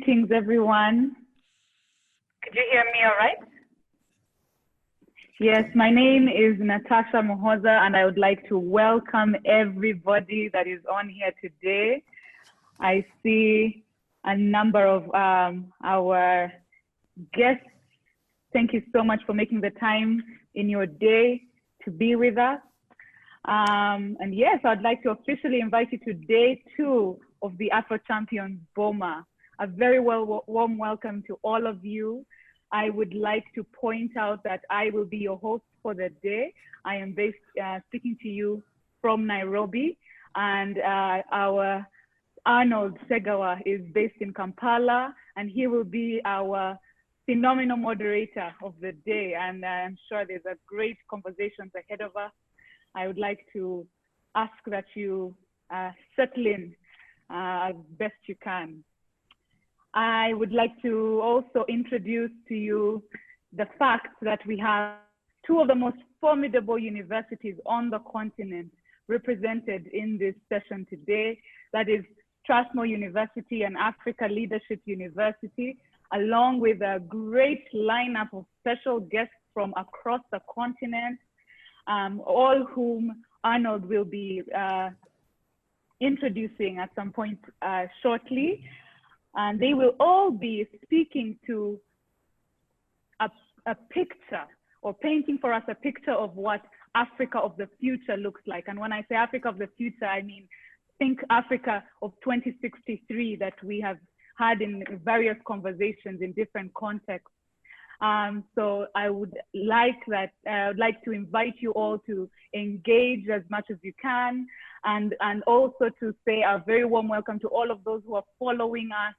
Greetings, everyone. Could you hear me all right? Yes, my name is Natasha Mohoza, and I would like to welcome everybody that is on here today. I see a number of our guests. Thank you so much for making the time in your day to be with us. And yes, I'd like to officially invite you to day 2 of the Afrochampions Boma. A very warm welcome to all of you. I would like to point out that I will be your host for the day. I am speaking to you from Nairobi, and our Arnold Segawa is based in Kampala, and he will be our phenomenal moderator of the day. And I'm sure there's a great conversations ahead of us. I would like to ask that you settle in as best you can. I would like to also introduce to you the fact that we have 2 of the most formidable universities on the continent represented in this session today. That is Strathmore University and Africa Leadership University, along with a great lineup of special guests from across the continent, all whom Arnold will be introducing at some point shortly. And they will all be speaking to a picture, or painting for us a picture of what Africa of the future looks like. And when I say Africa of the future, I mean, think Africa of 2063 that we have had in various conversations in different contexts. So I would like to invite you all to engage as much as you can, and also to say a very warm welcome to all of those who are following us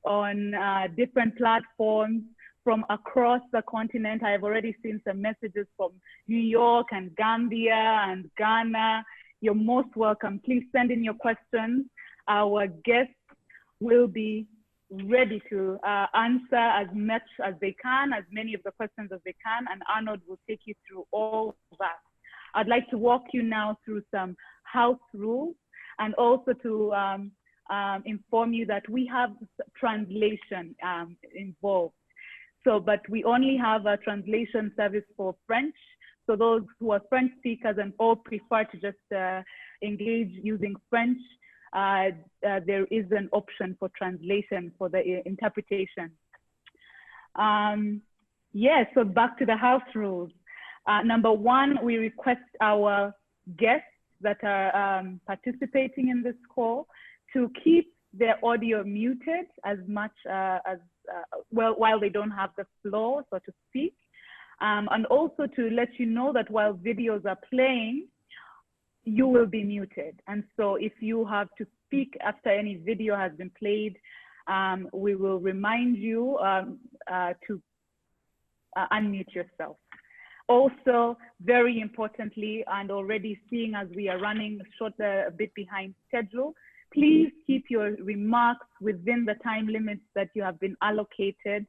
on different platforms from across the continent. I have already seen some messages from New York and Gambia and Ghana. You're most welcome. Please send in your questions. Our guests will be ready to answer as much as they can, as many of the questions as they can, and Arnold will take you through all that. I'd like to walk you now through some house rules, and also to inform you that we have translation involved. So, but we only have a translation service for French. So those who are French speakers and all prefer to just engage using French, there is an option for translation for the interpretation. Yes, so back to the house rules. Number 1, we request our guests that are participating in this call to keep their audio muted as much well, while they don't have the floor, so to speak. And also to let you know that while videos are playing, you will be muted. And so if you have to speak after any video has been played, we will remind you to unmute yourself. Also, very importantly, and already seeing as we are running a bit behind schedule, please keep your remarks within the time limits that you have been allocated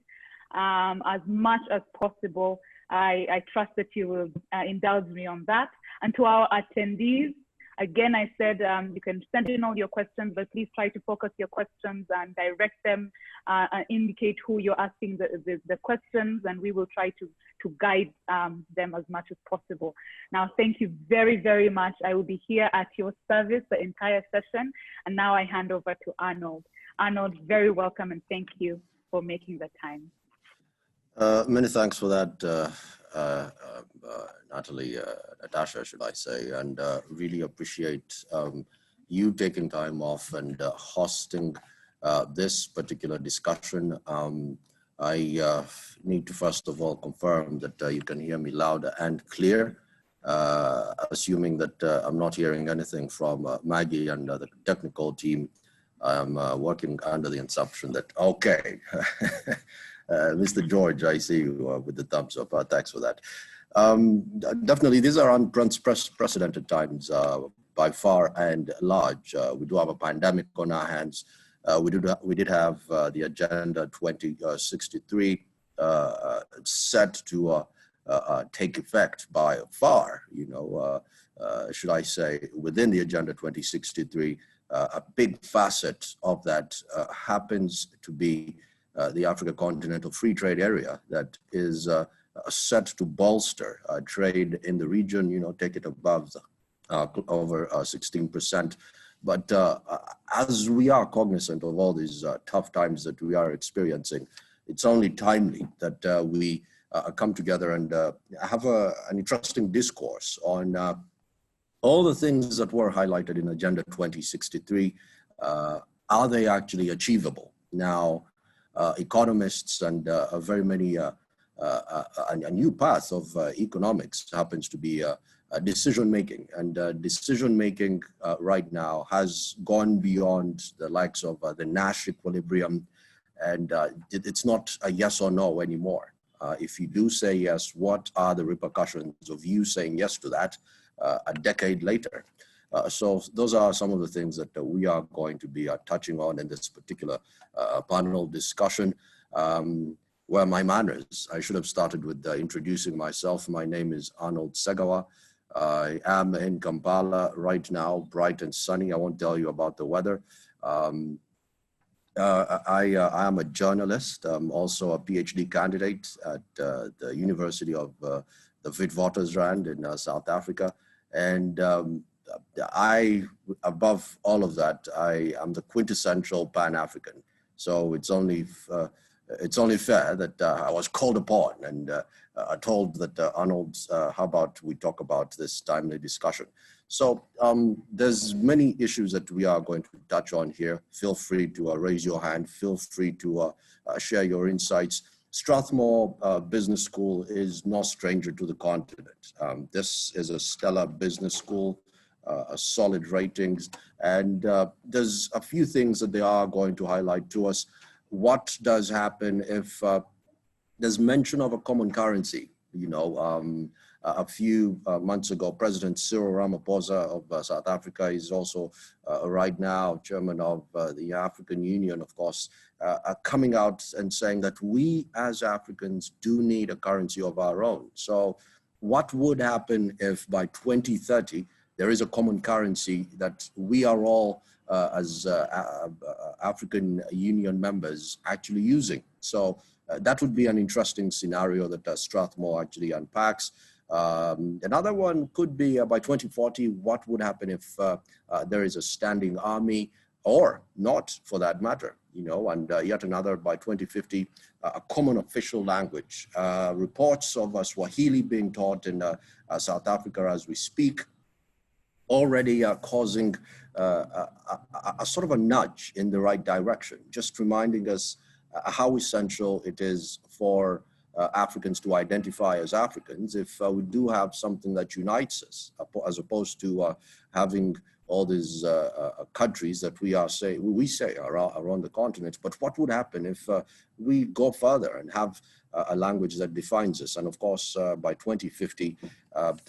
as much as possible. I trust that you will indulge me on that. And to our attendees, again, I said you can send in all your questions, but please try to focus your questions and direct them, indicate who you're asking the questions, and we will try to guide them as much as possible. Now, thank you very, very much. I will be here at your service the entire session. And now I hand over to Arnold. Arnold, very welcome, and thank you for making the time. Many thanks for that, Natalie, Natasha, should I say, and really appreciate you taking time off and hosting this particular discussion. I need to first of all confirm that you can hear me loud and clear, assuming that I'm not hearing anything from Maggie and the technical team. I'm working under the assumption that, okay. Mr. George, I see you with the thumbs up. Thanks for that. Definitely, these are unprecedented times by far and large. We do have a pandemic on our hands. We did have the Agenda 2063 set to take effect by far, should I say, within the Agenda 2063. a big facet of that happens to be the Africa Continental Free Trade Area that is set to bolster trade in the region, take it above over 16%. But as we are cognizant of all these tough times that we are experiencing, it's only timely that we come together and have an interesting discourse on all the things that were highlighted in Agenda 2063. Are they actually achievable? Now, economists and very many, a new path of economics happens to be decision-making. And decision-making right now has gone beyond the likes of the Nash equilibrium. And it's not a yes or no anymore. If you do say yes, what are the repercussions of you saying yes to that a decade later? So those are some of the things that we are going to be touching on in this particular panel discussion. Where my manners, I should have started with introducing myself. My name is Arnold Segawa. I am in Kampala right now, bright and sunny. I won't tell you about the weather. I am a journalist. I'm also a PhD candidate at the University of the Witwatersrand in South Africa. And above all of that, I am the quintessential Pan-African. So it's only fair that I was called upon and told that Arnold, how about we talk about this timely discussion? So there's many issues that we are going to touch on here. Feel free to raise your hand. Feel free to share your insights. Strathmore Business School is no stranger to the continent. This is a stellar business school, a solid ratings, and there's a few things that they are going to highlight to us. What does happen if there's mention of a common currency? A few months ago, President Cyril Ramaphosa of South Africa is also right now chairman of the African Union, of course, coming out and saying that we as Africans do need a currency of our own. So what would happen if by 2030, there is a common currency that we are all as African Union members actually using? So that would be an interesting scenario that Strathmore actually unpacks. Another one could be by 2040, what would happen if there is a standing army, or not for that matter, and yet another by 2050, a common official language. Reports of Swahili being taught in South Africa as we speak, already causing a sort of a nudge in the right direction, just reminding us how essential it is for Africans to identify as Africans if we do have something that unites us, as opposed to having all these countries that we say are around the continent. But what would happen if we go further and have a language that defines us? And of course, by 2050,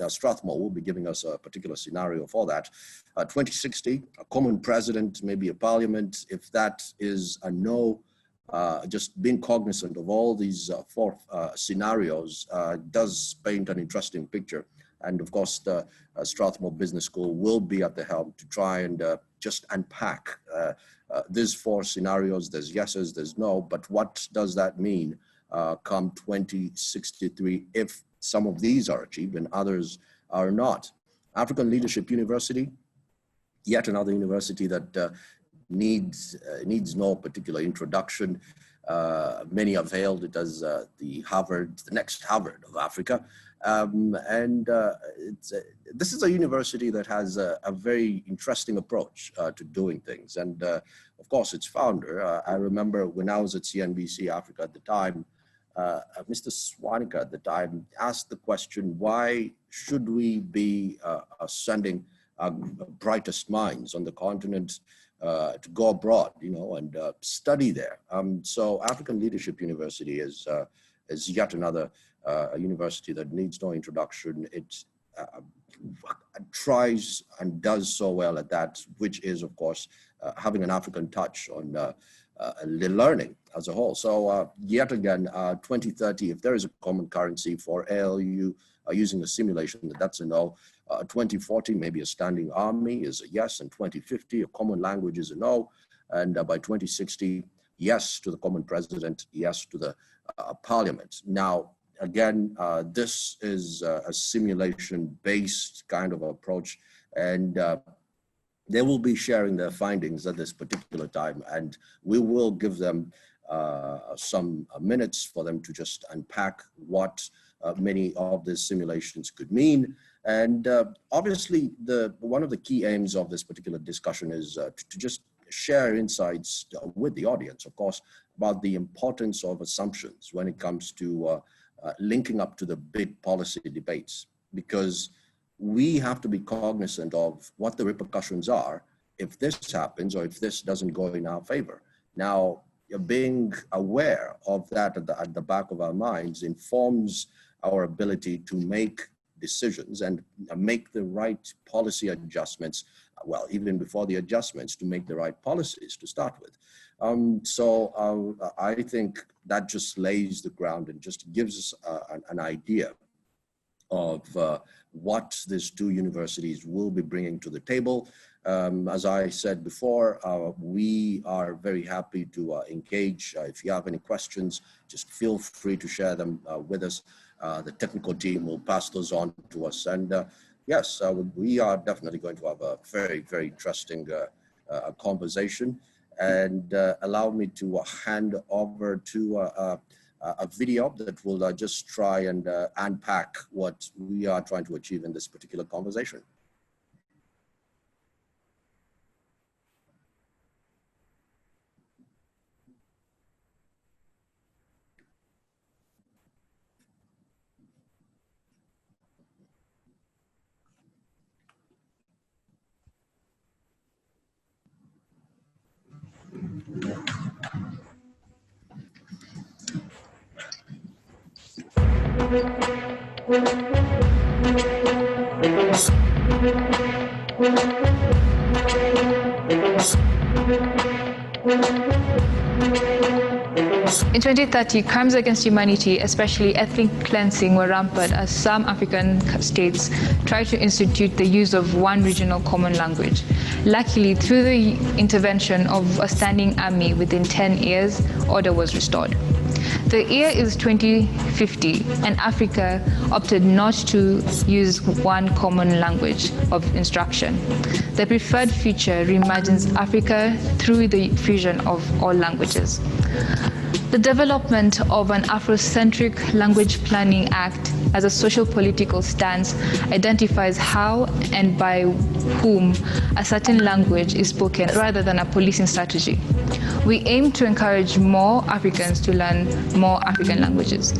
Strathmore will be giving us a particular scenario for that. 2060, a common president, maybe a parliament. If that is a no, just being cognizant of all these four scenarios does paint an interesting picture. And of course, the Strathmore Business School will be at the helm to try and just unpack these four scenarios. There's yeses, there's no, but what does that mean come 2063 if some of these are achieved and others are not? African Leadership University, yet another university that needs no particular introduction. Many have hailed it as the next Harvard of Africa. This is a university that has a very interesting approach to doing things. And of course, its founder, I remember when I was at CNBC Africa at the time, Mr. Swanika at the time asked the question, why should we be sending our brightest minds on the continent to go abroad, and study there? So African Leadership University is yet another university that needs no introduction. It tries and does so well at that, which is, of course, having an African touch on learning as a whole. So yet again, 2030, if there is a common currency for ALU using a simulation, that's a no. 2040, maybe a standing army is a yes, and 2050, a common language is a no. And by 2060, yes to the common president, yes to the parliament. Now, again, this is a simulation-based kind of approach, and they will be sharing their findings at this particular time, and we will give them some minutes for them to just unpack what many of these simulations could mean. And obviously, one of the key aims of this particular discussion is to just share insights with the audience, of course, about the importance of assumptions when it comes to linking up to the big policy debates, because we have to be cognizant of what the repercussions are if this happens or if this doesn't go in our favor. Now, being aware of that at the back of our minds informs our ability to make decisions and make the right policy adjustments, well, even before the adjustments, to make the right policies to start with. So I think that just lays the ground and just gives us an idea of what these two universities will be bringing to the table. As I said before, we are very happy to engage. If you have any questions, just feel free to share them with us. The technical team will pass those on to us. And yes, we are definitely going to have a very, very interesting conversation. And allow me to hand over to a video that will just try and unpack what we are trying to achieve in this particular conversation. In 2030, crimes against humanity, especially ethnic cleansing, were rampant as some African states tried to institute the use of one regional common language. Luckily, through the intervention of a standing army within 10 years, order was restored. The year is 2050, and Africa opted not to use one common language of instruction. The preferred future reimagines Africa through the fusion of all languages. The development of an Afrocentric Language Planning Act as a social-political stance identifies how and by whom a certain language is spoken rather than a policing strategy. We aim to encourage more Africans to learn more African languages.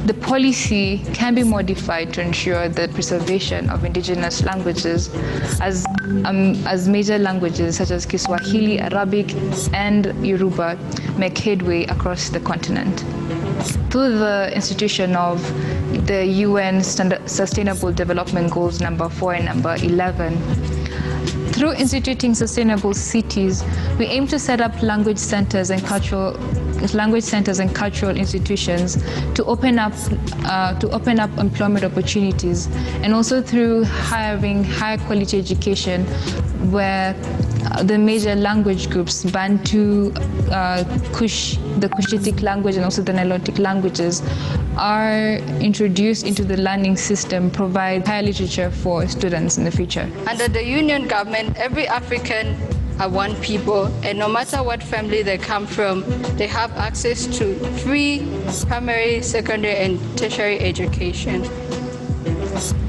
The policy can be modified to ensure the preservation of indigenous languages as major languages such as Kiswahili, Arabic, and Yoruba make headway across the continent. Through the institution of the UN Sustainable Development Goals number 4 and number 11, through instituting sustainable cities, we aim to set up language centers and cultural institutions to open up employment opportunities, and also through hiring higher quality education where the major language groups, Bantu, the Cushitic language, and also the Nilotic languages, are introduced into the learning system, provide higher literature for students in the future. Under the Union government, every African are one people, and no matter what family they come from, they have access to free primary, secondary, and tertiary education.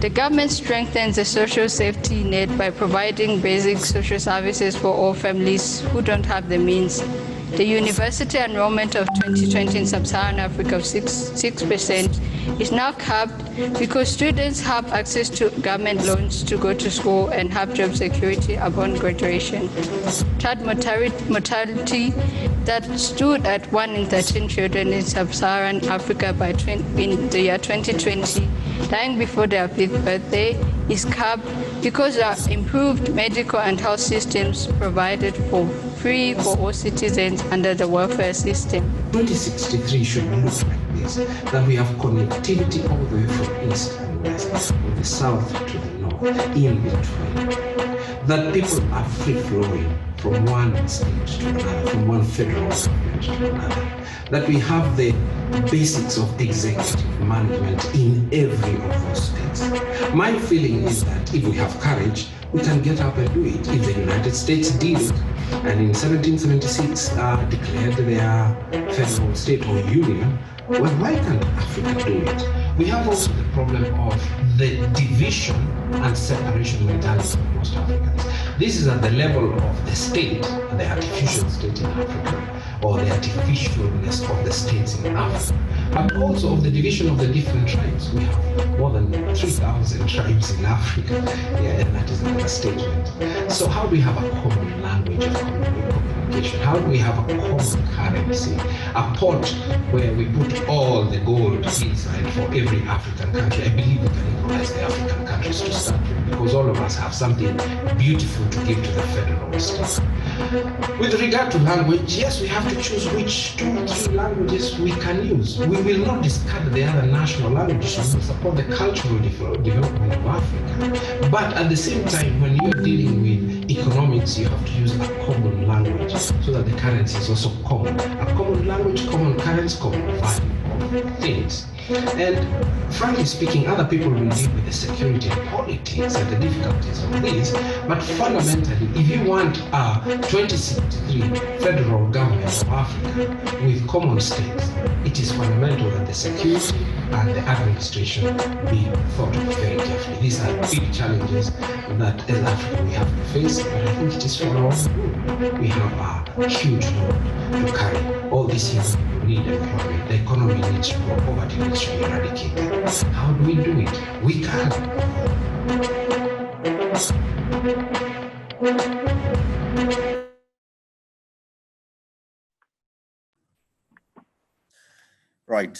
The government strengthens the social safety net by providing basic social services for all families who don't have the means. The university enrollment of 2020 in Sub-Saharan Africa of 6% is now capped because students have access to government loans to go to school and have job security upon graduation. Child mortality that stood at 1 in 13 children in sub-Saharan Africa in the year 2020, dying before their 5th birthday, is capped because there are improved medical and health systems provided for free for all citizens under the welfare system. 2063 should look like this, that we have connectivity all the way from east and west, from the south to the north, in between. That people are free-flowing from one state to another, from one federal government to another. That we have the basics of executive management in every of those states. My feeling is that if we have courage, we can get up and do it. If the United States did it, and in 1776 declared their federal state or union, well, why can't Africa do it? We have also the problem of the division and separation mentality of most Africans. This is at the level of the state, the artificial state in Africa, or the artificialness of the states in Africa, but also of the division of the different tribes. We have more than 3,000 tribes in Africa, and that is an understatement. So how do we have a common language of communication? How do we have a common currency, a pot where we put all the gold inside for every African country? I believe we can equalize the African countries to start with, because all of us have something beautiful to give to the federal state. With regard to language, yes, we have to choose which 2 or 3 languages we can use. We will not discard the other national languages. We will support the cultural development of Africa. But at the same time, when you're dealing with economics, you have to use a common language so that the currency is also common. A common language, common currency, common value of things. And frankly speaking, other people will deal with the security and politics and the difficulties of this. But fundamentally, if you want a 2063 federal government of Africa with common states, it is fundamental that the security and the administration be thought of very carefully. These are big challenges that as Africa we have to face, but I think it is for our own good. We have a huge load to carry. All these young people need employment. The economy needs to grow. Poverty needs to be eradicated. How do we do it? We can. Right,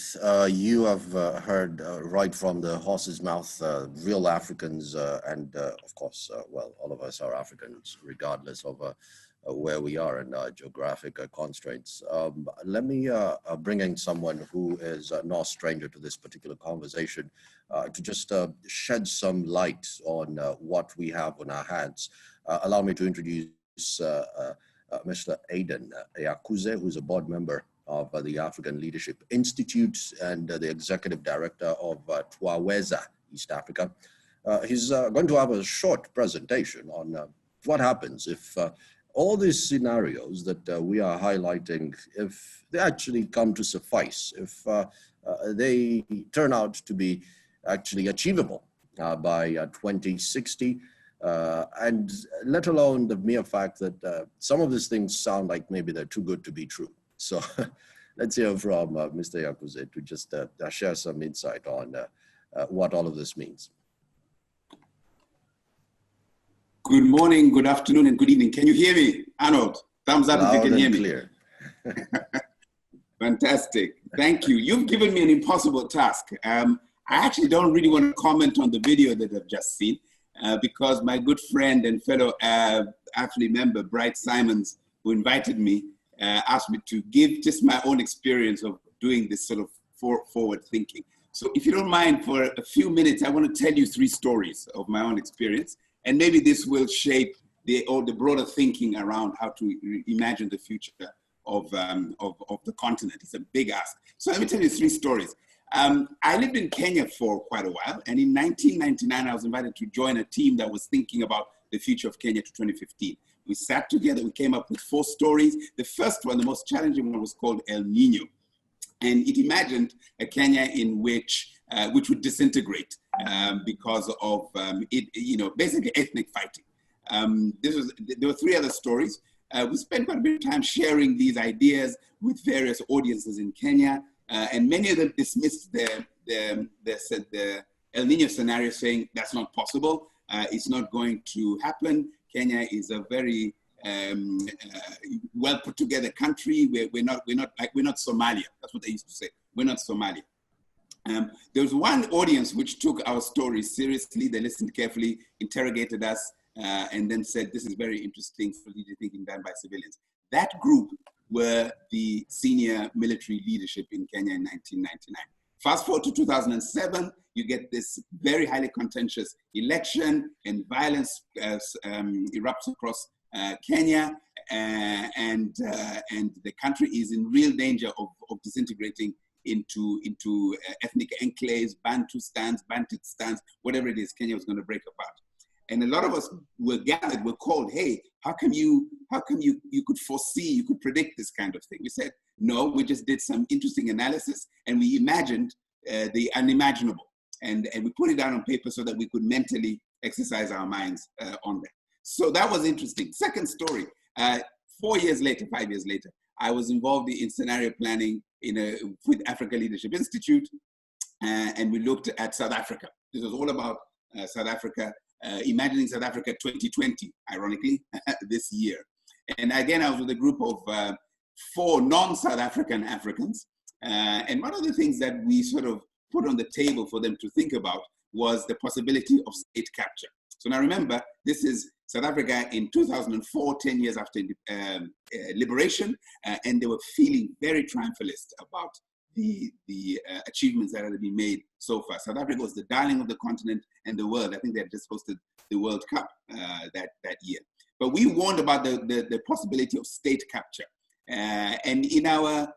you have heard right from the horse's mouth, real Africans, and of course, well, all of us are Africans, regardless of where we are in geographic constraints. Let me bring in someone who is no stranger to this particular conversation to just shed some light on what we have on our hands. Allow me to introduce Mr. Aiden Eyakuze, who's a board member of the African Leadership Institute and the executive director of Twaweza, East Africa. He's going to have a short presentation on what happens if all these scenarios that we are highlighting, if they actually come to suffice, if they turn out to be actually achievable by 2060, and let alone the mere fact that some of these things sound like maybe they're too good to be true. So let's hear from Mr. Eyakuze to just share some insight on what all of this means. Good morning, good afternoon, and good evening. Can you hear me? Arnold, thumbs up if you can hear me. Clear. Fantastic. Thank you. You've given me an impossible task. I actually don't really want to comment on the video that I've just seen because my good friend and fellow athlete member, Bright Simons, who invited me, asked me to give just my own experience of doing this sort of forward thinking. So if you don't mind, for a few minutes, I want to tell you 3 stories of my own experience. And maybe this will shape the broader thinking around how to imagine the future of the continent. It's a big ask. So let me tell you 3 stories. I lived in Kenya for quite a while. And in 1999, I was invited to join a team that was thinking about the future of Kenya to 2015. We sat together, we came up with 4 stories. The first one, the most challenging one, was called El Nino. And it imagined a Kenya in which would disintegrate because of basically ethnic fighting. There were 3 other stories. We spent quite a bit of time sharing these ideas with various audiences in Kenya, and many of them dismissed the El Nino scenario, saying that's not possible. It's not going to happen. Kenya is a very well put together country. We're not Somalia. That's what they used to say. We're not Somalia. There was one audience which took our story seriously. They listened carefully, interrogated us, and then said, "This is very interesting strategic thinking done by civilians." That group were the senior military leadership in Kenya in 1999. Fast forward to 2007, you get this very highly contentious election, and violence erupts across Kenya, and the country is in real danger of disintegrating into ethnic enclaves, Bantustans, Bantustans, whatever it is. Kenya was going to break apart. And a lot of us were gathered, were called, "Hey, how come you could foresee, you could predict this kind of thing?" We said, "No, we just did some interesting analysis, and we imagined the unimaginable, and we put it down on paper so that we could mentally exercise our minds on that." So that was interesting. Second story, 5 years later, I was involved in scenario planning with Africa Leadership Institute, and we looked at South Africa. This was all about South Africa. Imagining South Africa 2020, ironically, this year. And again, I was with a group of 4 non-South African Africans. And one of the things that we sort of put on the table for them to think about was the possibility of state capture. So now remember, this is South Africa in 2004, 10 years after liberation, and they were feeling very triumphalist about the achievements that had been made so far. South Africa was the darling of the continent and the world. I think they had just hosted the World Cup that year. But we warned about the possibility of state capture. And in our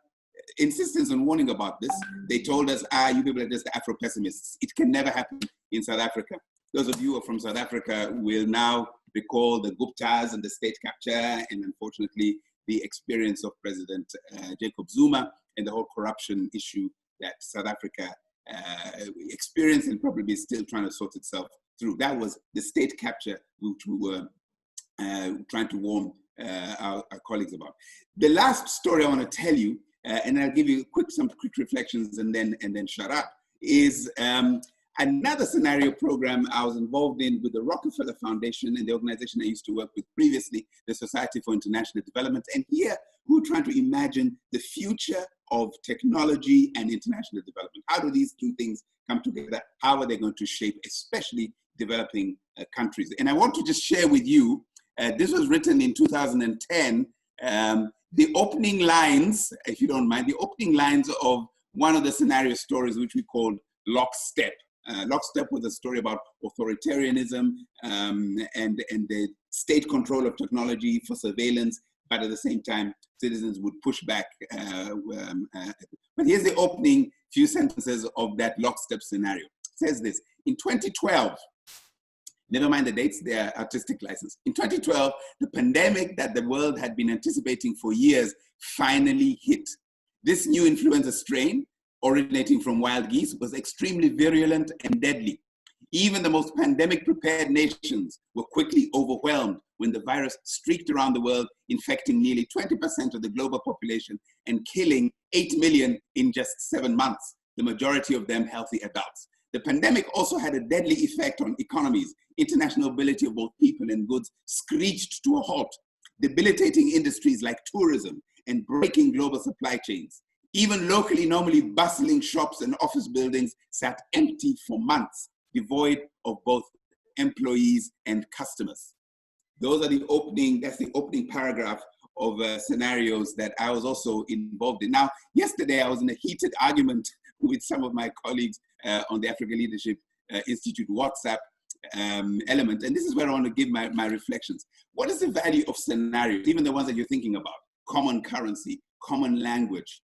insistence on warning about this, they told us, you people are just the Afro-pessimists. It can never happen in South Africa. Those of you who are from South Africa will now recall the Guptas and the state capture, and unfortunately, the experience of President Jacob Zuma and the whole corruption issue that South Africa experienced and probably is still trying to sort itself through. That was the state capture which we were trying to warn our colleagues about. The last story I want to tell you, and I'll give you some quick reflections and then shut up, is another scenario program I was involved in with the Rockefeller Foundation and the organization I used to work with previously, the Society for International Development. And here we were trying to imagine the future of technology and international development. How do these two things come together? How are they going to shape, especially developing countries? And I want to just share with you, this was written in 2010, the opening lines, if you don't mind, the opening lines of one of the scenario stories, which we called Lockstep. Lockstep was a story about authoritarianism and the state control of technology for surveillance, but at the same time, citizens would push back. But here's the opening few sentences of that Lockstep scenario. It says this: in 2012, never mind the dates, they're artistic license. In 2012, the pandemic that the world had been anticipating for years finally hit. This new influenza strain, originating from wild geese, was extremely virulent and deadly. Even the most pandemic-prepared nations were quickly overwhelmed when the virus streaked around the world, infecting nearly 20% of the global population and killing 8 million in just 7 months, the majority of them healthy adults. The pandemic also had a deadly effect on economies. International mobility of both people and goods screeched to a halt, debilitating industries like tourism and breaking global supply chains. Even locally, normally bustling shops and office buildings sat empty for months, devoid of both employees and customers. Those are the opening, that's the opening paragraph of scenarios that I was also involved in. Now, yesterday I was in a heated argument with some of my colleagues on the Africa Leadership Institute WhatsApp element, and this is where I want to give my reflections. What is the value of scenarios, even the ones that you're thinking about? Common currency, common language.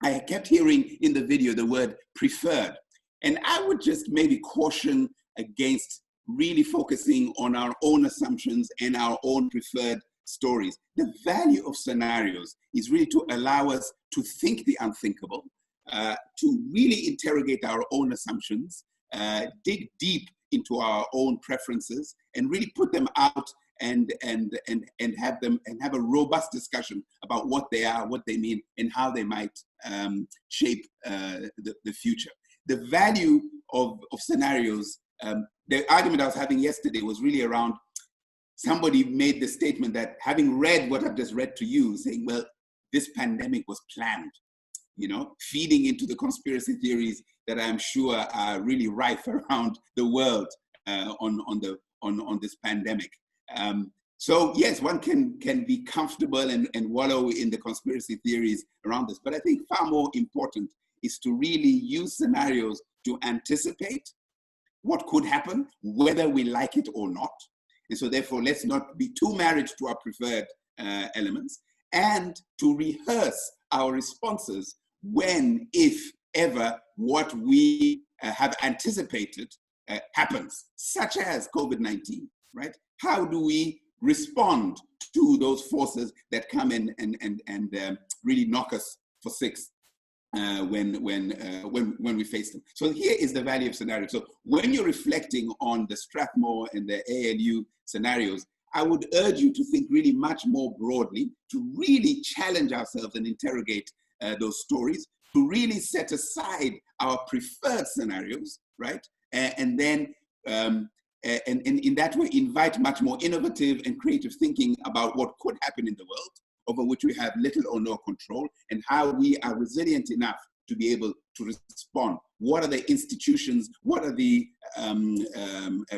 I kept hearing in the video the word preferred, and I would just maybe caution against really focusing on our own assumptions and our own preferred stories. The value of scenarios is really to allow us to think the unthinkable, to really interrogate our own assumptions, dig deep into our own preferences, and really put them out and have a robust discussion about what they are, what they mean, and how they might shape the future. The value of scenarios, the argument I was having yesterday was really around somebody made the statement that, having read what I've just read to you, saying, well, this pandemic was planned, you know, feeding into the conspiracy theories that I'm sure are really rife around the world on this pandemic. So yes, one can be comfortable and wallow in the conspiracy theories around this, but I think far more important is to really use scenarios to anticipate what could happen, whether we like it or not. And so therefore, let's not be too married to our preferred elements, and to rehearse our responses when, if ever, what we have anticipated happens, such as COVID-19, right? How do we respond to those forces that come in and really knock us for six when we face them? So here is the value of scenario. So when you're reflecting on the Strathmore and the ALU scenarios, I would urge you to think really much more broadly, to really challenge ourselves and interrogate those stories, to really set aside our preferred scenarios, right? And then, and in that way, invite much more innovative and creative thinking about what could happen in the world, over which we have little or no control, and how we are resilient enough to be able to respond. What are the institutions, what are the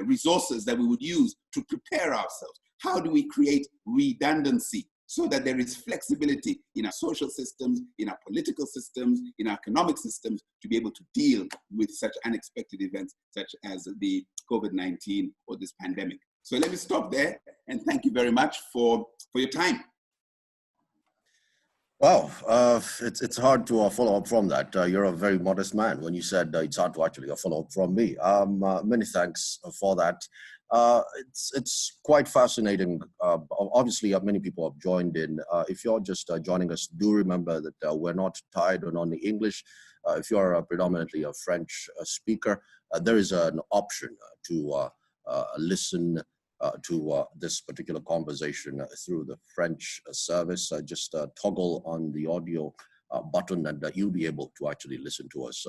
resources that we would use to prepare ourselves? How do we create redundancy so that there is flexibility in our social systems, in our political systems, in our economic systems, to be able to deal with such unexpected events such as the COVID-19 or this pandemic? So let me stop there, and thank you very much for your time. Wow, it's hard to follow up from that. You're a very modest man when you said it's hard to actually follow up from me. Many thanks for that. It's quite fascinating. Obviously, many people have joined in. If you're just joining us, do remember that we're not tied on only English. If you're predominantly a French speaker, there is an option to listen to this particular conversation through the French service. Just toggle on the audio button, and you'll be able to actually listen to us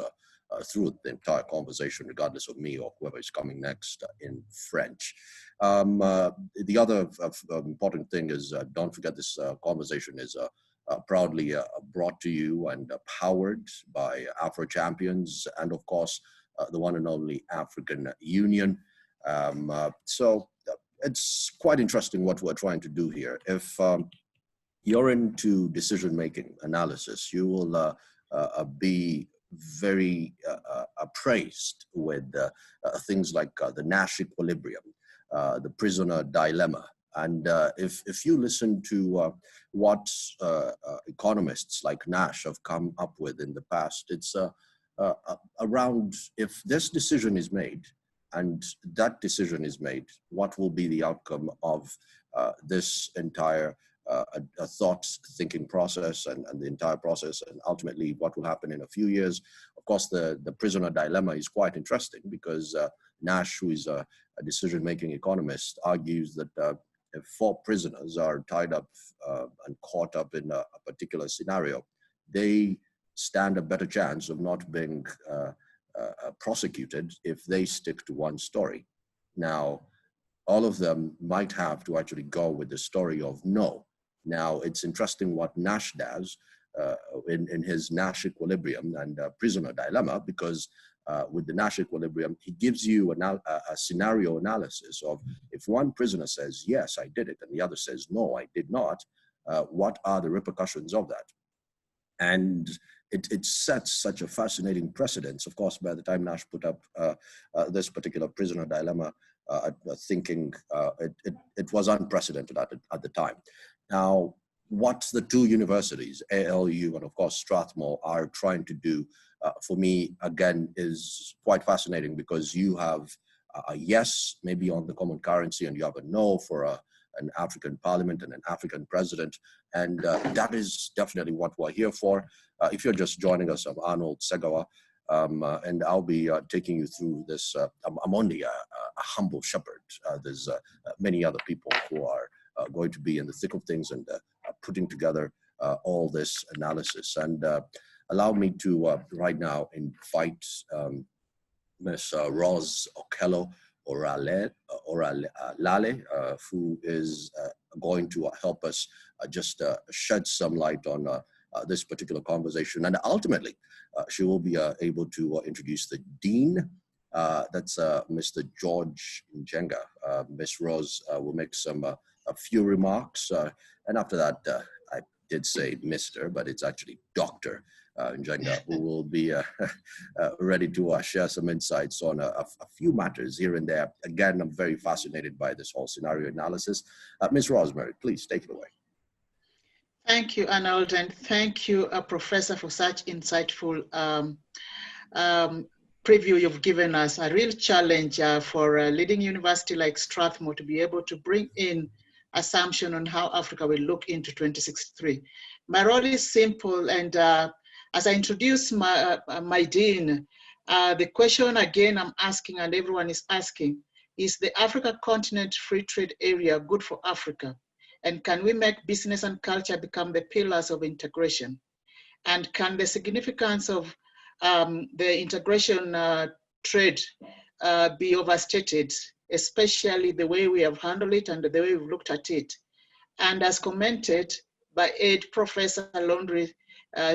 through the entire conversation, regardless of me or whoever is coming next in French. The other important thing is, don't forget this conversation is proudly brought to you and powered by Afrochampions and, of course, the one and only African Union. So it's quite interesting what we're trying to do here. If you're into decision-making analysis, you will be very appraised with things like the Nash equilibrium, the prisoner dilemma. And if you listen to what economists like Nash have come up with in the past, it's around, if this decision is made, and that decision is made, what will be the outcome of this entire thought-thinking process and the entire process, and ultimately what will happen in a few years. Of course, the prisoner dilemma is quite interesting because Nash, who is a decision-making economist, argues that if 4 prisoners are tied up and caught up in a particular scenario, they stand a better chance of not being prosecuted if they stick to one story. Now, all of them might have to actually go with the story of no. Now, it's interesting what Nash does in his Nash equilibrium and prisoner dilemma, because with the Nash equilibrium, he gives you a scenario analysis of, if one prisoner says, yes, I did it, and the other says, no, I did not, what are the repercussions of that? And it sets such a fascinating precedence. Of course, by the time Nash put up this particular prisoner dilemma, thinking it was unprecedented at the time. Now, what the 2 universities, ALU and of course Strathmore, are trying to do, for me, again, is quite fascinating, because you have a yes, maybe on the common currency, and you have a no for an African parliament and an African president. And that is definitely what we're here for. If you're just joining us, I'm Arnold Segawa, and I'll be taking you through this. I'm only a humble shepherd. There's many other people who are going to be in the thick of things and putting together all this analysis. And allow me to right now invite Ms. Rose Okello, Lale, who is going to help us just shed some light on this particular conversation. And ultimately, she will be able to introduce the Dean. That's Mr. George Njenga. Ms. Rose will make a few remarks. And after that, I did say Mr., but it's actually Dr. Njenga, who will be ready to share some insights on a few matters here and there. Again, I'm very fascinated by this whole scenario analysis. Ms. Rosemary, please take it away. Thank you, Arnold, and thank you, Professor, for such insightful preview you've given us. A real challenge for a leading university like Strathmore to be able to bring in assumption on how Africa will look into 2063. My role is simple, and as I introduce my dean, the question again I'm asking, and everyone is asking, is the Africa continent free trade area good for Africa? And can we make business and culture become the pillars of integration? And can the significance of the integration trade be overstated, especially the way we have handled it and the way we've looked at it? And as commented by Professor Laundrie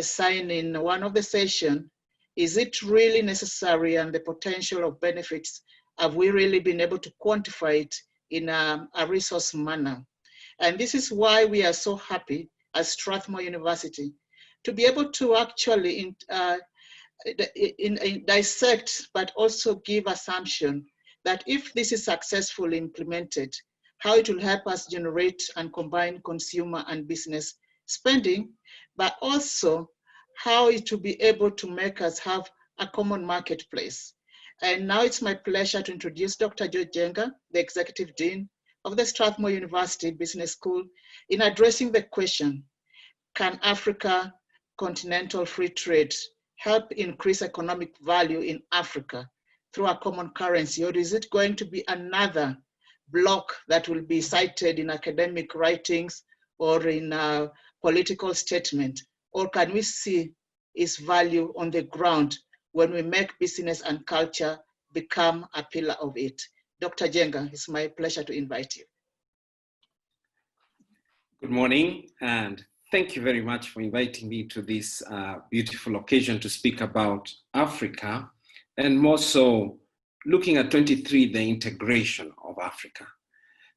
Sign in one of the sessions, is it really necessary, and the potential of benefits, have we really been able to quantify it in a resource manner? And this is why we are so happy as Strathmore University to be able to actually dissect, but also give assumption that if this is successfully implemented, how it will help us generate and combine consumer and business spending, but also how it will be able to make us have a common marketplace. And now it's my pleasure to introduce Dr. George Njenga, the Executive Dean of the Strathmore University Business School, in addressing the question, can Africa continental free trade help increase economic value in Africa through a common currency, or is it going to be another block that will be cited in academic writings or in a political statement? Or can we see its value on the ground when we make business and culture become a pillar of it? Dr. Njenga, it's my pleasure to invite you. Good morning, and thank you very much for inviting me to this beautiful occasion to speak about Africa, and more so looking at 23, the integration of Africa.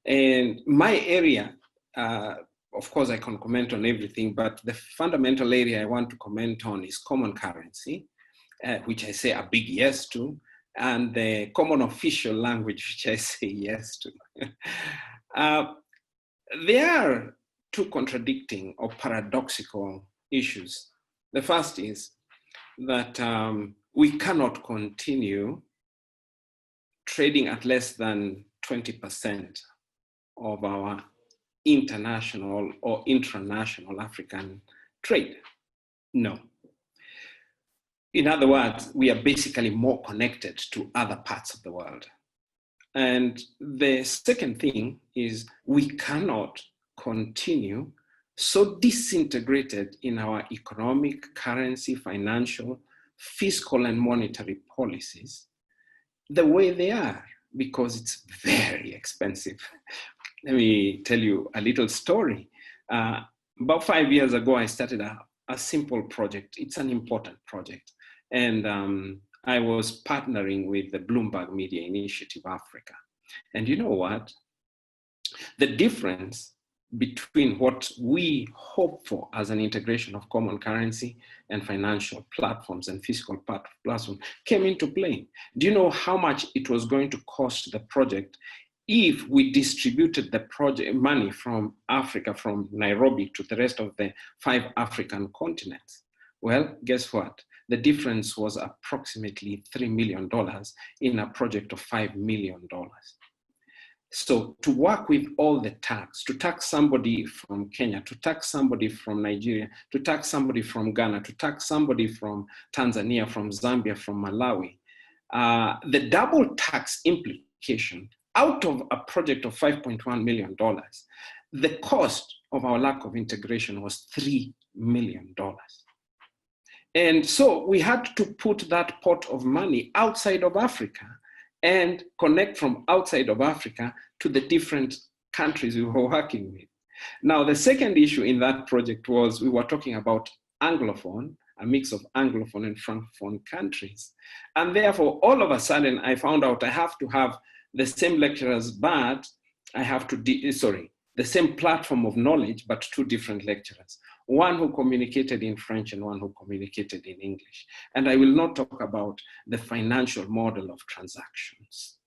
And my area, of course I can comment on everything, but the fundamental area I want to comment on is common currency, which I say a big yes to, and the common official language, which I say yes to. There are two contradicting or paradoxical issues. The first is that we cannot continue trading at less than 20% of our international or intranational African trade. No. In other words, we are basically more connected to other parts of the world. And the second thing is we cannot continue so disintegrated in our economic, currency, financial, fiscal, and monetary policies the way they are, because it's very expensive. Let me tell you a little story. About 5 years ago, I started a simple project. It's an important project. And I was partnering with the Bloomberg Media Initiative Africa. And you know what? The difference between what we hope for as an integration of common currency and financial platforms and fiscal platforms came into play. Do you know how much it was going to cost the project if we distributed the project money from Africa, from Nairobi to the rest of the 5 African continents? Well, guess what? The difference was approximately $3 million in a project of $5 million. So to work with all the tax, to tax somebody from Kenya, to tax somebody from Nigeria, to tax somebody from Ghana, to tax somebody from Tanzania, from Zambia, from Malawi, the double tax implication out of a project of $5.1 million, the cost of our lack of integration was $3 million. And so we had to put that pot of money outside of Africa and connect from outside of Africa to the different countries we were working with. Now, the second issue in that project was we were talking about Anglophone, a mix of Anglophone and Francophone countries. And therefore, all of a sudden, I found out I have to have the same lecturers, but I have to, the same platform of knowledge, but two different lecturers. One who communicated in French and one who communicated in English. And I will not talk about the financial model of transactions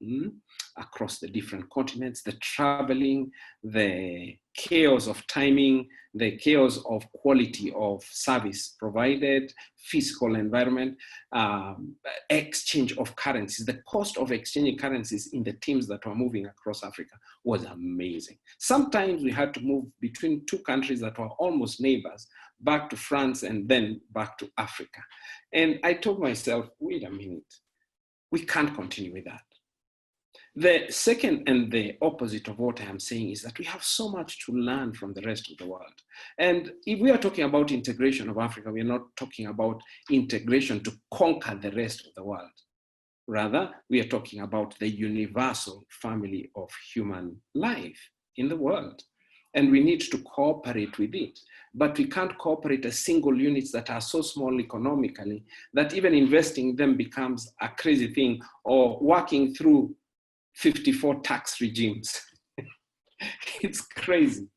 across the different continents, the traveling, the chaos of timing, the chaos of quality of service provided, physical environment, exchange of currencies. The cost of exchanging currencies in the teams that were moving across Africa was amazing. Sometimes we had to move between two countries that were almost neighbors, back to France and then back to Africa. And I told myself, wait a minute, we can't continue with that. The second and the opposite of what I am saying is that we have so much to learn from the rest of the world. And if we are talking about integration of Africa, we are not talking about integration to conquer the rest of the world. Rather, we are talking about the universal family of human life in the world. And we need to cooperate with it. But we can't cooperate as single units that are so small economically that even investing in them becomes a crazy thing, or working through 54 tax regimes. It's crazy.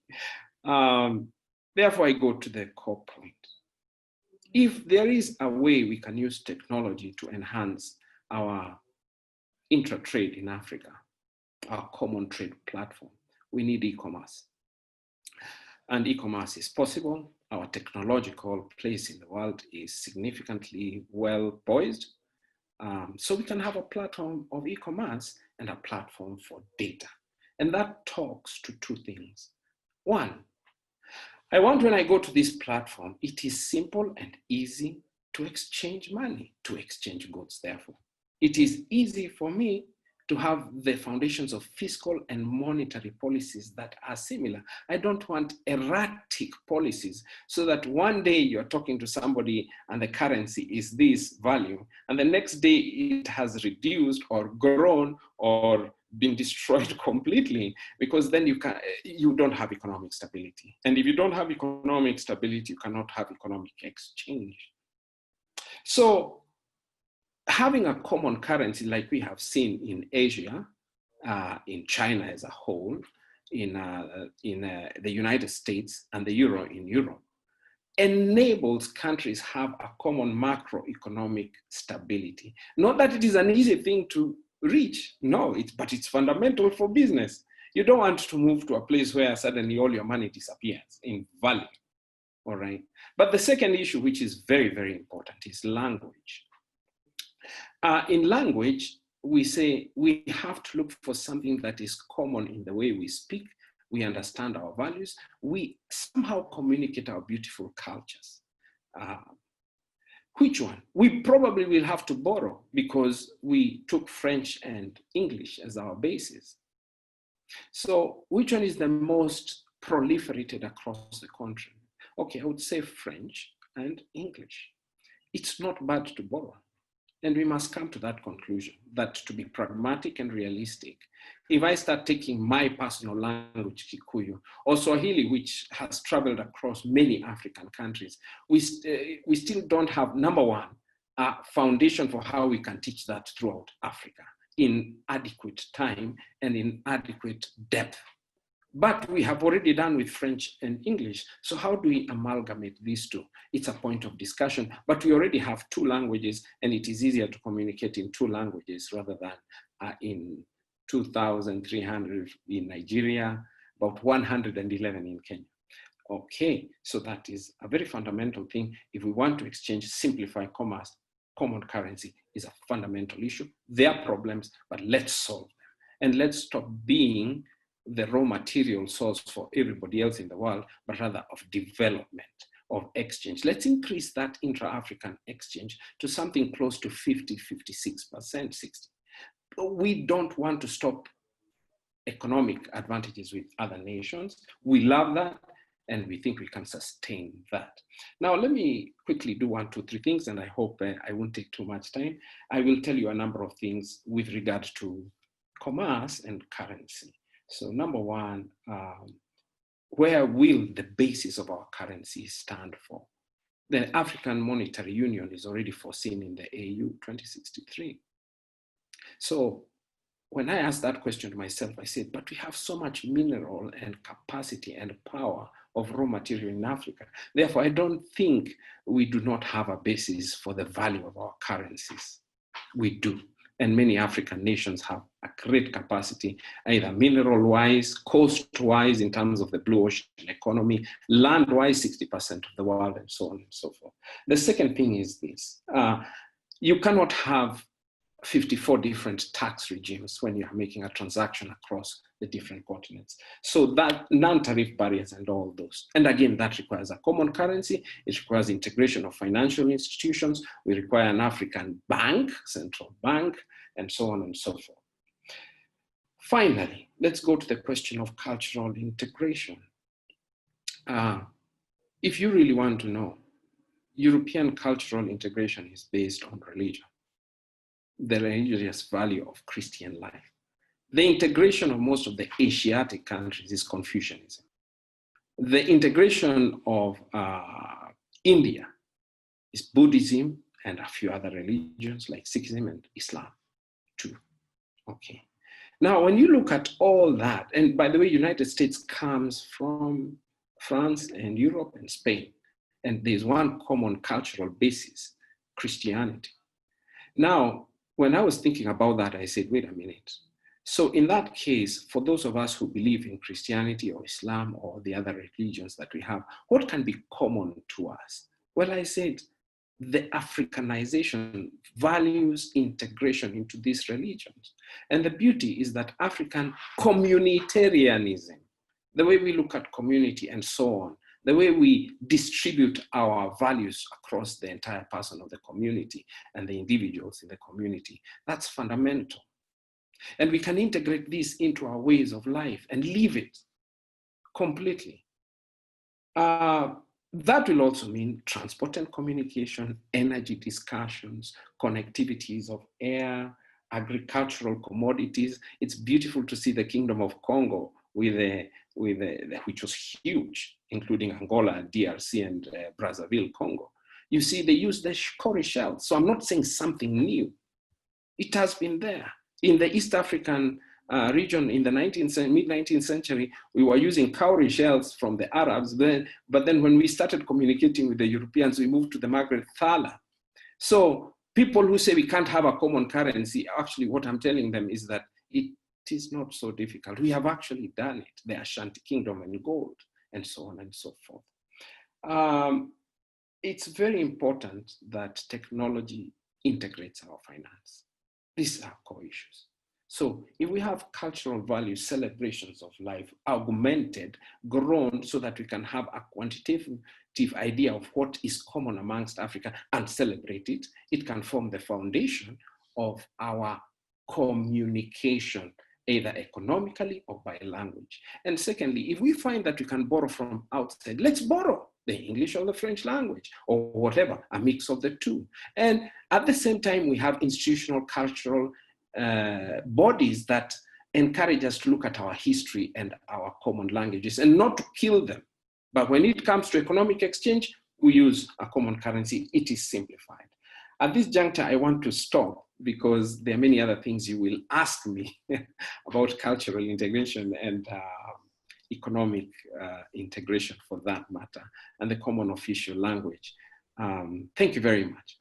Therefore, I go to the core point. If there is a way we can use technology to enhance our intra-trade in Africa, our common trade platform, we need e-commerce. And e-commerce is possible. Our technological place in the world is significantly well poised. So we can have a platform of e-commerce and a platform for data. And that talks to two things. One, I want when I go to this platform, it is simple and easy to exchange money, to exchange goods, therefore. It is easy for me to have the foundations of fiscal and monetary policies that are similar. I don't want erratic policies so that one day you're talking to somebody and the currency is this value, and the next day it has reduced or grown or been destroyed completely, because then you don't have economic stability. And if you don't have economic stability, you cannot have economic exchange. So having a common currency like we have seen in Asia, in China as a whole, in the United States and the euro in Europe, enables countries have a common macroeconomic stability. Not that it is an easy thing to reach, no, but it's fundamental for business. You don't want to move to a place where suddenly all your money disappears in value, all right? But the second issue, which is very, very important, is language. In language, we say we have to look for something that is common in the way we speak, we understand our values, we somehow communicate our beautiful cultures. Which one? We probably will have to borrow because we took French and English as our basis. So which one is the most proliferated across the country? Okay, I would say French and English. It's not bad to borrow. And we must come to that conclusion, that to be pragmatic and realistic, if I start taking my personal language, Kikuyu, or Swahili, which has traveled across many African countries, we still don't have, number one, a foundation for how we can teach that throughout Africa in adequate time and in adequate depth. But we have already done with French and English. So how do we amalgamate these two? It's a point of discussion, but we already have two languages and it is easier to communicate in two languages rather than in 2,300 in Nigeria, about 111 in Kenya. Okay, so that is a very fundamental thing. If we want to exchange, simplify commerce, common currency is a fundamental issue. There are problems, but let's solve them. And let's stop being the raw material source for everybody else in the world, but rather of development, of exchange. Let's increase that intra-African exchange to something close to 50, 56%, 60. We don't want to stop economic advantages with other nations. We love that. and we think we can sustain that. Now, let me quickly do 1, 2, 3 things, and I hope I won't take too much time. I will tell you a number of things with regard to commerce and currency. So number one, where will the basis of our currency stand for? The African Monetary Union is already foreseen in the AU 2063. So when I asked that question to myself, I said, but we have so much mineral and capacity and power of raw material in Africa. Therefore, I don't think we do not have a basis for the value of our currencies. We do. And many African nations have a great capacity, either mineral-wise, coast-wise in terms of the blue ocean economy, land-wise, 60% of the world, and so on and so forth. The second thing is this. You cannot have 54 different tax regimes when you're making a transaction across the different continents. So that non-tariff barriers and all those. And again, that requires a common currency. It requires integration of financial institutions. We require an African bank, central bank, and so on and so forth. Finally, let's go to the question of cultural integration. If you really want to know, European cultural integration is based on religion, the religious value of Christian life. The integration of most of the Asiatic countries is Confucianism. The integration of India is Buddhism and a few other religions like Sikhism and Islam too. Okay. Now, when you look at all that, and by the way, United States comes from France and Europe and Spain, and there's one common cultural basis, Christianity. Now, when I was thinking about that, I said, wait a minute. So in that case, for those of us who believe in Christianity or Islam or the other religions that we have, what can be common to us? Well, I said, the Africanization values integration into these religions. And the beauty is that African communitarianism, the way we look at community and so on, the way we distribute our values across the entire person of the community and the individuals in the community, that's fundamental. And we can integrate this into our ways of life and live it completely. That will also mean transport and communication, energy discussions, connectivities of air, agricultural commodities. It's beautiful to see the Kingdom of Congo which was huge, including Angola, DRC, and Brazzaville, Congo. You see, they use the cowrie shells. So I'm not saying something new. It has been there. In the East African region in the mid-19th century, we were using cowrie shells from the Arabs, but then when we started communicating with the Europeans, we moved to the Margaret Thaler. So people who say we can't have a common currency, actually what I'm telling them is that it is not so difficult. We have actually done it, the Ashanti Kingdom and gold, and so on and so forth. It's very important that technology integrates our finance. These are core issues. So if we have cultural values, celebrations of life, augmented, grown, so that we can have a quantitative idea of what is common amongst Africa and celebrate it, it can form the foundation of our communication, either economically or by language. And secondly, if we find that we can borrow from outside, let's borrow the English or the French language or whatever, a mix of the two. And at the same time, we have institutional cultural bodies that encourage us to look at our history and our common languages and not to kill them. But when it comes to economic exchange, we use a common currency. It is simplified. At this juncture, I want to stop because there are many other things you will ask me about cultural integration and economic integration for that matter, and the common official language. Thank you very much.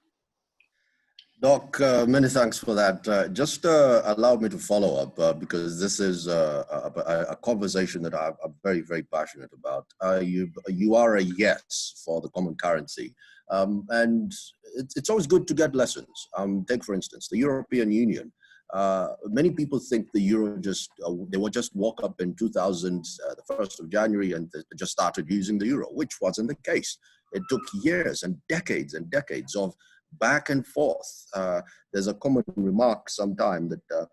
Doc, many thanks for that. Just allow me to follow up because this is a conversation that I'm very, very passionate about. You are a yes for the common currency. And it's always good to get lessons. Take, for instance, the European Union. Many people think the euro they would just walk up in 2000, the 1st of January, and they just started using the euro, which wasn't the case. It took years and decades of back and forth. There's a common remark sometime that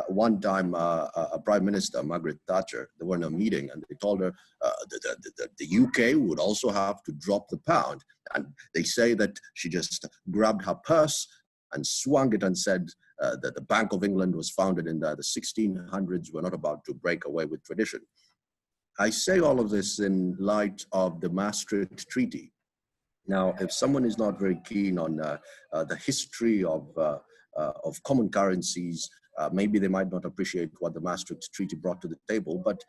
one time a Prime Minister, Margaret Thatcher, they were in a meeting and they told her that the UK would also have to drop the pound. And they say that she just grabbed her purse and swung it and said that the Bank of England was founded in the 1600s. We're not about to break away with tradition. I say all of this in light of the Maastricht Treaty. Now, if someone is not very keen on the history of common currencies, maybe they might not appreciate what the Maastricht Treaty brought to the table. But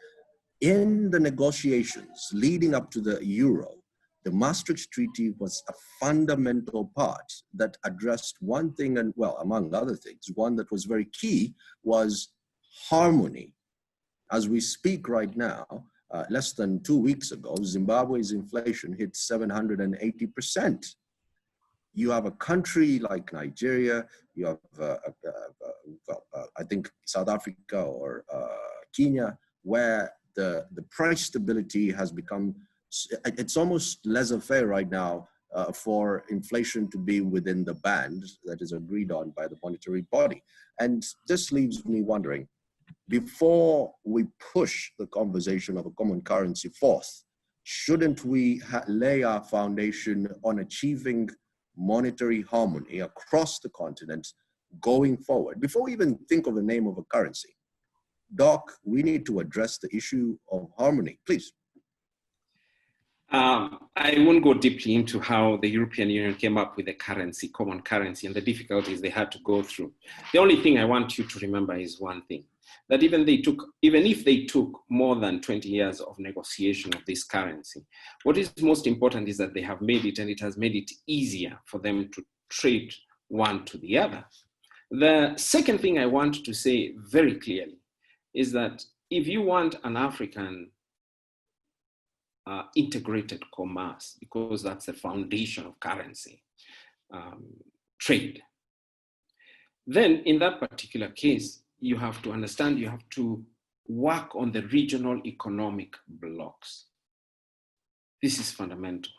in the negotiations leading up to the euro, the Maastricht Treaty was a fundamental part that addressed one thing, and well, among other things, one that was very key was harmony. As we speak right now, less than 2 weeks ago, Zimbabwe's inflation hit 780%. You have a country like Nigeria, you have, I think, South Africa or Kenya, where the price stability has become, it's almost laissez-faire right now for inflation to be within the band that is agreed on by the monetary body. And this leaves me wondering, before we push the conversation of a common currency forth, shouldn't we lay our foundation on achieving monetary harmony across the continent going forward? Before we even think of the name of a currency, Doc, we need to address the issue of harmony, please. I won't go deeply into how the European Union came up with the currency, common currency, and the difficulties they had to go through. The only thing I want you to remember is one thing, that even if they took more than 20 years of negotiation of this currency, what is most important is that they have made it, and it has made it easier for them to trade one to the other. The second thing I want to say very clearly is that if you want an African integrated commerce, because that's the foundation of currency, trade, then in that particular case, you have to understand, you have to work on the regional economic blocks. This is fundamental.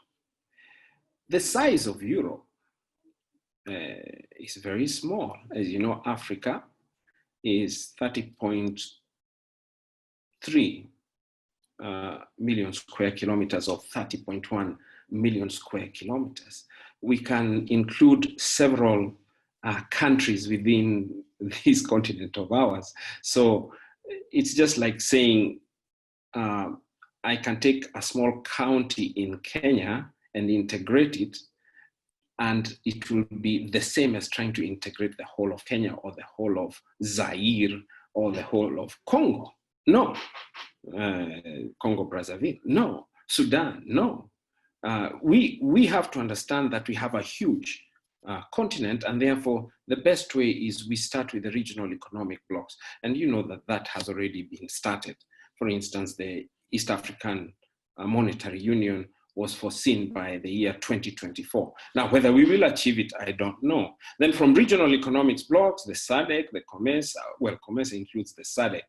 The size of Europe is very small. As you know, Africa is 30.3 million square kilometers, or 30.1 million square kilometers. We can include several countries within this continent of ours. So it's just like saying, I can take a small county in Kenya and integrate it, and it will be the same as trying to integrate the whole of Kenya or the whole of Zaire or the whole of Congo. No. Congo Brazzaville, no. Sudan, no. We have to understand that we have a huge continent, and therefore the best way is we start with the regional economic blocks. And you know that that has already been started. For instance, the East African Monetary Union was foreseen by the year 2024. Now, whether we will achieve it, I don't know. Then from regional economics blocks, the SADC, the COMESA, well, COMESA includes the SADC,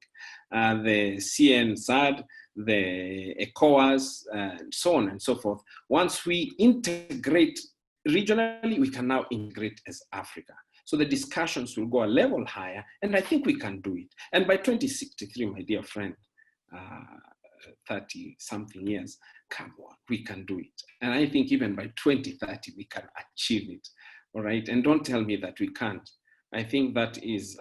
the CN-SAD, the ECOWAS, and so on and so forth. Once we integrate regionally, we can now integrate as Africa. So the discussions will go a level higher, and I think we can do it. And by 2063, my dear friend, 30-something years, come on, we can do it. And I think even by 2030, we can achieve it, all right? And don't tell me that we can't. I think that is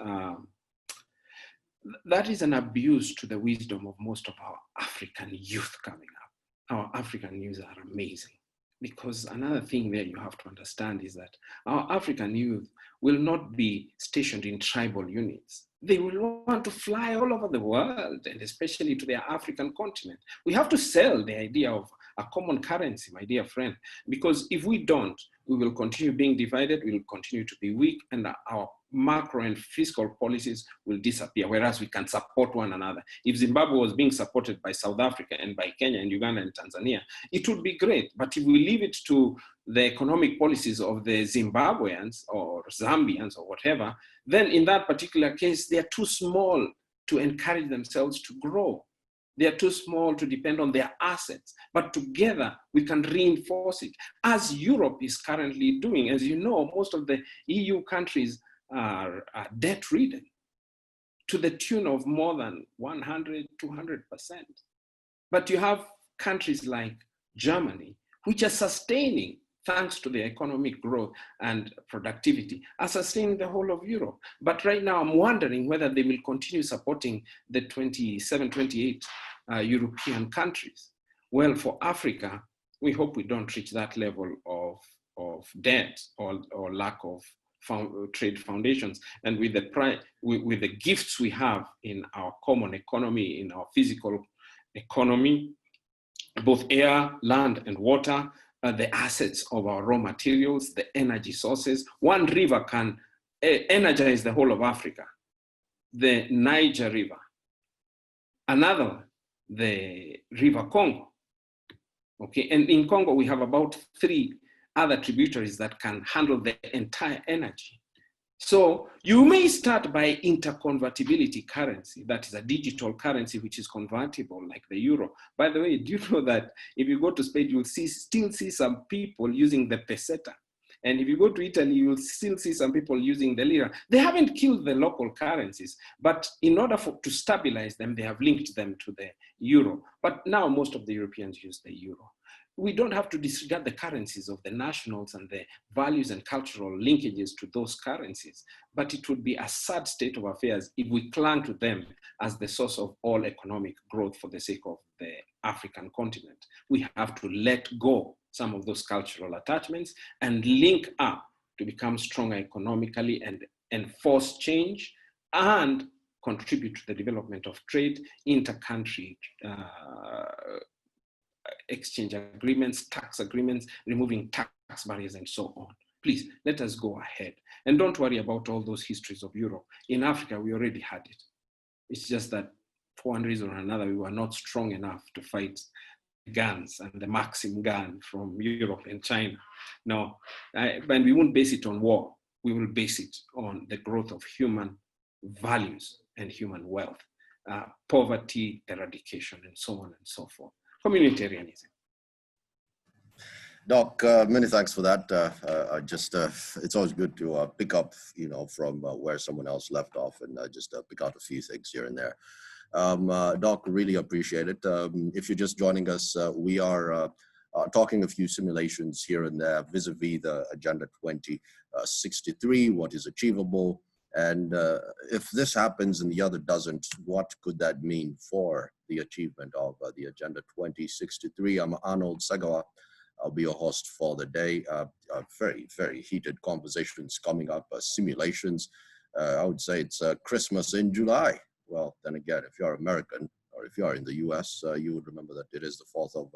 an abuse to the wisdom of most of our African youth coming up. Our African youth are amazing. Because another thing there you have to understand is that our African youth will not be stationed in tribal units. They will want to fly all over the world, and especially to their African continent. We have to sell the idea of a common currency, my dear friend, because if we don't, we will continue being divided, we will continue to be weak, and our macro and fiscal policies will disappear, whereas we can support one another. If Zimbabwe was being supported by South Africa and by Kenya and Uganda and Tanzania, it would be great. But if we leave it to the economic policies of the Zimbabweans or Zambians or whatever, then in that particular case, they are too small to encourage themselves to grow. They are too small to depend on their assets, but together we can reinforce it, as Europe is currently doing. As you know, most of the EU countries are debt-ridden. to the tune of more than 100, 200%. But you have countries like Germany, which are sustaining, thanks to the economic growth and productivity, are sustaining the whole of Europe. But right now, I'm wondering whether they will continue supporting the 27, 28 European countries. Well, for Africa, we hope we don't reach that level of debt or lack of trade foundations. And with the gifts we have in our common economy, in our physical economy, both air, land, and water, the assets of our raw materials, the energy sources. One river can energize the whole of Africa, the Niger River. Another, the River Congo. Okay, and in Congo, we have about 3 other tributaries that can handle the entire energy. So you may start by interconvertibility currency, that is a digital currency which is convertible like the euro. By the way, do you know that if you go to Spain, you'll still see some people using the peseta. And if you go to Italy, you'll still see some people using the lira. They haven't killed the local currencies, but in order to stabilize them, they have linked them to the euro. But now most of the Europeans use the euro. We don't have to disregard the currencies of the nationals and the values and cultural linkages to those currencies, but it would be a sad state of affairs if we clung to them as the source of all economic growth for the sake of the African continent. We have to let go some of those cultural attachments and link up to become stronger economically and enforce change and contribute to the development of trade, inter-country exchange agreements, tax agreements, removing tax barriers, and so on. Please, let us go ahead. And don't worry about all those histories of Europe. In Africa, we already had it. It's just that for one reason or another, we were not strong enough to fight guns and the Maxim gun from Europe and China. No, and we won't base it on war. We will base it on the growth of human values and human wealth, poverty eradication, and so on and so forth. Communitarianism. Doc, many thanks for that. It's always good to pick up, from where someone else left off, and just pick out a few things here and there. Doc, really appreciate it. If you're just joining us, we are talking a few simulations here and there vis-a-vis the Agenda 2063, what is achievable, and if this happens and the other doesn't, what could that mean for the achievement of the Agenda 2063? I'm Arnold Sagawa. I'll be your host for the day. Very, very heated conversations coming up, simulations. I would say it's Christmas in July. Well, then again, if you're American or if you're in the US, you would remember that it is the 4th of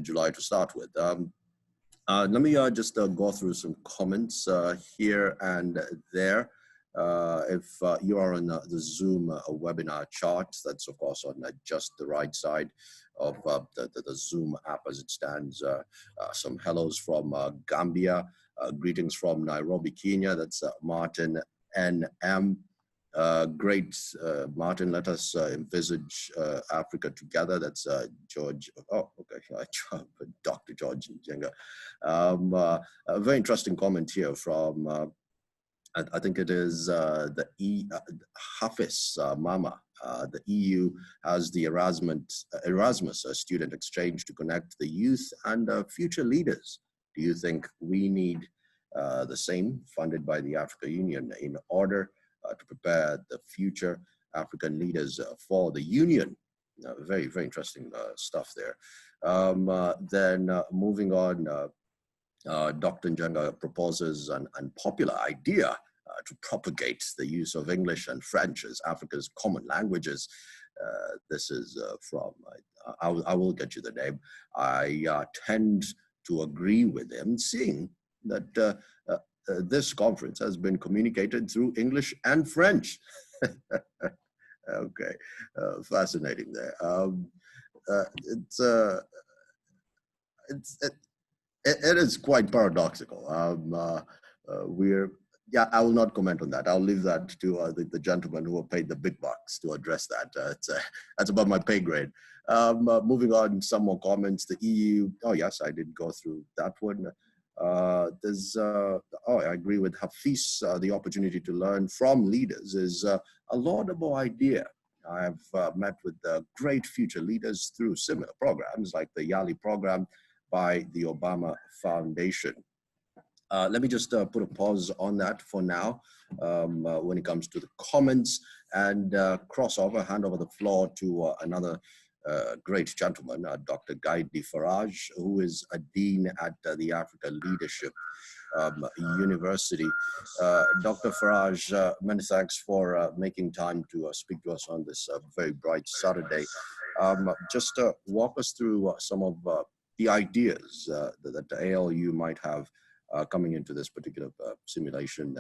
July to start with. Let me just go through some comments here and there. If you are on the Zoom webinar chart, that's of course on just the right side of the Zoom app as it stands. Some hellos from Gambia, greetings from Nairobi, Kenya. That's Martin NM. Great, Martin, let us envisage Africa together. That's George, oh, okay, Dr. George Njenga. A very interesting comment here from, I think it is the Hafiz Mama. The EU has the Erasmus student exchange to connect the youth and future leaders. Do you think we need the same funded by the African Union in order to prepare the future African leaders for the Union? Very, very interesting stuff there. Then moving on, Dr. Njenga proposes an unpopular idea to propagate the use of English and French as Africa's common languages. This is from, I will get you the name. I tend to agree with him, seeing that this conference has been communicated through English and French. Okay, fascinating there. It is quite paradoxical. I will not comment on that. I'll leave that to the gentleman who are paid the big bucks to address that. That's above my pay grade. Moving on, some more comments. The EU, oh yes, I did go through that one. I agree with Hafiz, the opportunity to learn from leaders is a laudable idea. I've met with great future leaders through similar programs like the YALI program by the Obama Foundation. Let me just put a pause on that for now when it comes to the comments and hand over the floor to another great gentleman, Dr. Gaidi Faraj, who is a dean at the Africa Leadership University. Dr. Faraj, many thanks for making time to speak to us on this very bright Saturday. Just walk us through some of the ideas that the ALU might have coming into this particular simulation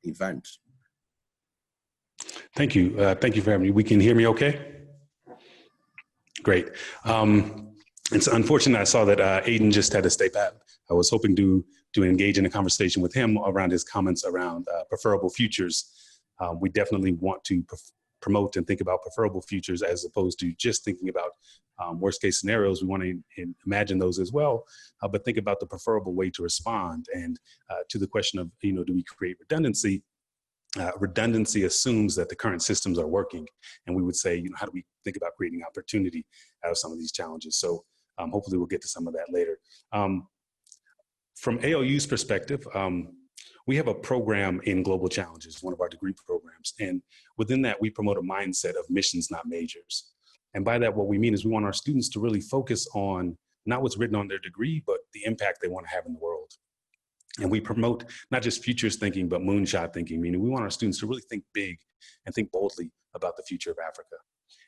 event. Thank you. Thank you for having me. We can hear me okay? Great. It's unfortunate I saw that Aiden just had to step out. I was hoping to engage in a conversation with him around his comments around preferable futures. We definitely want to promote and think about preferable futures as opposed to just thinking about worst case scenarios. We want to imagine those as well, but think about the preferable way to respond. And to the question of, do we create redundancy? Redundancy assumes that the current systems are working. And we would say, how do we think about creating opportunity out of some of these challenges? So hopefully we'll get to some of that later. From ALU's perspective, we have a program in Global Challenges, one of our degree programs. And within that, we promote a mindset of missions, not majors. And by that, what we mean is we want our students to really focus on not what's written on their degree, but the impact they want to have in the world. And we promote not just futures thinking, but moonshot thinking, meaning we want our students to really think big and think boldly about the future of Africa.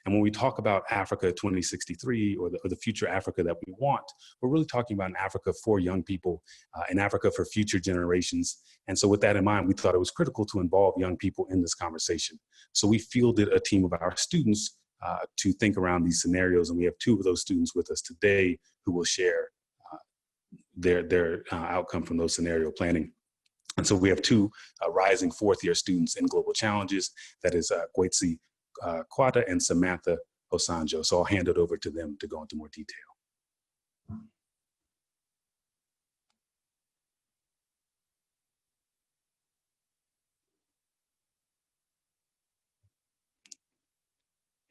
And when we talk about Africa 2063 or the future Africa that we want, we're really talking about an Africa for young people, an Africa for future generations. And so with that in mind, we thought it was critical to involve young people in this conversation. So we fielded a team of our students to think around these scenarios. And we have 2 of those students with us today who will share their outcome from those scenario planning. And so we have 2 rising 4th-year students in Global Challenges. That is Kwetsi Kwata and Samantha Osanjo. So I'll hand it over to them to go into more detail.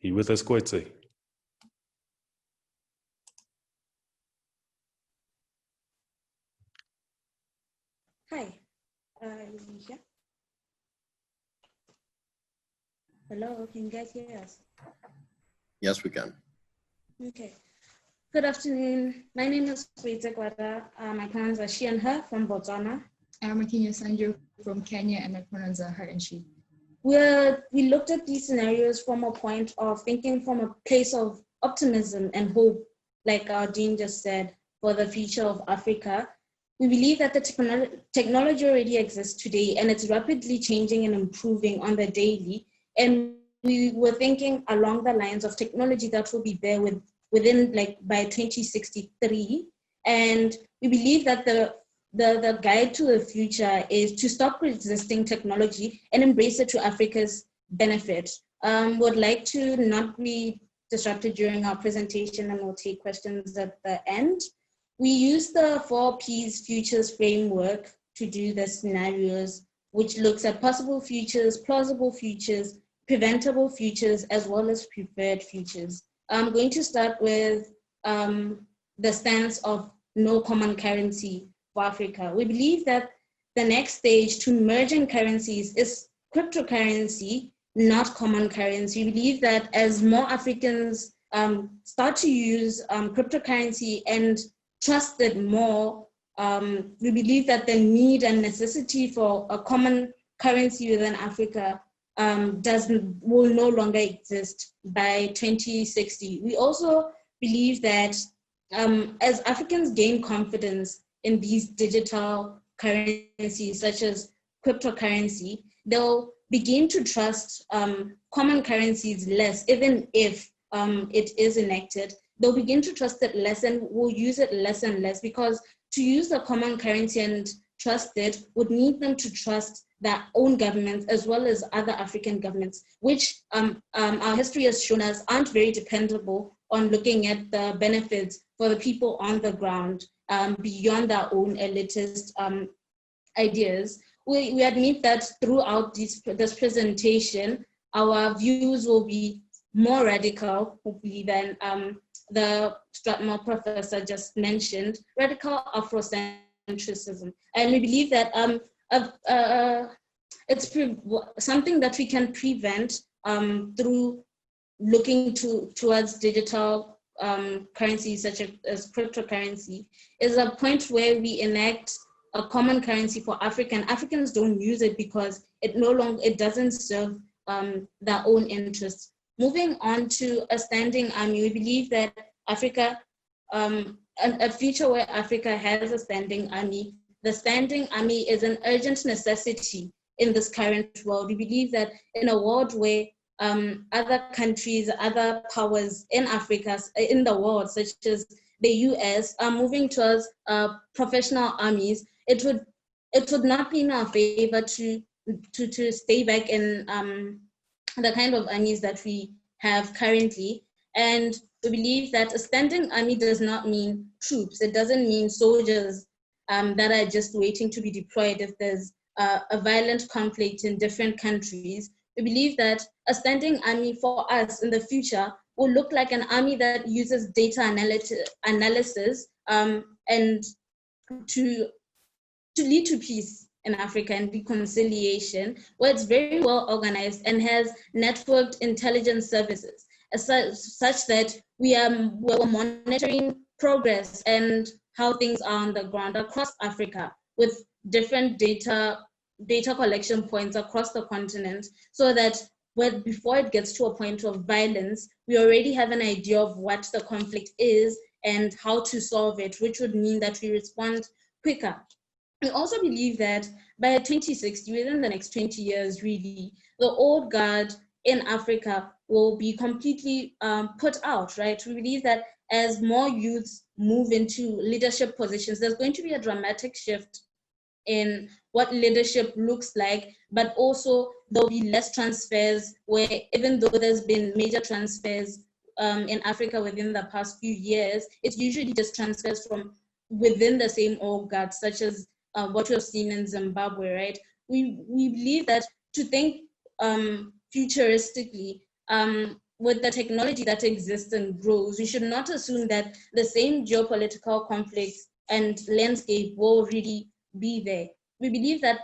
You with us, Kwetsi? Hi, yeah. Hello, can you guys hear us? Yes, we can. Okay. Good afternoon. My name is Kwetsi Kwata. My pronouns are she and her from Botswana. I'm Akinya Sanjo from Kenya, and my pronouns are her and she. We looked at these scenarios from a point of thinking from a place of optimism and hope, like our dean just said, for the future of Africa. We believe that the technology already exists today, and it's rapidly changing and improving on the daily. And we were thinking along the lines of technology that will be there within by 2063. And we believe that the guide to the future is to stop resisting technology and embrace it to Africa's benefit. Would like to not be disrupted during our presentation, and we'll take questions at the end. We use the 4 Ps futures framework to do the scenarios, which looks at possible futures, plausible futures, preventable futures, as well as preferred futures. I'm going to start with the stance of no common currency for Africa. We believe that the next stage to merging currencies is cryptocurrency, not common currency. We believe that as more Africans start to use cryptocurrency and trust it more, we believe that the need and necessity for a common currency within Africa will no longer exist by 2060. We also believe that as Africans gain confidence in these digital currencies, such as cryptocurrency, they'll begin to trust common currencies less, even if it is enacted. They'll begin to trust it less and will use it less and less, because to use the common currency and trust it would need them to trust their own governments as well as other African governments, which our history has shown us aren't very dependable on looking at the benefits for the people on the ground. beyond our own elitist ideas. We admit that throughout this presentation, our views will be more radical, hopefully, than the Strathmore professor just mentioned, radical Afrocentrism. And we believe that it's something that we can prevent through looking towards digital currencies such as cryptocurrency, is a point where we enact a common currency for Africa, and Africans don't use it because it doesn't serve their own interests. Moving on to a standing army, we believe that Africa, a future where Africa has a standing army, the standing army is an urgent necessity in this current world. We believe that in a world where other countries, other powers in Africa, in the world, such as the US, are moving towards professional armies, it would not be in our favor to stay back in the kind of armies that we have currently. And we believe that a standing army does not mean troops. It doesn't mean soldiers that are just waiting to be deployed if there's a violent conflict in different countries. We believe that a standing army for us in the future will look like an army that uses data analysis and to lead to peace in Africa and reconciliation, where it's very well organized and has networked intelligence services, such that we're monitoring progress and how things are on the ground across Africa with different data collection points across the continent, so that before it gets to a point of violence, we already have an idea of what the conflict is and how to solve it, which would mean that we respond quicker. We also believe that by 2060, within the next 20 years, really, the old guard in Africa will be completely put out, right? We believe that as more youths move into leadership positions, there's going to be a dramatic shift in what leadership looks like, but also there'll be less transfers, where even though there's been major transfers in Africa within the past few years, it's usually just transfers from within the same org guard, such as what we've seen in Zimbabwe, right? We believe that to think futuristically with the technology that exists and grows, we should not assume that the same geopolitical conflicts and landscape will really be there. We believe that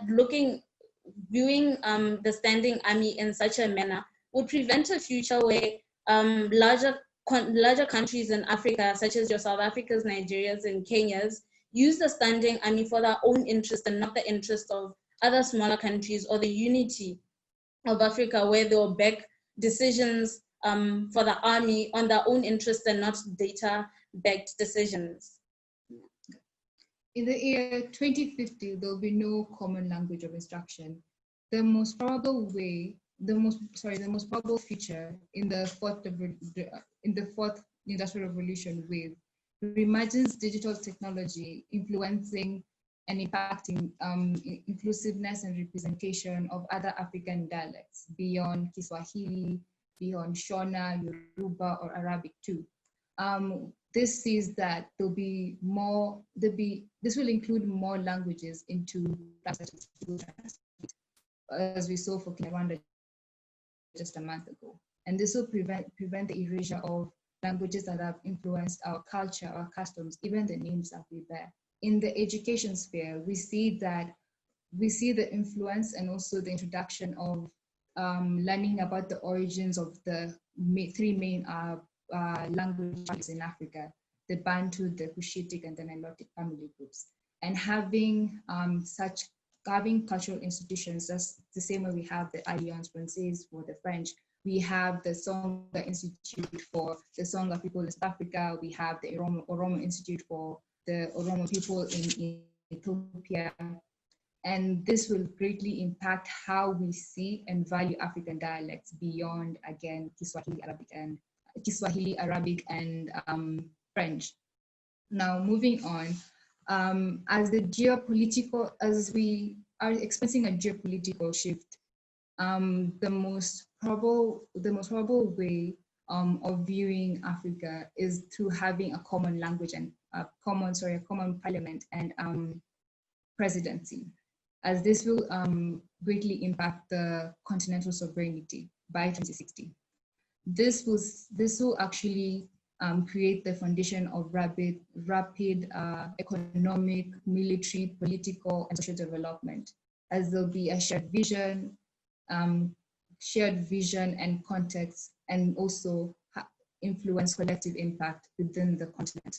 viewing the standing army in such a manner would prevent a future where larger countries in Africa, such as your South Africas, Nigerias, and Kenyas, use the standing army for their own interest and not the interest of other smaller countries, or the unity of Africa, where they will back decisions for the army on their own interest and not data-backed decisions. In the year 2050, there will be no common language of instruction. The most probable future in the fourth industrial revolution wave reimagines digital technology influencing and impacting inclusiveness and representation of other African dialects beyond Kiswahili, beyond Shona, Yoruba, or Arabic too. This sees that this will include more languages into as we saw for Rwanda just a month ago. And this will prevent the erasure of languages that have influenced our culture, our customs, even the names that we bear. In the education sphere, we see the influence and also the introduction of learning about the origins of the three main languages in Africa, the Bantu, the Cushitic, and the Nilotic family groups. And having cultural institutions, that's the same way we have the Alliance Française for the French. We have the Songa Institute for the Songa people in South Africa. We have the Oromo Institute for the Oromo people in Ethiopia. And this will greatly impact how we see and value African dialects beyond, again, Kiswahili, Arabic, and French. Now, moving on, as we are experiencing a geopolitical shift, the most probable way of viewing Africa is through having a common language and common parliament and presidency, as this will greatly impact the continental sovereignty by 2060. This will actually create the foundation of rapid economic, military, political, and social development, as there'll be a shared vision and context, and also influence collective impact within the continent,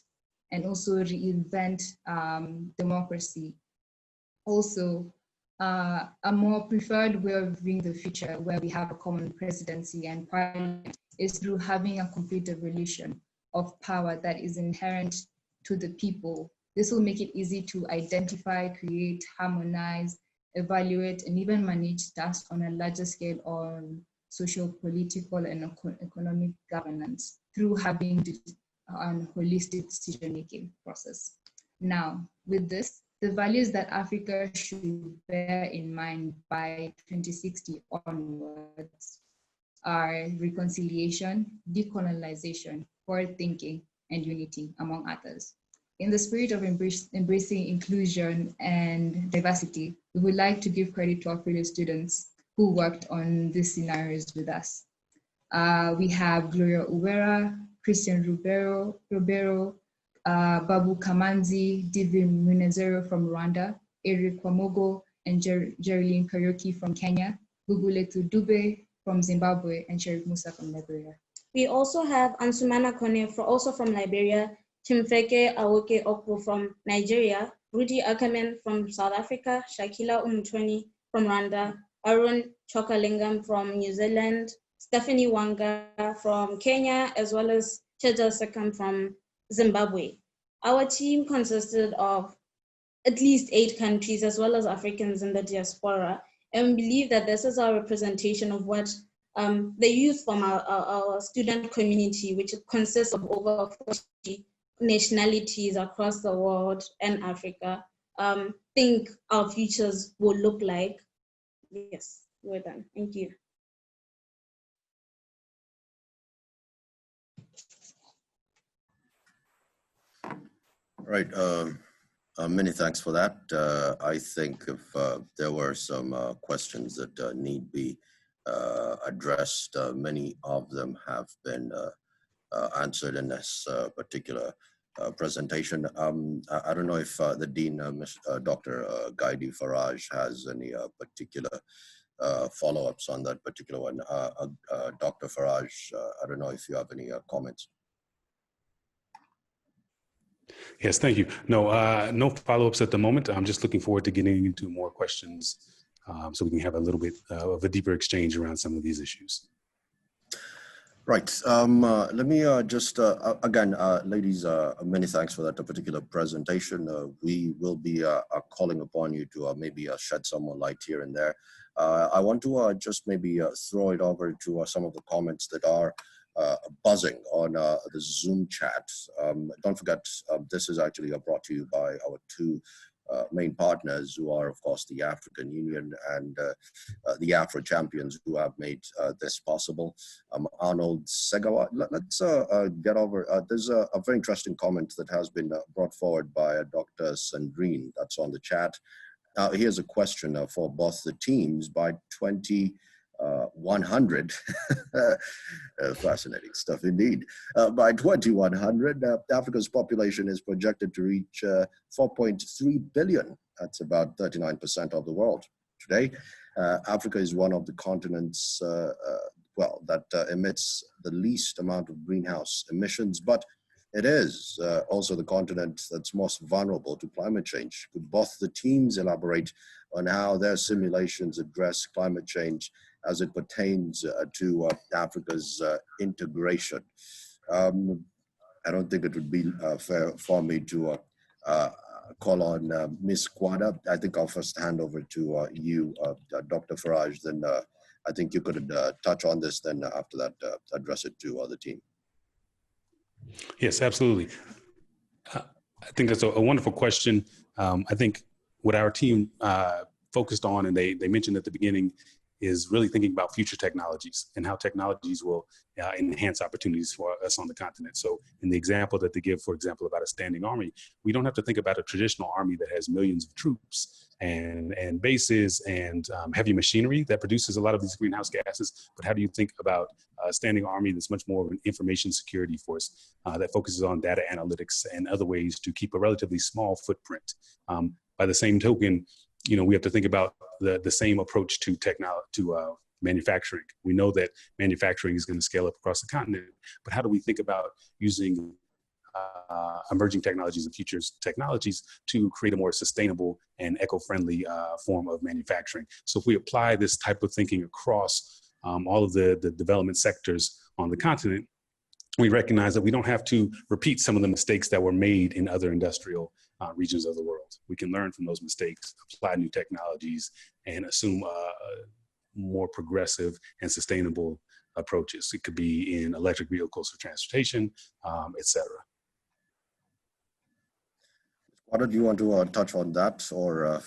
and also reinvent democracy. Also, a more preferred way of viewing the future, where we have a common presidency and parliament, is through having a complete devolution of power that is inherent to the people. This will make it easy to identify, create, harmonize, evaluate, and even manage tasks on a larger scale on social, political, and economic governance through having a holistic decision-making process. Now, with this, the values that Africa should bear in mind by 2060 onwards are reconciliation, decolonization, forward thinking, and unity, among others. In the spirit of embracing inclusion and diversity, we would like to give credit to our fellow students who worked on these scenarios with us. We have Gloria Uwera, Christian Rubero, Babu Kamanzi, Divin Munezero from Rwanda, Eric Wamogo, and Geraldine Karaoke from Kenya, Guguletu Dube from Zimbabwe, and Sherif Musa from Liberia. We also have Ansumana Kone, also from Liberia, Chimfeke Awoke Okpo from Nigeria, Rudy Ackerman from South Africa, Shakila Umutweni from Rwanda, Aaron Chokalingam from New Zealand, Stephanie Wanga from Kenya, as well as Cheja Sekam from Zimbabwe. Our team consisted of at least 8 countries, as well as Africans in the diaspora, and we believe that this is our representation of what the youth from our student community, which consists of over 40 nationalities across the world and Africa, think our futures will look like. Yes, we're done. Thank you. Right. Many thanks for that. I think if there were some questions that need be addressed, many of them have been answered in this particular presentation. I don't know if the Dean, Dr. Gaidi Faraj, has any particular follow-ups on that particular one. Dr. Faraj, I don't know if you have any comments. Yes, thank you. No, no follow-ups at the moment. I'm just looking forward to getting into more questions so we can have a little bit of a deeper exchange around some of these issues. Right. Let me just, again, ladies, many thanks for that particular presentation. We will be calling upon you to maybe shed some more light here and there. I want to just maybe throw it over to some of the comments that are buzzing on the Zoom chat. Don't forget, this is actually brought to you by our 2 main partners, who are, of course, the African Union and the Afrochampions, who have made this possible. Arnold Segawa, let's get over, there's a very interesting comment that has been brought forward by Dr. Sandrine, that's on the chat. Here's a question for both the teams. By 2100, fascinating stuff indeed. By 2100, Africa's population is projected to reach 4.3 billion. That's about 39% of the world. Today, Africa is one of the continents, that emits the least amount of greenhouse emissions, but it is also the continent that's most vulnerable to climate change. Could both the teams elaborate on how their simulations address climate change as it pertains to Africa's integration? I don't think it would be fair for me to call on Ms. Kwada. I think I'll first hand over to you, Dr. Faraj, then I think you could touch on this, then after that address it to the team. Yes, absolutely. I think that's a wonderful question. I think what our team focused on, and they mentioned at the beginning, is really thinking about future technologies and how technologies will enhance opportunities for us on the continent. So in the example that they give, for example, about a standing army, we don't have to think about a traditional army that has millions of troops and bases and heavy machinery that produces a lot of these greenhouse gases. But how do you think about a standing army that's much more of an information security force that focuses on data analytics and other ways to keep a relatively small footprint? By the same token, you know, we have to think about the same approach to technology, to manufacturing. We know that manufacturing is going to scale up across the continent, but how do we think about using emerging technologies and futures technologies to create a more sustainable and eco-friendly form of manufacturing? So if we apply this type of thinking across all of the development sectors on the continent, we recognize that we don't have to repeat some of the mistakes that were made in other industrial regions of the world. We can learn from those mistakes, apply new technologies, and assume more progressive and sustainable approaches. It could be in electric vehicles for transportation, et cetera. Why do you want to touch on that, or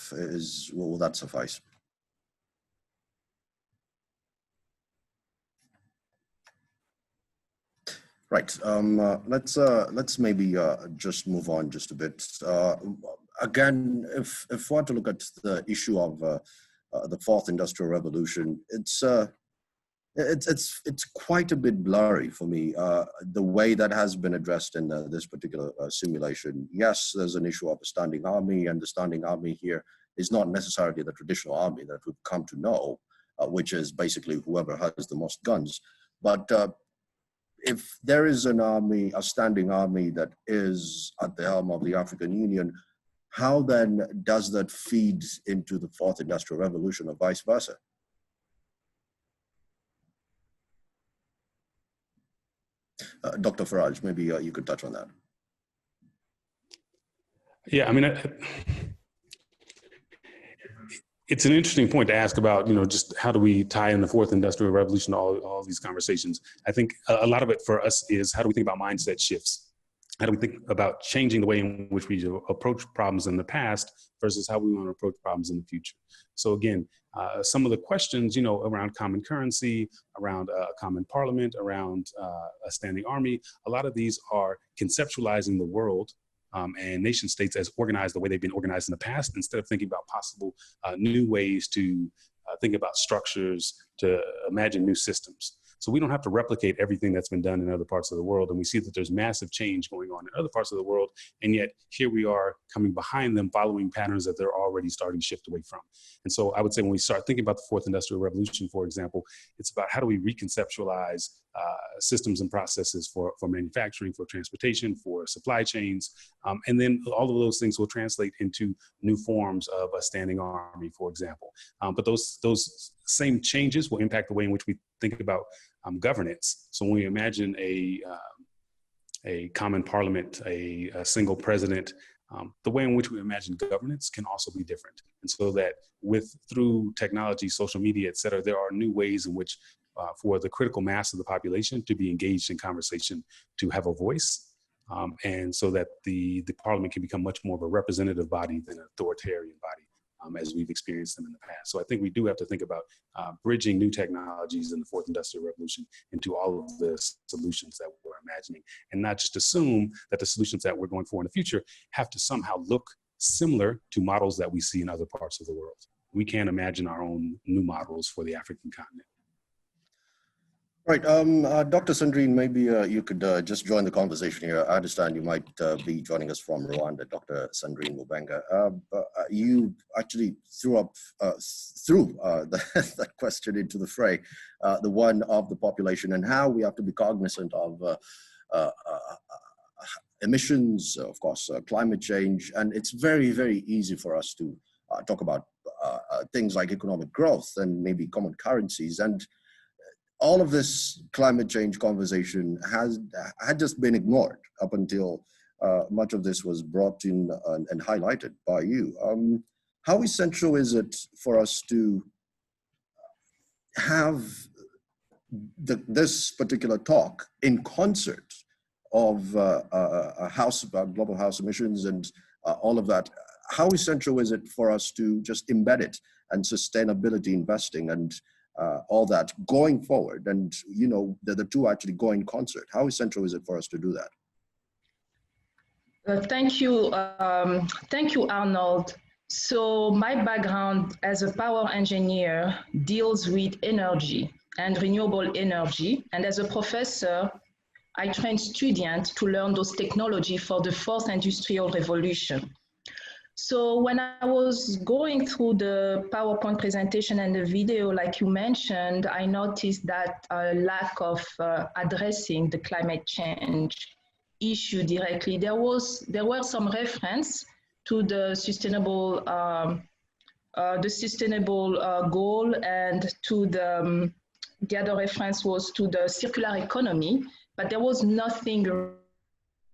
will that suffice? Right. Let's maybe just move on just a bit. Again, if we want to look at the issue of the fourth industrial revolution, it's quite a bit blurry for me. The way that has been addressed in this particular simulation. Yes, there's an issue of a standing army, and the standing army here is not necessarily the traditional army that we've come to know, which is basically whoever has the most guns. But if there is an army, a standing army that is at the helm of the African Union, how then does that feed into the fourth industrial revolution or vice versa? Dr. Faraj, maybe you could touch on that. Yeah, I mean, it's an interesting point to ask about, you know, just how do we tie in the fourth industrial revolution to all these conversations. I think a lot of it for us is how do we think about mindset shifts? How do we think about changing the way in which we approach problems in the past versus how we want to approach problems in the future? So again, some of the questions, you know, around common currency, around a common parliament, around a standing army, a lot of these are conceptualizing the world and nation states as organized the way they've been organized in the past, instead of thinking about possible new ways to think about structures, to imagine new systems. So we don't have to replicate everything that's been done in other parts of the world. And we see that there's massive change going on in other parts of the world. And yet here we are coming behind them, following patterns that they're already starting to shift away from. And so I would say when we start thinking about the fourth industrial revolution, for example, it's about how do we reconceptualize systems and processes for manufacturing, for transportation, for supply chains. And then all of those things will translate into new forms of a standing army, for example. But those same changes will impact the way in which we think about governance. So when we imagine a common parliament, a single president, the way in which we imagine governance can also be different. And so that through technology, social media, et cetera, there are new ways in which for the critical mass of the population to be engaged in conversation, to have a voice, and so that the parliament can become much more of a representative body than an authoritarian body, as we've experienced them in the past. So I think we do have to think about bridging new technologies in the fourth industrial revolution into all of the solutions that we're imagining, and not just assume that the solutions that we're going for in the future have to somehow look similar to models that we see in other parts of the world. We can't imagine our own new models for the African continent. Right, Dr. Sandrine, maybe you could just join the conversation here. I understand you might be joining us from Rwanda, Dr. Sandrine Mubenga. You actually threw that question into the fray, the one of the population and how we have to be cognizant of emissions, of course, climate change. And it's very, very easy for us to talk about things like economic growth and maybe common currencies. And all of this climate change conversation had just been ignored up until much of this was brought in and highlighted by you. How essential is it for us to have this particular talk in concert of global house emissions and all of that? How essential is it for us to just embed it and sustainability investing and all that going forward, and you know, the two actually go in concert. How essential is it for us to do that? Thank you, Arnold. So my background as a power engineer deals with energy and renewable energy, and as a professor, I train students to learn those technologies for the fourth industrial revolution. So when I was going through the PowerPoint presentation and the video, like you mentioned, I noticed that a lack of addressing the climate change issue directly. There were some reference to the sustainable goal, and to the other reference was to the circular economy, but there was nothing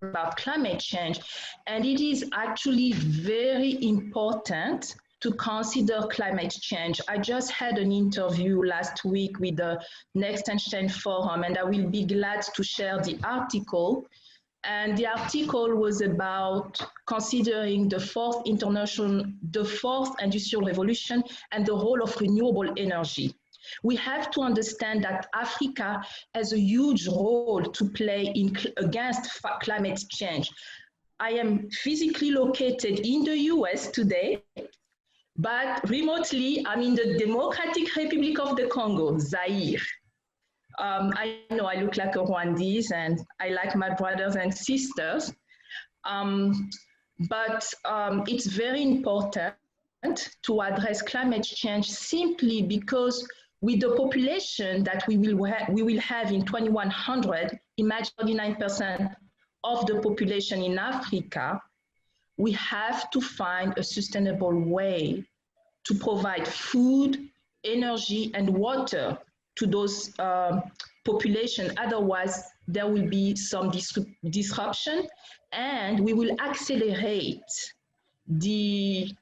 about climate change. And it is actually very important to consider climate change. I just had an interview last week with the Next Einstein Forum, and I will be glad to share the article. And the article was about considering the fourth industrial revolution and the role of renewable energy. We have to understand that Africa has a huge role to play against climate change. I am physically located in the US today, but remotely I'm in the Democratic Republic of the Congo, Zaire. I know I look like a Rwandese, and I like my brothers and sisters, but it's very important to address climate change simply because with the population that we will have in 2100, imagine 39% of the population in Africa, we have to find a sustainable way to provide food, energy, and water to those population. Otherwise, there will be some disruption, and we will accelerate the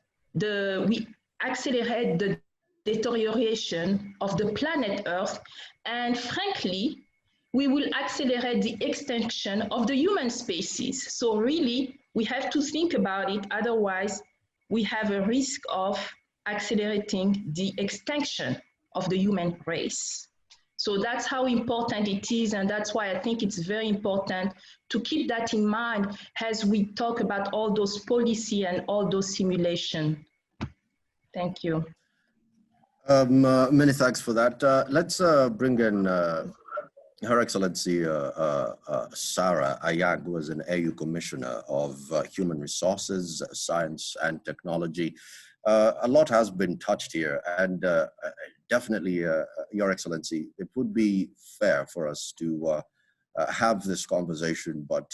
deterioration of the planet Earth, and frankly, we will accelerate the extinction of the human species. So really, we have to think about it. Otherwise, we have a risk of accelerating the extinction of the human race. So that's how important it is, and that's why I think it's very important to keep that in mind as we talk about all those policy and all those simulation. Thank you. Many thanks for that. Let's bring in Her Excellency Sarah Ayag, who is an AU Commissioner of Human Resources, Science and Technology. A lot has been touched here, and definitely, Your Excellency, it would be fair for us to have this conversation, but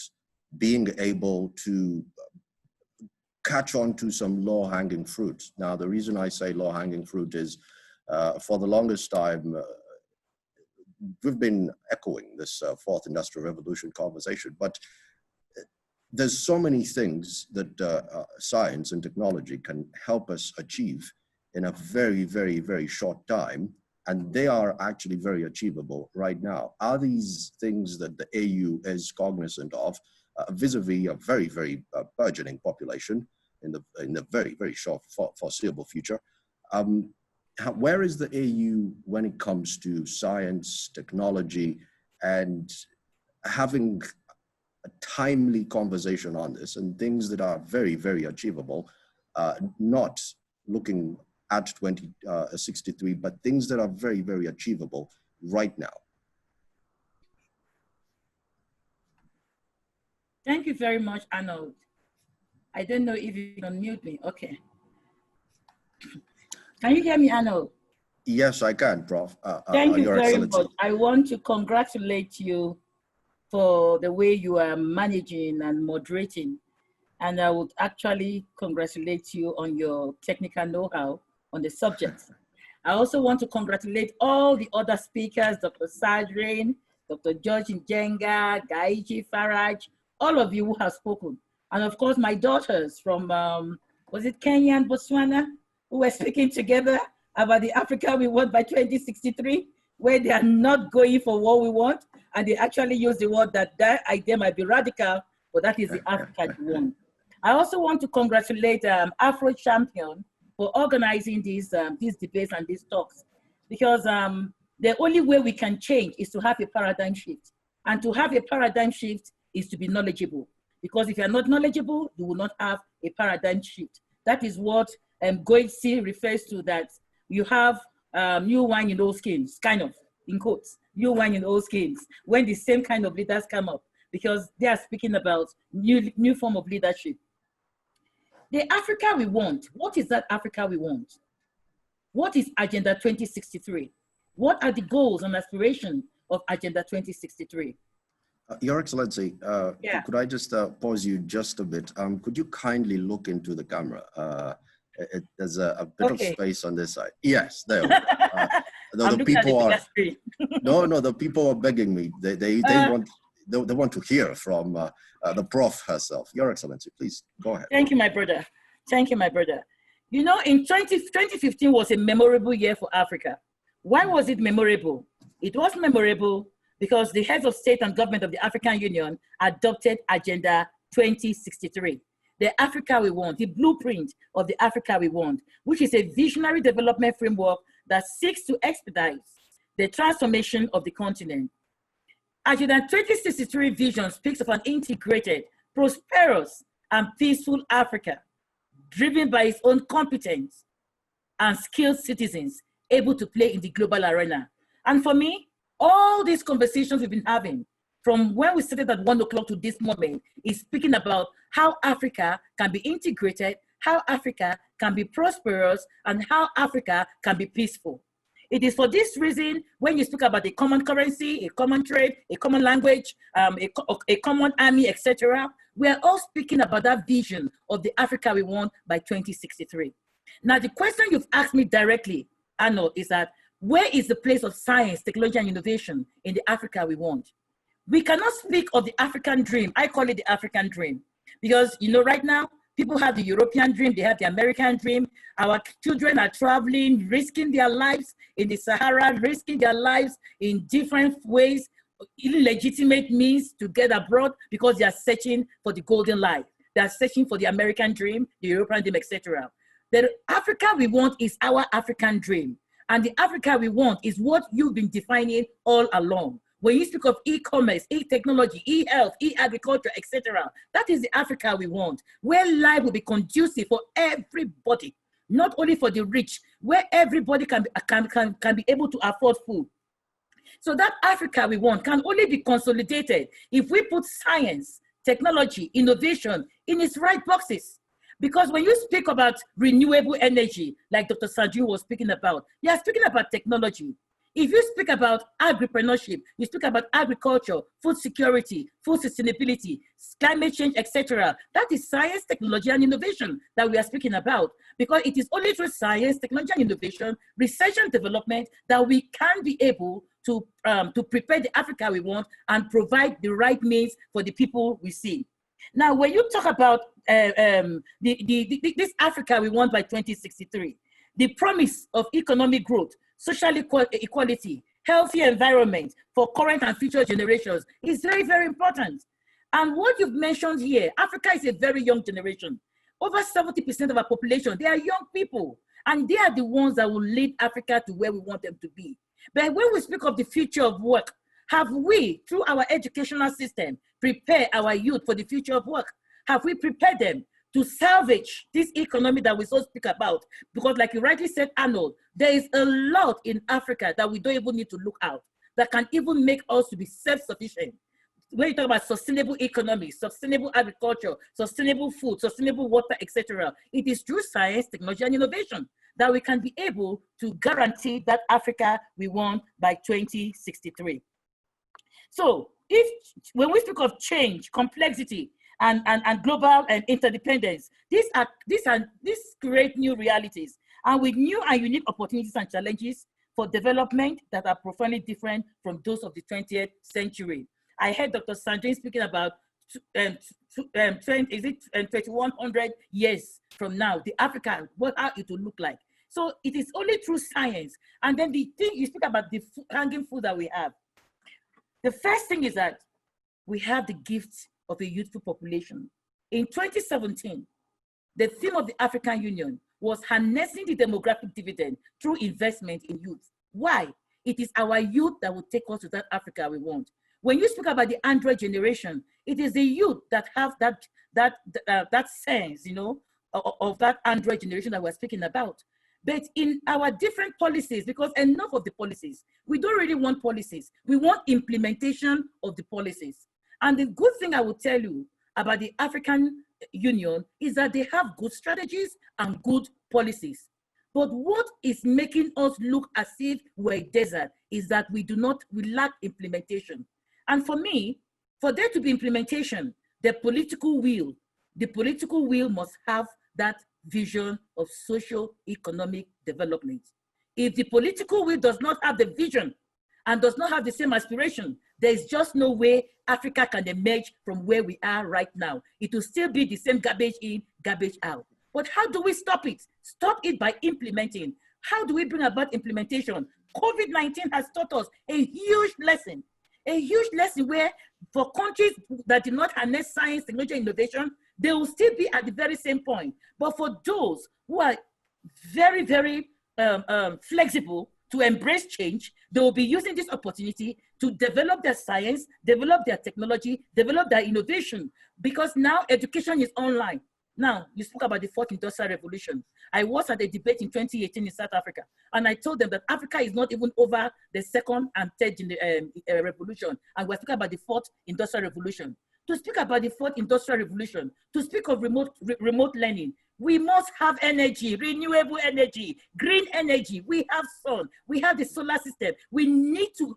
being able to catch on to some low-hanging fruit. Now, the reason I say low-hanging fruit is for the longest time, we've been echoing this fourth industrial revolution conversation, but there's so many things that science and technology can help us achieve in a very, very, very short time, and they are actually very achievable right now. Are these things that the AU is cognizant of vis-a-vis a very, very burgeoning population in the very, very short foreseeable future? Where is the AU when it comes to science, technology, and having a timely conversation on this and things that are very, very achievable, not looking at 2063, but things that are very, very achievable right now? Thank you very much, Arnold. I don't know if you can unmute me. Okay. Can you hear me, Arnold? Yes, I can, Prof. Thank you Your very Excellency. much. I want to congratulate you for the way you are managing and moderating. And I would actually congratulate you on your technical know-how on the subject. I also want to congratulate all the other speakers, Dr. Sadrin, Dr. George Njenga, Gaiji Faraj, all of you who have spoken. And of course, my daughters from, was it Kenya and Botswana, who were speaking together about the Africa we want by 2063, where they are not going for what we want, and they actually use the word that idea might be radical, but that is the Africa we want. I also want to congratulate Afrochampions for organizing these debates and these talks. because the only way we can change is to have a paradigm shift. And to have a paradigm shift is to be knowledgeable. Because if you're not knowledgeable, you will not have a paradigm shift. That is what Goethe refers to, that you have new wine in old skins, kind of, in quotes, new wine in old skins, when the same kind of leaders come up, because they are speaking about new form of leadership. The Africa we want, what is that Africa we want? What is Agenda 2063? What are the goals and aspirations of Agenda 2063? Your Excellency, could I just pause you just a bit? Could you kindly look into the camera? There's a bit of space on this side. Yes, there we go. The people are the people are begging me. They want to hear from the Prof herself. Your Excellency, please go ahead. Thank you, my brother. Thank you, my brother. You know, in 2015 was a memorable year for Africa. Why was it memorable? It was memorable because the heads of state and government of the African Union adopted Agenda 2063. The Africa we want, the blueprint of the Africa we want, which is a visionary development framework that seeks to expedite the transformation of the continent. Agenda 2063 vision speaks of an integrated, prosperous, and peaceful Africa, driven by its own competence and skilled citizens able to play in the global arena. And for me, all these conversations we've been having from when we started at 1 o'clock to this moment is speaking about how Africa can be integrated, how Africa can be prosperous, and how Africa can be peaceful. It is for this reason, when you speak about a common currency, a common trade, a common language, a common army, etc., we are all speaking about that vision of the Africa we want by 2063. Now, the question you've asked me directly, Arnold, is that where is the place of science, technology, and innovation in the Africa we want? We cannot speak of the African dream. I call it the African dream because, you know, right now, people have the European dream, they have the American dream. Our children are traveling, risking their lives in the Sahara, risking their lives in different ways, illegitimate means to get abroad because they are searching for the golden life. They are searching for the American dream, the European dream, etc. The Africa we want is our African dream. And the Africa we want is what you've been defining all along. When you speak of e-commerce, e-technology, e-health, e-agriculture, etc., that is the Africa we want, where life will be conducive for everybody, not only for the rich, where everybody can be able to afford food. So that Africa we want can only be consolidated if we put science, technology, innovation in its right boxes. Because when you speak about renewable energy, like Dr. Sanju was speaking about, you are speaking about technology. If you speak about agripreneurship, you speak about agriculture, food security, food sustainability, climate change, etc. That is science, technology, and innovation that we are speaking about. Because it is only through science, technology, and innovation, research and development that we can be able to prepare the Africa we want and provide the right means for the people we see. Now, when you talk about this Africa we want by 2063, the promise of economic growth, social equality, healthy environment for current and future generations is very, very important. And what you've mentioned here, Africa is a very young generation. Over 70% of our population, they are young people. And they are the ones that will lead Africa to where we want them to be. But when we speak of the future of work, have we, through our educational system, prepared our youth for the future of work? Have we prepared them to salvage this economy that we so speak about? Because like you rightly said, Arnold, there is a lot in Africa that we don't even need to look out, that can even make us to be self-sufficient. When you talk about sustainable economy, sustainable agriculture, sustainable food, sustainable water, etc., it is through science, technology, and innovation that we can be able to guarantee that Africa we want by 2063. So when we speak of change, complexity, and global and interdependence, these create new realities, and with new and unique opportunities and challenges for development that are profoundly different from those of the 20th century. I heard Dr. Sandrine speaking about 2100 years from now, the Africa, how it will look like. So it is only through science. And then the thing you speak about, the hanging fruit that we have. The first thing is that we have the gift of a youthful population. In 2017, the theme of the African Union was harnessing the demographic dividend through investment in youth. Why? It is our youth that will take us to that Africa we want. When you speak about the Android generation, it is the youth that have that sense, you know, of that Android generation that we're speaking about. But in our different policies, because enough of the policies, we don't really want policies. We want implementation of the policies. And the good thing I will tell you about the African Union is that they have good strategies and good policies. But what is making us look as if we're a desert is that we lack implementation. And for me, for there to be implementation, the political will must have that vision of socio-economic development. If the political will does not have the vision and does not have the same aspiration, there is just no way Africa can emerge from where we are right now. It will still be the same garbage in, garbage out. But how do we stop it? Stop it by implementing. How do we bring about implementation? COVID-19 has taught us a huge lesson where for countries that did not harness science, technology, innovation, they will still be at the very same point. But for those who are very, very flexible to embrace change, they will be using this opportunity to develop their science, develop their technology, develop their innovation, because now education is online. Now, you spoke about the fourth industrial revolution. I was at a debate in 2018 in South Africa, and I told them that Africa is not even over the second and third revolution, and we're speaking about the fourth industrial revolution. To speak about the fourth industrial revolution, to speak of remote learning, we must have energy, renewable energy, green energy. We have sun, we have the solar system. We need to,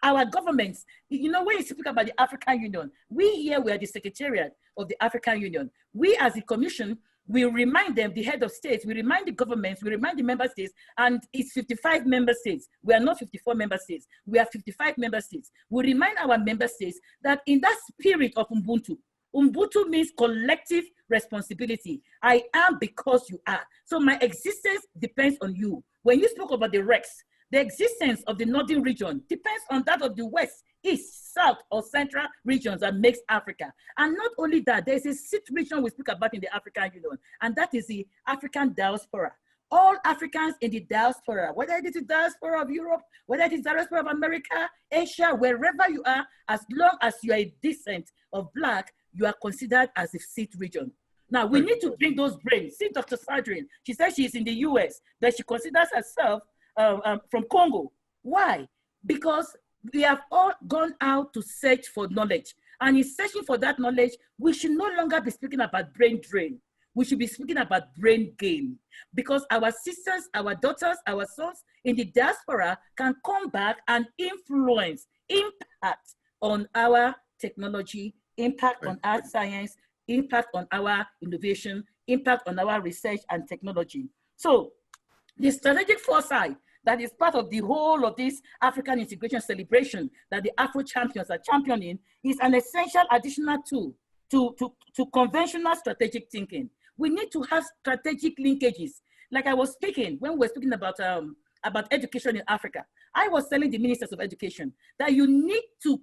our governments, you know, when you speak about the African Union, we here, we are the Secretariat of the African Union. We as the Commission, we remind them, the head of states, we remind the governments, we remind the member states, and it's 55 member states. We are not 54 member states, we are 55 member states. We remind our member states that in that spirit of Ubuntu, Ubuntu means collective responsibility. I am because you are. So my existence depends on you. When you spoke about the Rex, the existence of the northern region depends on that of the west, east, south, or central regions that makes Africa. And not only that, there's a sixth region we speak about in the African Union, and that is the African diaspora. All Africans in the diaspora, whether it is the diaspora of Europe, whether it is the diaspora of America, Asia, wherever you are, as long as you are a descent of Black, you are considered as a sixth region. Now, we need to bring those brains. See Dr. Sadrin, she says she's in the US, but she considers herself from Congo. Why? Because we have all gone out to search for knowledge. And in searching for that knowledge, we should no longer be speaking about brain drain. We should be speaking about brain gain. Because our sisters, our daughters, our sons in the diaspora can come back and influence, impact on our technology, impact on our science, impact on our innovation, impact on our research and technology. So the strategic foresight that is part of the whole of this African integration celebration that the Afrochampions are championing is an essential additional tool to conventional strategic thinking. We need to have strategic linkages. Like I was speaking, when we were speaking about education in Africa, I was telling the ministers of education that you need to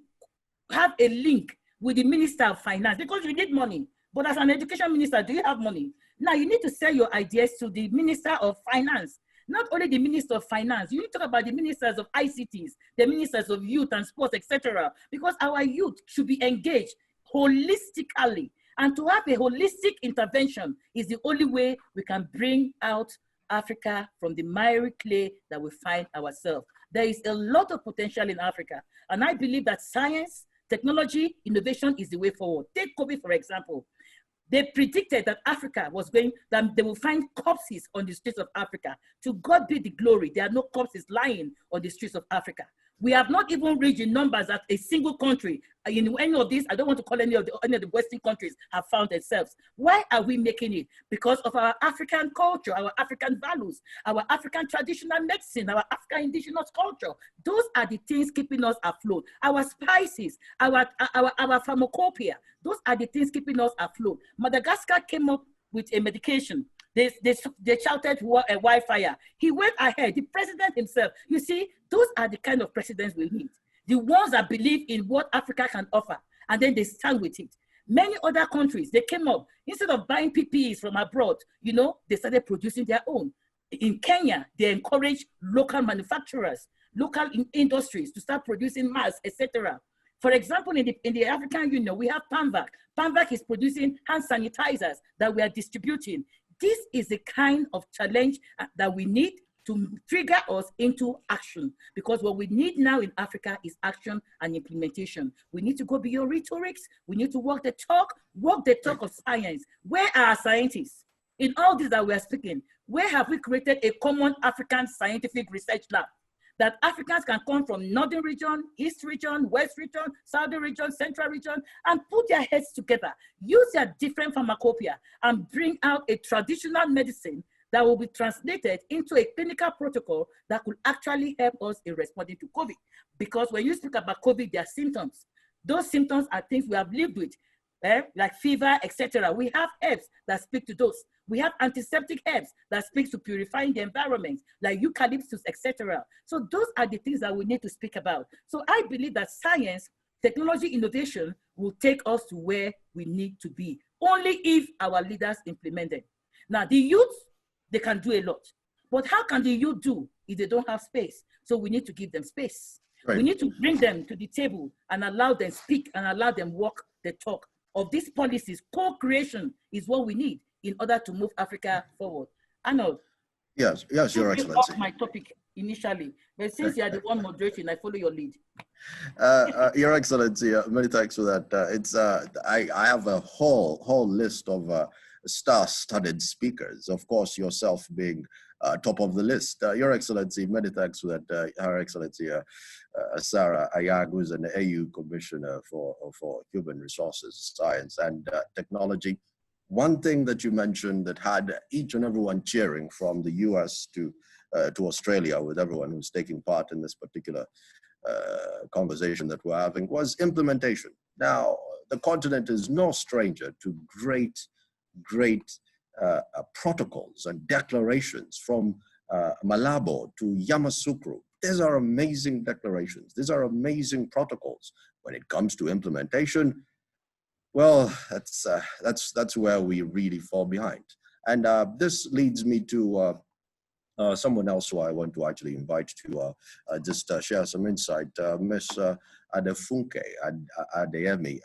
have a link with the Minister of Finance because you need money. But as an education minister, do you have money? Now you need to sell your ideas to the Minister of Finance. Not only the Minister of Finance, you need to talk about the ministers of ICTs, the ministers of youth and sports, etc. Because our youth should be engaged holistically. And to have a holistic intervention is the only way we can bring out Africa from the miry clay that we find ourselves. There is a lot of potential in Africa. And I believe that science, technology, innovation is the way forward. Take COVID, for example. They predicted that Africa was that they will find corpses on the streets of Africa. To God be the glory, there are no corpses lying on the streets of Africa. We have not even reached the numbers that a single country, in any of these, I don't want to call any of the Western countries, have found themselves. Why are we making it? Because of our African culture, our African values, our African traditional medicine, our African indigenous culture. Those are the things keeping us afloat. Our spices, our pharmacopoeia, those are the things keeping us afloat. Madagascar came up with a medication. They shouted wildfire. He went ahead, the president himself. You see, those are the kind of presidents we need. The ones that believe in what Africa can offer, and then they stand with it. Many other countries, they came up, instead of buying PPEs from abroad, you know, they started producing their own. In Kenya, they encourage local manufacturers, local industries to start producing masks, etc. For example, in the African Union, we have PAMVAC. PAMVAC is producing hand sanitizers that we are distributing. This is the kind of challenge that we need to trigger us into action, because what we need now in Africa is action and implementation. We need to go beyond rhetorics. We need to walk the talk of science. Where are our scientists? In all this that we are speaking, where have we created a common African scientific research lab that Africans can come from northern region, east region, west region, southern region, central region, and put their heads together, use their different pharmacopoeia, and bring out a traditional medicine that will be translated into a clinical protocol that could actually help us in responding to COVID. Because when you speak about COVID, there are symptoms. Those symptoms are things we have lived with, like fever, etc. We have herbs that speak to those. We have antiseptic herbs that speak to purifying the environment, like eucalyptus, etc. So those are the things that we need to speak about. So I believe that science, technology, innovation will take us to where we need to be, only if our leaders implement them. Now, the youth, they can do a lot. But how can the youth do if they don't have space? So we need to give them space. Right. We need to bring them to the table and allow them speak and allow them walk the talk of these policies. Co-creation is what we need in order to move Africa forward. Arnold. Yes, Your Excellency. Off my topic initially, but since you are the one moderating, I follow your lead. Your Excellency, many thanks for that. I have a whole list of star-studded speakers. Of course, yourself being top of the list. Your Excellency, many thanks for that. Her Excellency, Sarah Ayag, who is an AU Commissioner for Human Resources, Science and Technology. One thing that you mentioned that had each and everyone cheering, from the US to Australia, with everyone who's taking part in this particular conversation that we're having, was implementation. Now, the continent is no stranger to great protocols and declarations, from Malabo to Yamoussoukro. These are amazing declarations. These are amazing protocols. When it comes to implementation, well, that's where we really fall behind. And this leads me to someone else who I want to actually invite to just share some insight, Ms. Adefunke Adeyemi.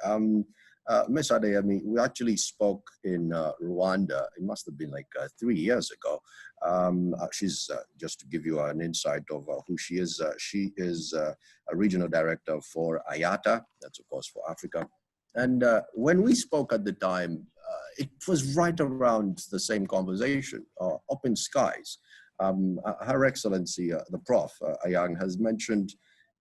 Ms. Adeyemi, we actually spoke in Rwanda. It must have been like 3 years ago. She's, just to give you an insight of who she is a regional director for IATA, that's of course for Africa. And when we spoke at the time, it was right around the same conversation, open skies. Her Excellency, the Prof. Ayang, has mentioned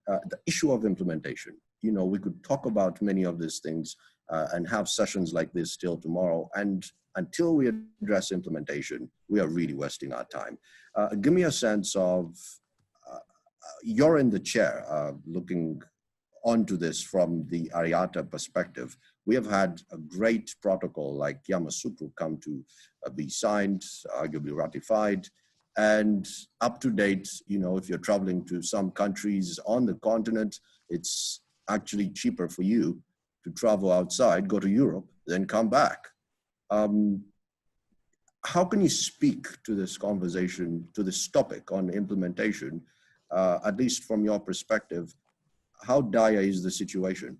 the issue of implementation. You know, we could talk about many of these things and have sessions like this till tomorrow. And until we address implementation, we are really wasting our time. Give me a sense of, you're in the chair, looking onto this from the IATA perspective. We have had a great protocol like Yamoussoukro come to be signed, arguably ratified, and up to date. You know, if you're traveling to some countries on the continent, it's actually cheaper for you to travel outside, go to Europe, then come back. How can you speak to this conversation, to this topic on implementation, at least from your perspective? How dire is the situation?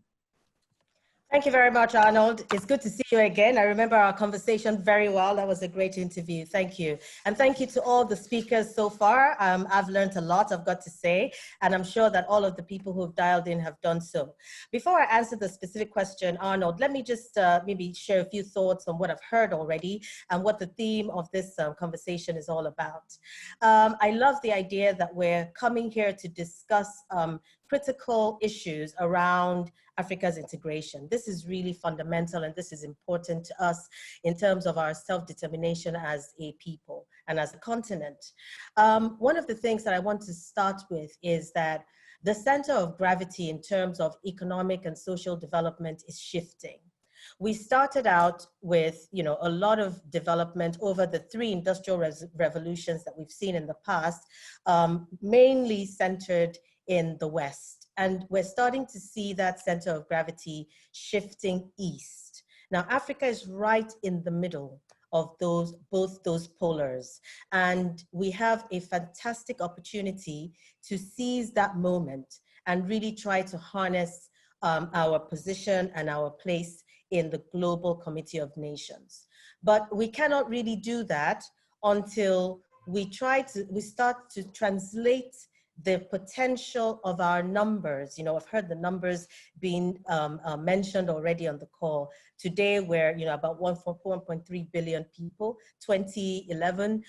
Thank you very much, Arnold. It's good to see you again. I remember our conversation very well. That was a great interview. Thank you. And thank you to all the speakers so far. I've learned a lot, I've got to say, and I'm sure that all of the people who've dialed in have done so. Before I answer the specific question, Arnold, let me just maybe share a few thoughts on what I've heard already and what the theme of this conversation is all about. I love the idea that we're coming here to discuss critical issues around Africa's integration. This is really fundamental, and this is important to us in terms of our self-determination as a people and as a continent. One of the things that I want to start with is that the center of gravity in terms of economic and social development is shifting. We started out with, you know, a lot of development over the 3 industrial revolutions that we've seen in the past, mainly centered in the West. And we're starting to see that center of gravity shifting east. Now, Africa is right in the middle of both those polars. And we have a fantastic opportunity to seize that moment and really try to harness our position and our place in the global community of nations. But we cannot really do that until we start to translate the potential of our numbers. You know, I've heard the numbers being mentioned already on the call. Today, we're about 1.3 billion people. 2011,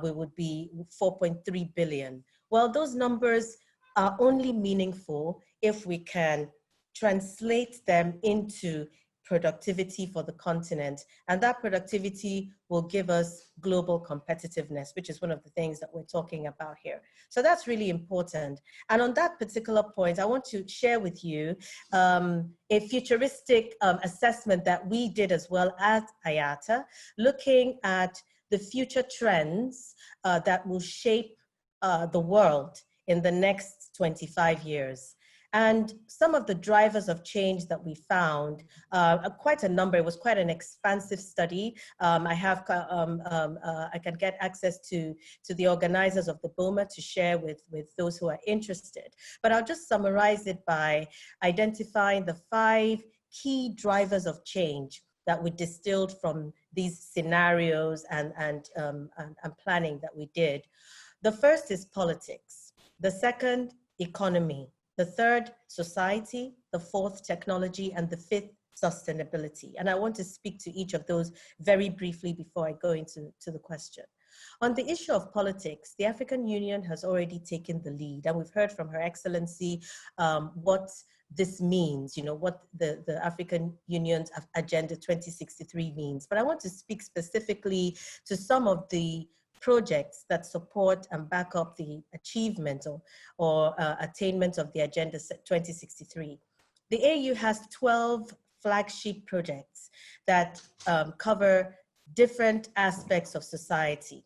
we would be 4.3 billion. Well, those numbers are only meaningful if we can translate them into productivity for the continent. And that productivity will give us global competitiveness, which is one of the things that we're talking about here. So that's really important. And on that particular point, I want to share with you a futuristic assessment that we did as well at IATA, looking at the future trends that will shape the world in the next 25 years. And some of the drivers of change that we found, quite a number, it was quite an expansive study. I can get access to the organizers of the Boma to share with those who are interested. But I'll just summarize it by identifying the 5 key drivers of change that we distilled from these scenarios and planning that we did. The first is politics. The second, economy. The third, society. The fourth, technology. And the fifth, sustainability. And I want to speak to each of those very briefly before I go into the question. On the issue of politics, the African Union has already taken the lead, and we've heard from Her Excellency what this means, what the African Union's Agenda 2063 means. But I want to speak specifically to some of the projects that support and back up the achievement or attainment of the Agenda 2063. The AU has 12 flagship projects that cover different aspects of society.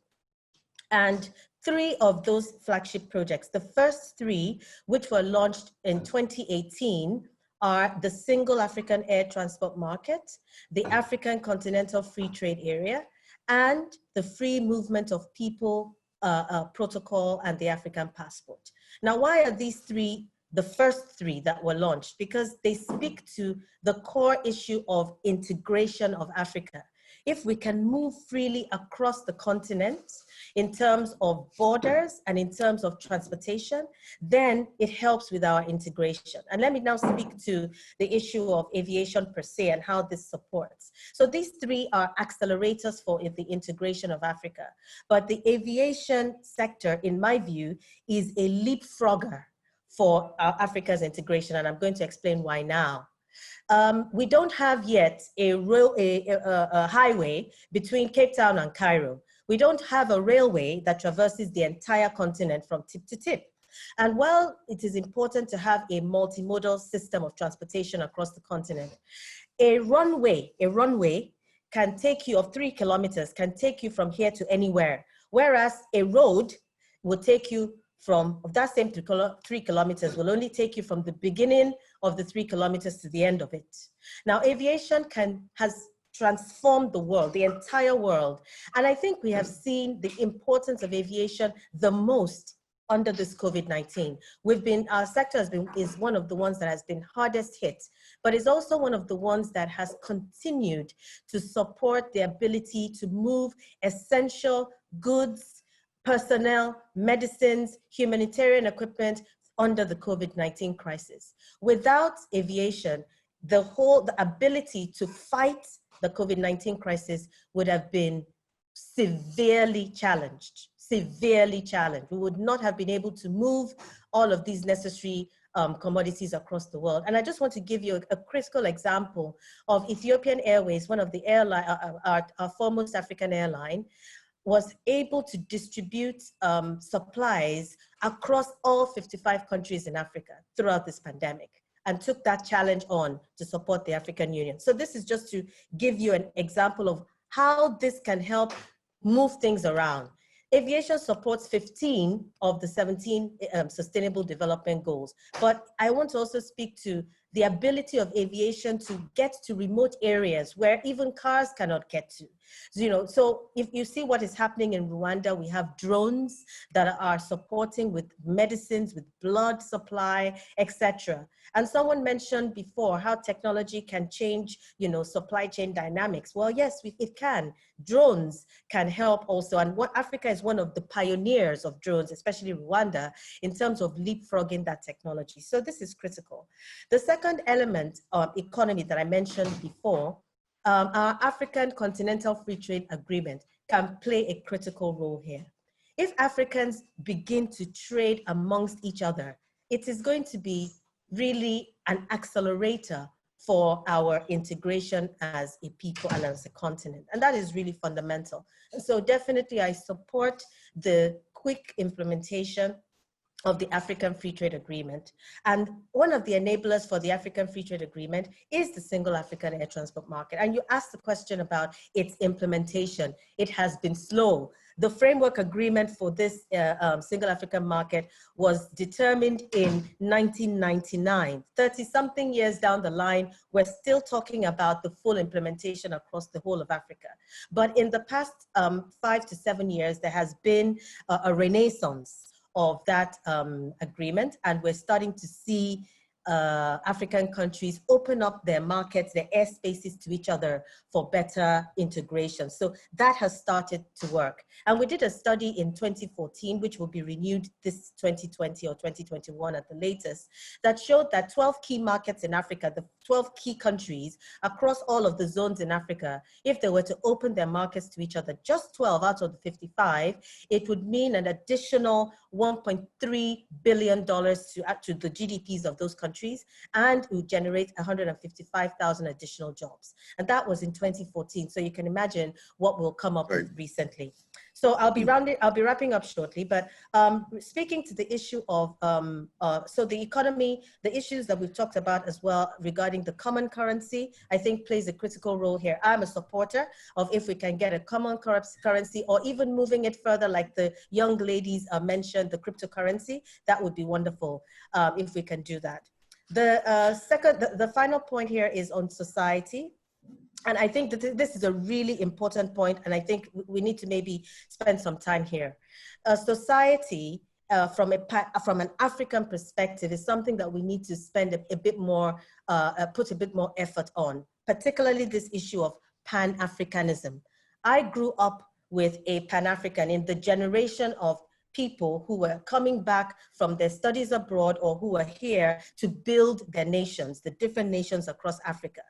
And 3 of those flagship projects, the first 3, which were launched in 2018, are the Single African Air Transport Market, the African Continental Free Trade Area, and the Free Movement of People Protocol and the African Passport. Now, why are these 3 the first 3 that were launched? Because they speak to the core issue of integration of Africa. If we can move freely across the continent in terms of borders and in terms of transportation, then it helps with our integration. And let me now speak to the issue of aviation per se and how this supports. So these 3 are accelerators for the integration of Africa. But the aviation sector, in my view, is a leapfrogger for Africa's integration, and I'm going to explain why now. We don't have yet a highway between Cape Town and Cairo. We don't have a railway that traverses the entire continent from tip to tip. And while it is important to have a multimodal system of transportation across the continent, a runway can take you, of 3 kilometers, can take you from here to anywhere, whereas a road will take you from that same 3 kilometers will only take you from the beginning of the 3 kilometers to the end of it. Now, aviation has transformed the world, the entire world. And I think we have seen the importance of aviation the most under this COVID-19. Our sector is one of the ones that has been hardest hit, but is also one of the ones that has continued to support the ability to move essential goods, personnel, medicines, humanitarian equipment under the COVID-19 crisis. Without aviation, the ability to fight the COVID-19 crisis would have been severely challenged. We would not have been able to move all of these necessary commodities across the world. And I just want to give you a critical example of Ethiopian Airways, one of the our foremost African airline, was able to distribute supplies across all 55 countries in Africa throughout this pandemic, and took that challenge on to support the African Union. So this is just to give you an example of how this can help move things around. Aviation supports 15 of the 17 Sustainable Development Goals, but I want to also speak to the ability of aviation to get to remote areas where even cars cannot get to. So if you see what is happening in Rwanda, we have drones that are supporting with medicines, with blood supply, etc. And someone mentioned before how technology can change, supply chain dynamics. Well, yes, it can. Drones can help also. And what Africa is one of the pioneers of drones, especially Rwanda, in terms of leapfrogging that technology. So this is critical. The second element of economy that I mentioned before, our African Continental Free Trade Agreement can play a critical role here. If Africans begin to trade amongst each other, it is going to be really an accelerator for our integration as a people and as a continent. And that is really fundamental. And so definitely I support the quick implementation of the African Free Trade Agreement. And one of the enablers for the African Free Trade Agreement is the single African air transport market. And you asked the question about its implementation. It has been slow. The framework agreement for this single African market was determined in 1999. 30-something years down the line, we're still talking about the full implementation across the whole of Africa. But in the past 5 to 7 years, there has been a renaissance of that agreement, and we're starting to see African countries open up their markets, their airspaces to each other for better integration. So that has started to work. And we did a study in 2014, which will be renewed this 2020 or 2021 at the latest, that showed that 12 key markets in Africa, the 12 key countries across all of the zones in Africa, if they were to open their markets to each other, just 12 out of the 55, it would mean an additional $1.3 billion to the GDPs of those countries, and it would generate 155,000 additional jobs. And that was in 2014. So you can imagine what will come up with recently. So I'll be wrapping up shortly, but speaking to the issue of, so the economy, the issues that we've talked about as well regarding the common currency, I think plays a critical role here. I'm a supporter of if we can get a common currency, or even moving it further, like the young ladies mentioned, the cryptocurrency, that would be wonderful if we can do that. The final point here is on society. And I think that this is a really important point, and I think we need to maybe spend some time here. Society, from an African perspective, is something that we need to spend a bit more, put a bit more effort on, particularly this issue of Pan-Africanism. I grew up with a Pan-African in the generation of people who were coming back from their studies abroad or who were here to build their nations, the different nations across Africa.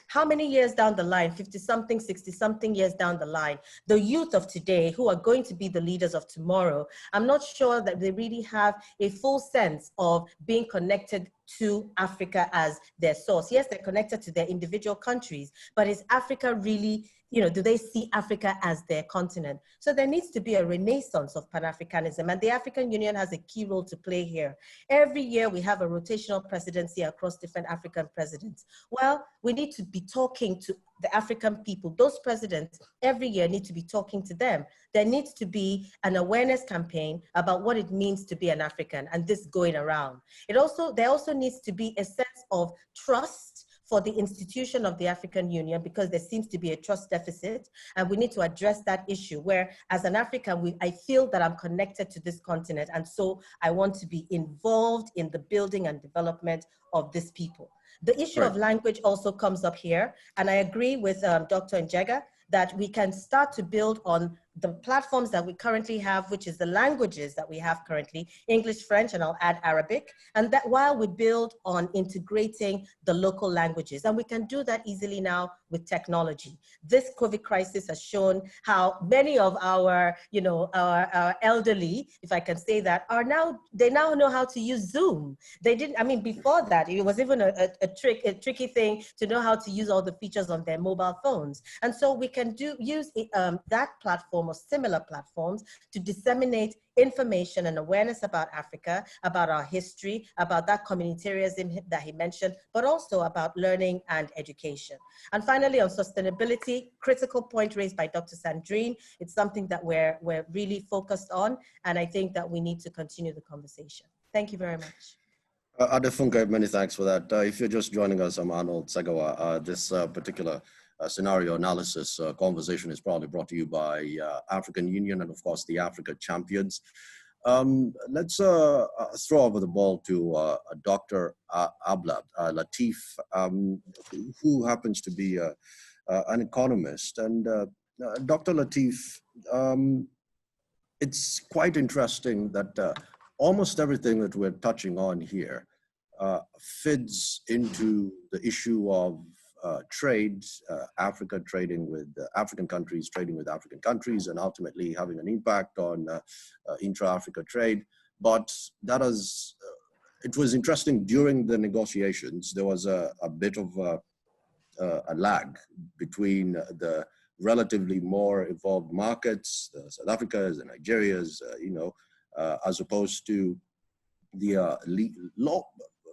How many years down the line, 50-something, 60-something years down the line, the youth of today who are going to be the leaders of tomorrow, I'm not sure that they really have a full sense of being connected to Africa as their source. Yes, they're connected to their individual countries, but is Africa really, do they see Africa as their continent? So there needs to be a renaissance of Pan-Africanism, and the African Union has a key role to play here. Every year we have a rotational presidency across different African presidents. Well, we need to be talking to the African people. Those presidents every year need to be talking to them. There needs to be an awareness campaign about what it means to be an African, and this going around. There also needs to be a sense of trust for the institution of the African Union, because there seems to be a trust deficit, and we need to address that issue where, as an African, I feel that I'm connected to this continent, and so I want to be involved in the building and development of this people. The issue of language also comes up here, and I agree with Dr. Njega that we can start to build on the platforms that we currently have, which is the languages that we have currently, English, French, and I'll add Arabic, and that while we build on integrating the local languages, and we can do that easily now with technology. This COVID crisis has shown how many of our, our elderly, if I can say that, they now know how to use Zoom. They didn't, before that, it was even a tricky thing to know how to use all the features on their mobile phones. And so we can use that platform or similar platforms to disseminate information and awareness about Africa, about our history, about that communitarianism that he mentioned, but also about learning and education. And finally, on sustainability, critical point raised by Dr. Sandrine. It's something that we're really focused on, and I think that we need to continue the conversation. Thank you very much. Adefunke, many thanks for that. If you're just joining us, I'm Arnold Segawa. This particular scenario analysis conversation is probably brought to you by African Union and, of course, the Africa Champions. Let's throw over the ball to Dr. Ablad Latif, who happens to be an economist. And Dr. Latif, it's quite interesting that almost everything that we're touching on here fits into the issue of trade, Africa trading with African countries, trading with African countries, and ultimately having an impact on intra-Africa trade. But that is, it was interesting during the negotiations, there was a bit of a lag between the relatively more evolved markets, the South Africas, the Nigerias, as opposed to the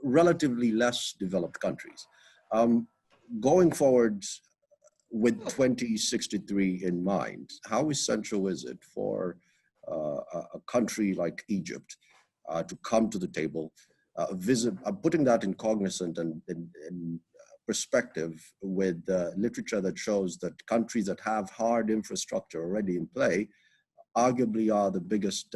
relatively less developed countries. Going forward with 2063 in mind, how essential is it for a country like Egypt to come to the table, putting that in cognizant and in perspective with literature that shows that countries that have hard infrastructure already in play arguably are the biggest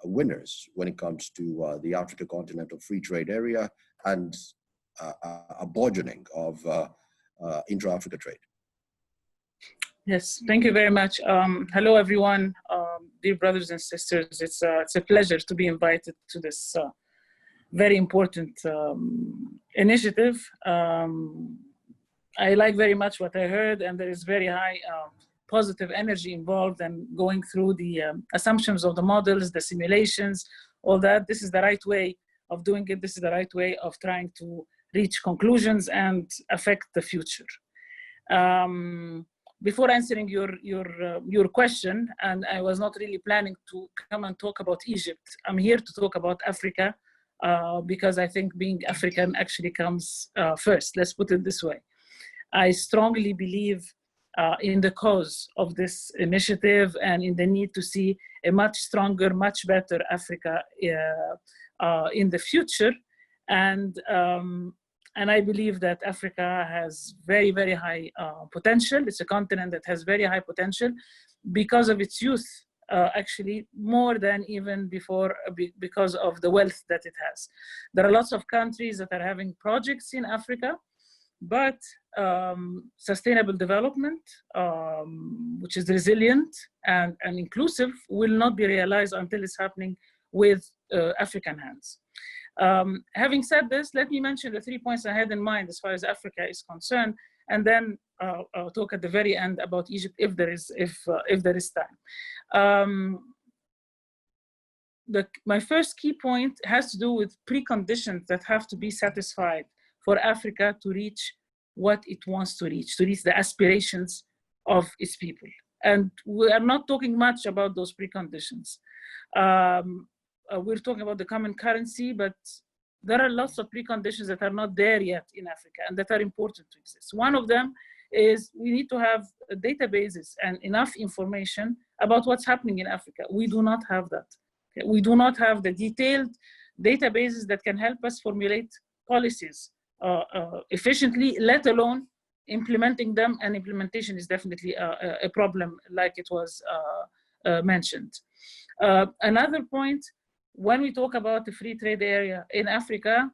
winners when it comes to the Africa Continental Free Trade Area and a burgeoning of intra-Africa trade. Yes, thank you very much. Hello, everyone, dear brothers and sisters. It's a pleasure to be invited to this very important initiative. I like very much what I heard, and there is very high positive energy involved and going through the assumptions of the models, the simulations, all that. This is the right way of doing it. This is the right way of trying to reach conclusions and affect the future. Before answering your question, and I was not really planning to come and talk about Egypt, I'm here to talk about Africa because I think being African actually comes first. Let's put it this way. I strongly believe in the cause of this initiative and in the need to see a much stronger, much better Africa in the future. And I believe that Africa has very, very high potential. It's a continent that has very high potential because of its youth, actually more than even before, because of the wealth that it has. There are lots of countries that are having projects in Africa, but sustainable development, which is resilient and inclusive, will not be realized until it's happening with African hands. Having said this, let me mention the 3 points I had in mind as far as Africa is concerned, and then I'll talk at the very end about Egypt if there is time. My first key point has to do with preconditions that have to be satisfied for Africa to reach what it wants to reach the aspirations of its people. And we are not talking much about those preconditions. We're talking about the common currency, but there are lots of preconditions that are not there yet in Africa and that are important to exist. One of them is we need to have databases and enough information about what's happening in Africa. We do not have that. Okay? We do not have the detailed databases that can help us formulate policies efficiently, let alone implementing them, and implementation is definitely a problem like it was mentioned. Another point, when we talk about the free trade area in Africa,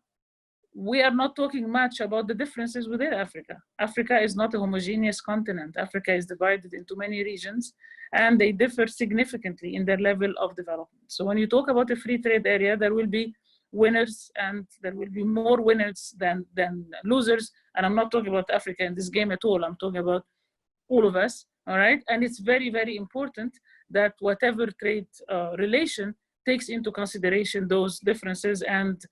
we are not talking much about the differences within Africa. Africa is not a homogeneous continent. Africa is divided into many regions, and they differ significantly in their level of development. So when you talk about a free trade area, there will be winners and there will be more winners than losers. And I'm not talking about Africa in this game at all. I'm talking about all of us, all right? And it's very, very important that whatever trade relation takes into consideration those differences and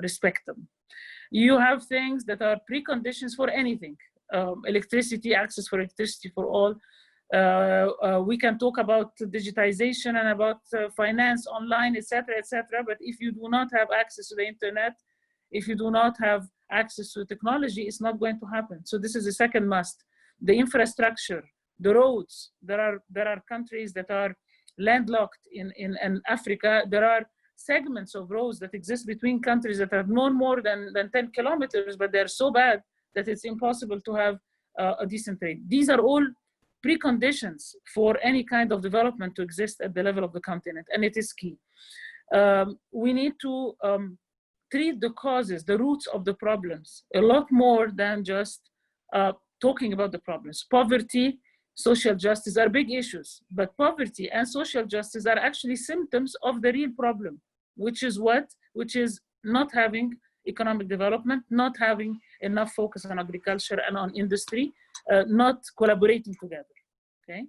respect them. You have things that are preconditions for anything. Electricity, access for electricity for all. We can talk about digitization and about finance online, etc., but if you do not have access to the internet, if you do not have access to technology, it's not going to happen. So this is the second must. The infrastructure, the roads. There are countries that are landlocked in Africa. There are segments of roads that exist between countries that are no more than 10 kilometers, but they're so bad that it's impossible to have a decent trade. These are all preconditions for any kind of development to exist at the level of the continent, and it is key. We need to treat the causes, the roots of the problems, a lot more than just talking about the problems. Poverty, social justice are big issues, but poverty and social justice are actually symptoms of the real problem, which is not having economic development, not having enough focus on agriculture and on industry, not collaborating together, okay?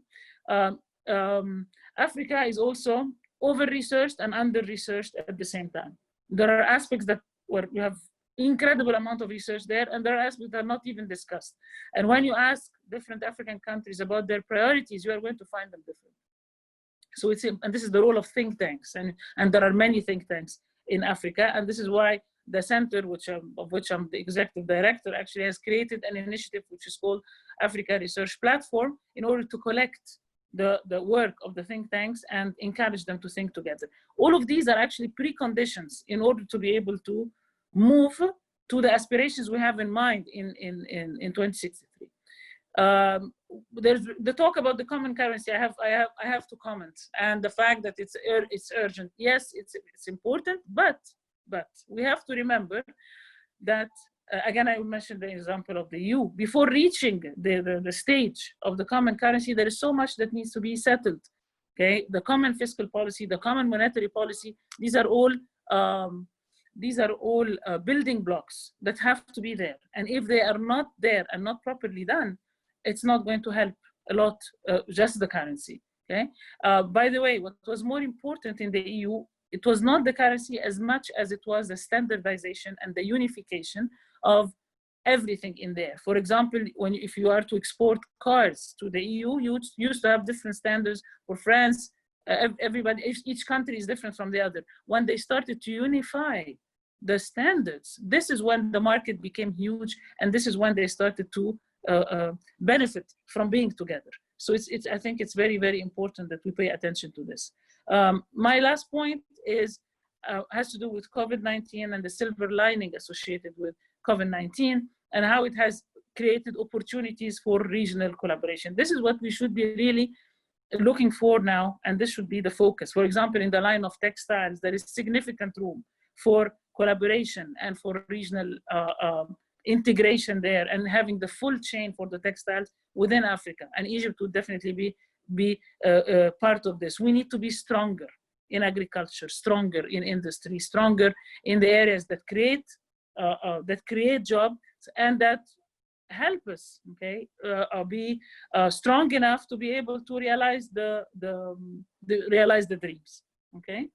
Africa is also over-researched and under-researched at the same time. There are aspects where we have incredible amount of research there, and there are aspects that are not even discussed. And when you ask different African countries about their priorities, you are going to find them different. So and this is the role of think tanks, and there are many think tanks in Africa, and this is why the center, of which I'm the executive director, actually has created an initiative which is called Africa Research Platform, in order to collect the work of the think tanks and encourage them to think together. All of these are actually preconditions in order to be able to move to the aspirations we have in mind in 2063. There's the talk about the common currency. I have to comment, and the fact that it's urgent. Yes, it's important, but we have to remember that again, I mentioned the example of the EU. Before reaching the stage of the common currency, there is so much that needs to be settled. Okay, the common fiscal policy, the common monetary policy. These are all building blocks that have to be there. And if they are not there and not properly done, it's not going to help a lot, just the currency, okay? By the way, what was more important in the EU, it was not the currency as much as it was the standardization and the unification of everything in there. For example, if you are to export cars to the EU, you used to have different standards for France. Each country is different from the other. When they started to unify the standards, this is when the market became huge, and this is when they started to benefit from being together. So I think it's very, very important that we pay attention to this. My last point has to do with COVID-19 and the silver lining associated with COVID-19 and how it has created opportunities for regional collaboration. This is what we should be really looking for now, and this should be the focus. For example, in the line of textiles, there is significant room for collaboration and for regional integration there, and having the full chain for the textiles within Africa. And Egypt would definitely be part of this. We need to be stronger in agriculture, stronger in industry, stronger in the areas that create jobs and that help us, okay, be strong enough to be able to realize the dreams, okay.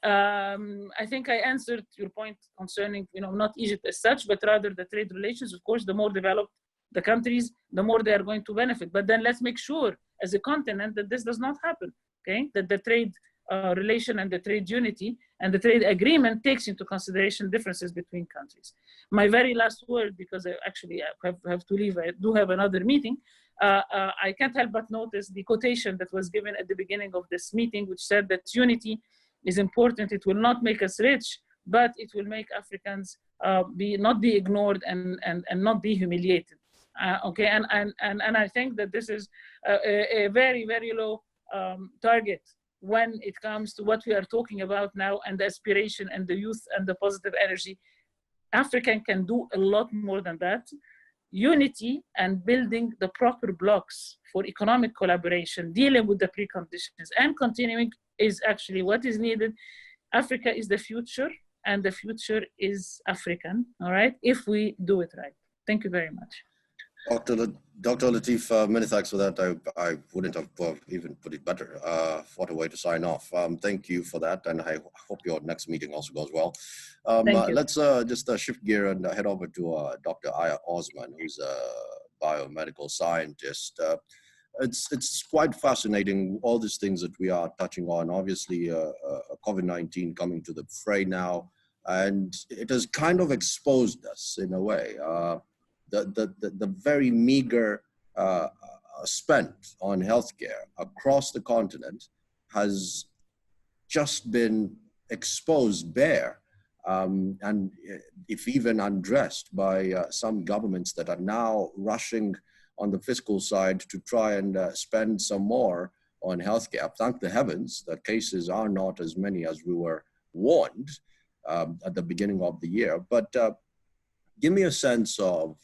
I think I answered your point concerning, not Egypt as such, but rather the trade relations. Of course, the more developed the countries, the more they are going to benefit. But then let's make sure as a continent that this does not happen, okay? That the trade relation and the trade unity and the trade agreement takes into consideration differences between countries. My very last word, because I actually have to leave, I do have another meeting. I can't help but notice the quotation that was given at the beginning of this meeting, which said that unity is important. It will not make us rich, but it will make Africans not be ignored and not be humiliated. Okay, and I think that this is a very, very low target when it comes to what we are talking about now, and the aspiration and the youth and the positive energy. Africa can do a lot more than that. Unity and building the proper blocks for economic collaboration, dealing with the preconditions and continuing is actually what is needed. Africa is the future, and the future is African, all right, if we do it right. Thank you very much. Dr. Latif, many thanks for that. I wouldn't have even put it better. What a way to sign off. Thank you for that, and I hope your next meeting also goes well. Let's just shift gear and head over to Dr. Aya Osman, who's a biomedical scientist. It's quite fascinating, all these things that we are touching on. Obviously, COVID-19 coming to the fray now, and it has kind of exposed us in a way. The very meager spent on healthcare across the continent has just been exposed bare, and if even undressed by some governments that are now rushing on the fiscal side to try and spend some more on healthcare. Thank the heavens that cases are not as many as we were warned at the beginning of the year. But give me a sense of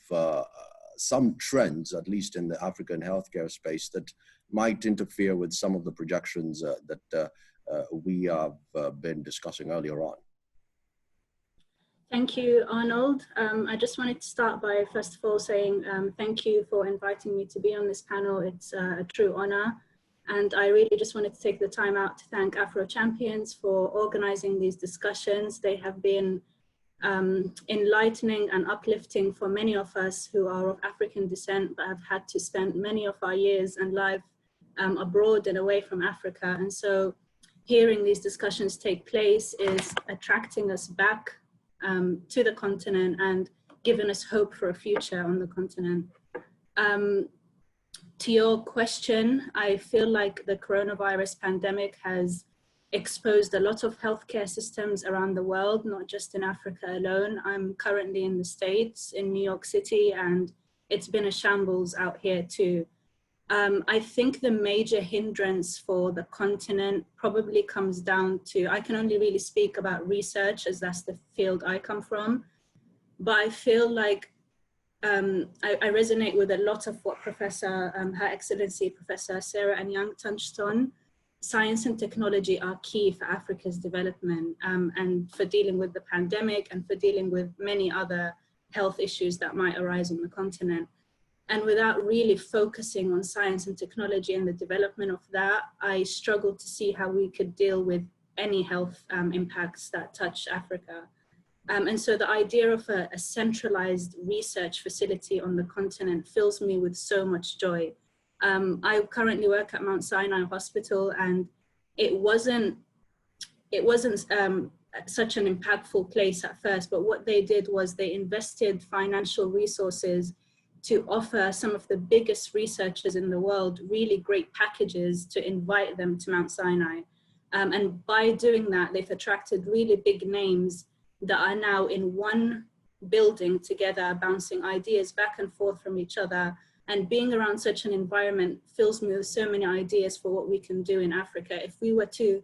some trends, at least in the African healthcare space, that might interfere with some of the projections that we have been discussing earlier on. Thank you, Arnold. I just wanted to start by, first of all, saying thank you for inviting me to be on this panel. It's a true honor. And I really just wanted to take the time out to thank Afrochampions for organizing these discussions. They have been enlightening and uplifting for many of us who are of African descent, but have had to spend many of our years and life abroad and away from Africa. And so hearing these discussions take place is attracting us back to the continent and giving us hope for a future on the continent. To your question, I feel like the coronavirus pandemic has exposed a lot of healthcare systems around the world, not just in Africa alone. I'm currently in the States, in New York City, and it's been a shambles out here too. I think the major hindrance for the continent probably comes down to, I can only really speak about research as that's the field I come from, but I feel like I resonate with a lot of what Professor, Her Excellency Professor Sarah Anyang touched on. Science and technology are key for Africa's development and for dealing with the pandemic and for dealing with many other health issues that might arise on the continent. And without really focusing on science and technology and the development of that, I struggle to see how we could deal with any health impacts that touch Africa. And so the idea of a centralized research facility on the continent fills me with so much joy. I currently work at Mount Sinai Hospital, and it wasn't such an impactful place at first, but what they did was they invested financial resources to offer some of the biggest researchers in the world really great packages to invite them to Mount Sinai. And by doing that, they've attracted really big names that are now in one building together, bouncing ideas back and forth from each other. And being around such an environment fills me with so many ideas for what we can do in Africa. If we were to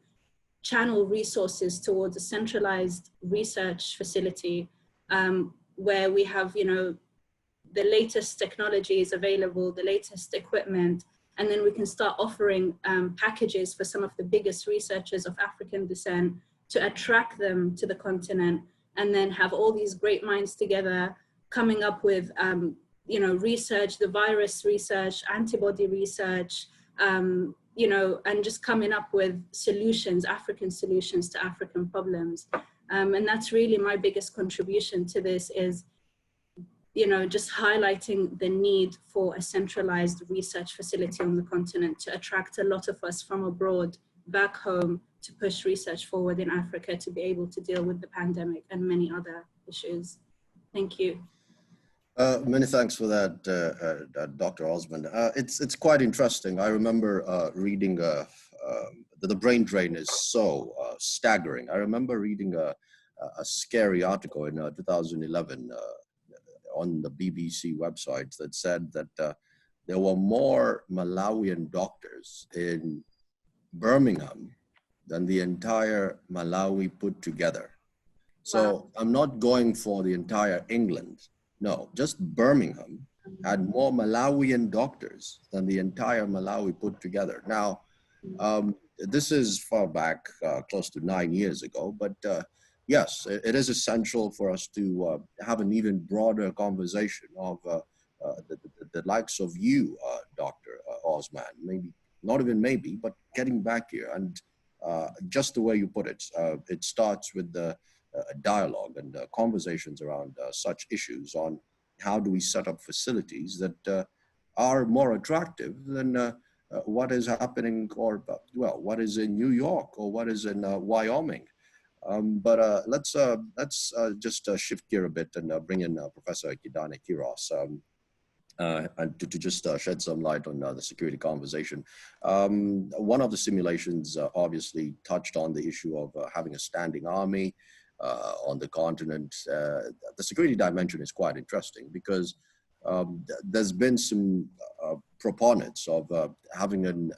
channel resources towards a centralized research facility where we have, you know, the latest technologies available, the latest equipment, and then we can start offering packages for some of the biggest researchers of African descent to attract them to the continent, and then have all these great minds together coming up with you know, research, the virus research, antibody research, you know, and just coming up with solutions, African solutions to African problems. And that's really my biggest contribution to this is, you know, just highlighting the need for a centralized research facility on the continent to attract a lot of us from abroad back home to push research forward in Africa to be able to deal with the pandemic and many other issues. Thank you. Many thanks for that, Dr. Osmond. It's quite interesting. I remember reading, the brain drain is so staggering. I remember reading a scary article in 2011 on the BBC website that said that there were more Malawian doctors in Birmingham than the entire Malawi put together. So I'm not going for the entire England. No, just Birmingham had more Malawian doctors than the entire Malawi put together. Now, this is far back, close to 9 years ago, but yes, it is essential for us to have an even broader conversation of the likes of you, Dr. Osman, maybe, not even maybe, but getting back here. And just the way you put it, it starts with the dialogue and conversations around such issues on how do we set up facilities that are more attractive than what is happening, or well, what is in New York or what is in Wyoming. But let's just shift gear a bit and bring in Professor Kidane Kiros. and to just shed some light on the security conversation. One of the simulations obviously touched on the issue of having a standing army on the continent. The security dimension is quite interesting because there's been some proponents of having an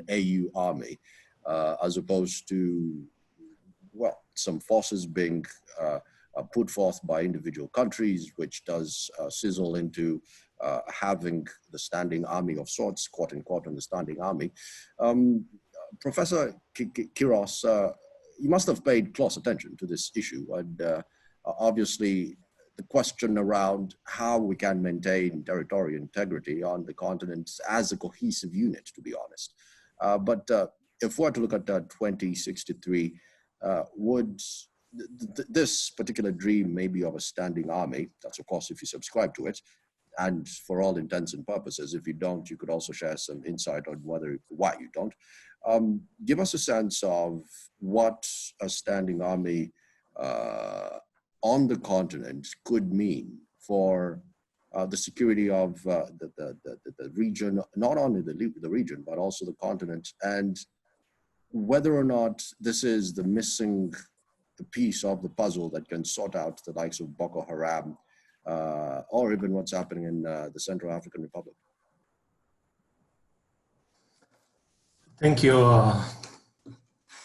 AU army as opposed to, well, some forces being put forth by individual countries, which does sizzle into having the standing army of sorts, quote unquote, and the standing army. Professor Kiros, you must have paid close attention to this issue, and obviously the question around how we can maintain territorial integrity on the continent as a cohesive unit, to be honest. But if we're to look at 2063, would this particular dream maybe of a standing army, that's of course if you subscribe to it, and for all intents and purposes, if you don't, you could also share some insight on why you don't. Give us a sense of what a standing army on the continent could mean for the security of the region, not only the region, but also the continent, and whether or not this is the missing piece of the puzzle that can sort out the likes of Boko Haram, or even what's happening in the Central African Republic. Thank you,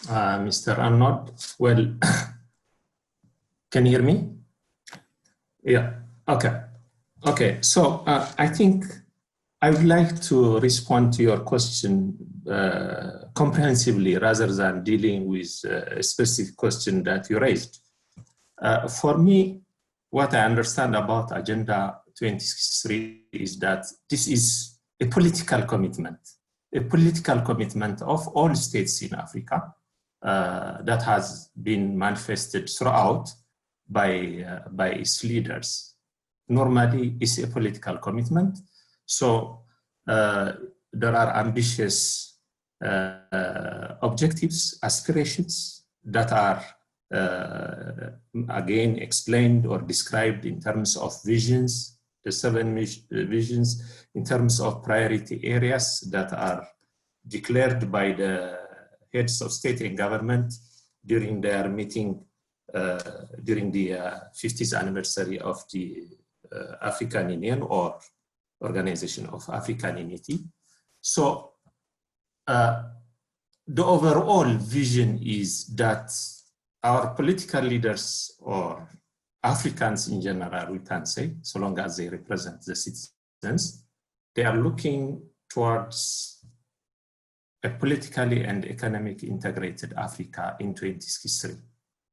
Mr. Arnold. Well, can you hear me? Yeah, okay. Okay, so I think I would like to respond to your question comprehensively rather than dealing with a specific question that you raised. For me, what I understand about Agenda 2063 is that this is a political commitment of all states in Africa that has been manifested throughout by its leaders. Normally, it's a political commitment. So there are ambitious objectives, aspirations that are again explained or described in terms of visions, the 7 visions, in terms of priority areas that are declared by the heads of state and government during their meeting during the 50th anniversary of the African Union or Organization of African Unity. So the overall vision is that our political leaders, or Africans in general, we can say, so long as they represent the citizens, they are looking towards a politically and economically integrated Africa in 2063.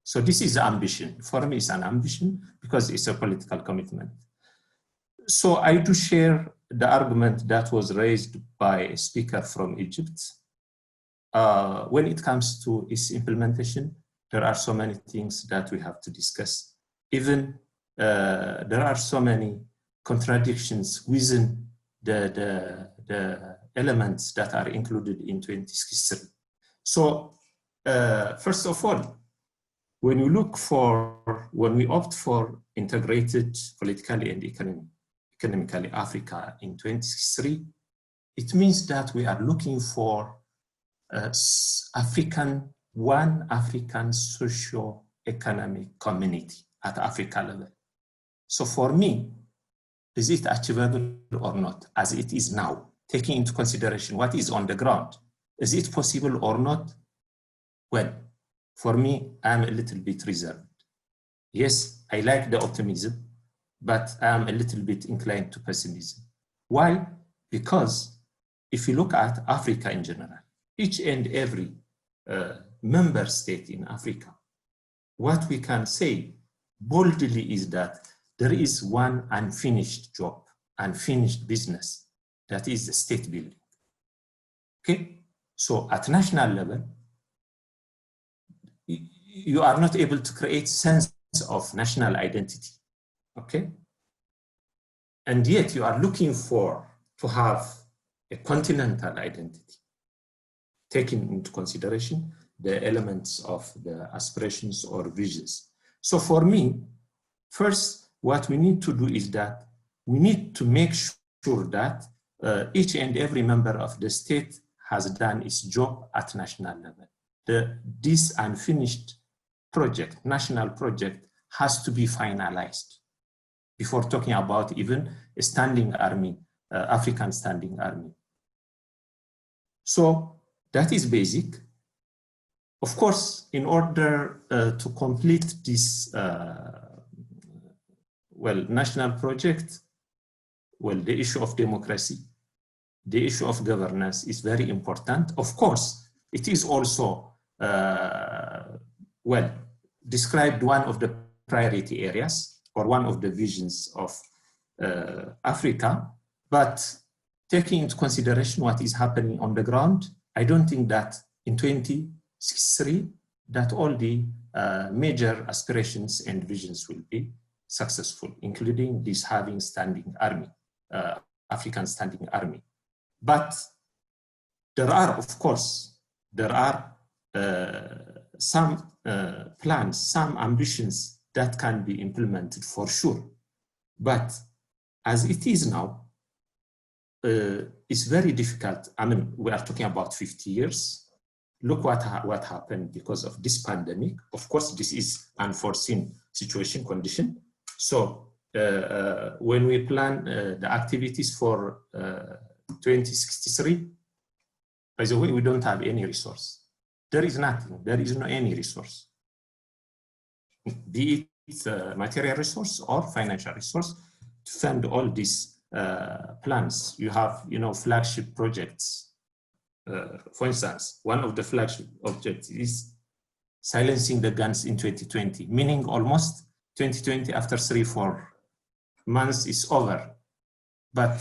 So this is ambition. For me, it's an ambition because it's a political commitment. So I do share the argument that was raised by a speaker from Egypt. When it comes to its implementation, there are so many things that we have to discuss. Even there are so many contradictions within the elements that are included in 2063. So first of all, when we opt for integrated politically and economically Africa in 2063, it means that we are looking for one African socio-economic community at Africa level. So for me, is it achievable or not, as it is now, taking into consideration what is on the ground? Is it possible or not? Well, for me, I'm a little bit reserved. Yes, I like the optimism, but I'm a little bit inclined to pessimism. Why? Because if you look at Africa in general, each and every member state in Africa, what we can say boldly is that there is one unfinished job, unfinished business, that is the state building. Okay? So at national level, you are not able to create sense of national identity. Okay? And yet you are looking to have a continental identity, taking into consideration the elements of the aspirations or visions. So for me, first, what we need to do is that we need to make sure that each and every member of the state has done its job at national level. This unfinished project, national project, has to be finalized before talking about even a standing army, African standing army. So that is basic. Of course, in order to complete this national project, the issue of democracy, the issue of governance is very important. Of course, it is also, described one of the priority areas or one of the visions of Africa, but taking into consideration what is happening on the ground, I don't think that in 2063, that all the major aspirations and visions will be successful, including this having standing army, African standing army. But there are, of course, some plans, some ambitions that can be implemented for sure. But as it is now, it's very difficult. I mean, we are talking about 50 years. Look what happened because of this pandemic. Of course, this is unforeseen situation, condition. So when we plan the activities for 2063, by the way, we don't have any resource. There is nothing, there is no any resource. Be it material resource or financial resource to fund all these plans. You have, flagship projects. For instance, one of the flagship objects is silencing the guns in 2020, meaning almost 2020 after 3-4 months is over. But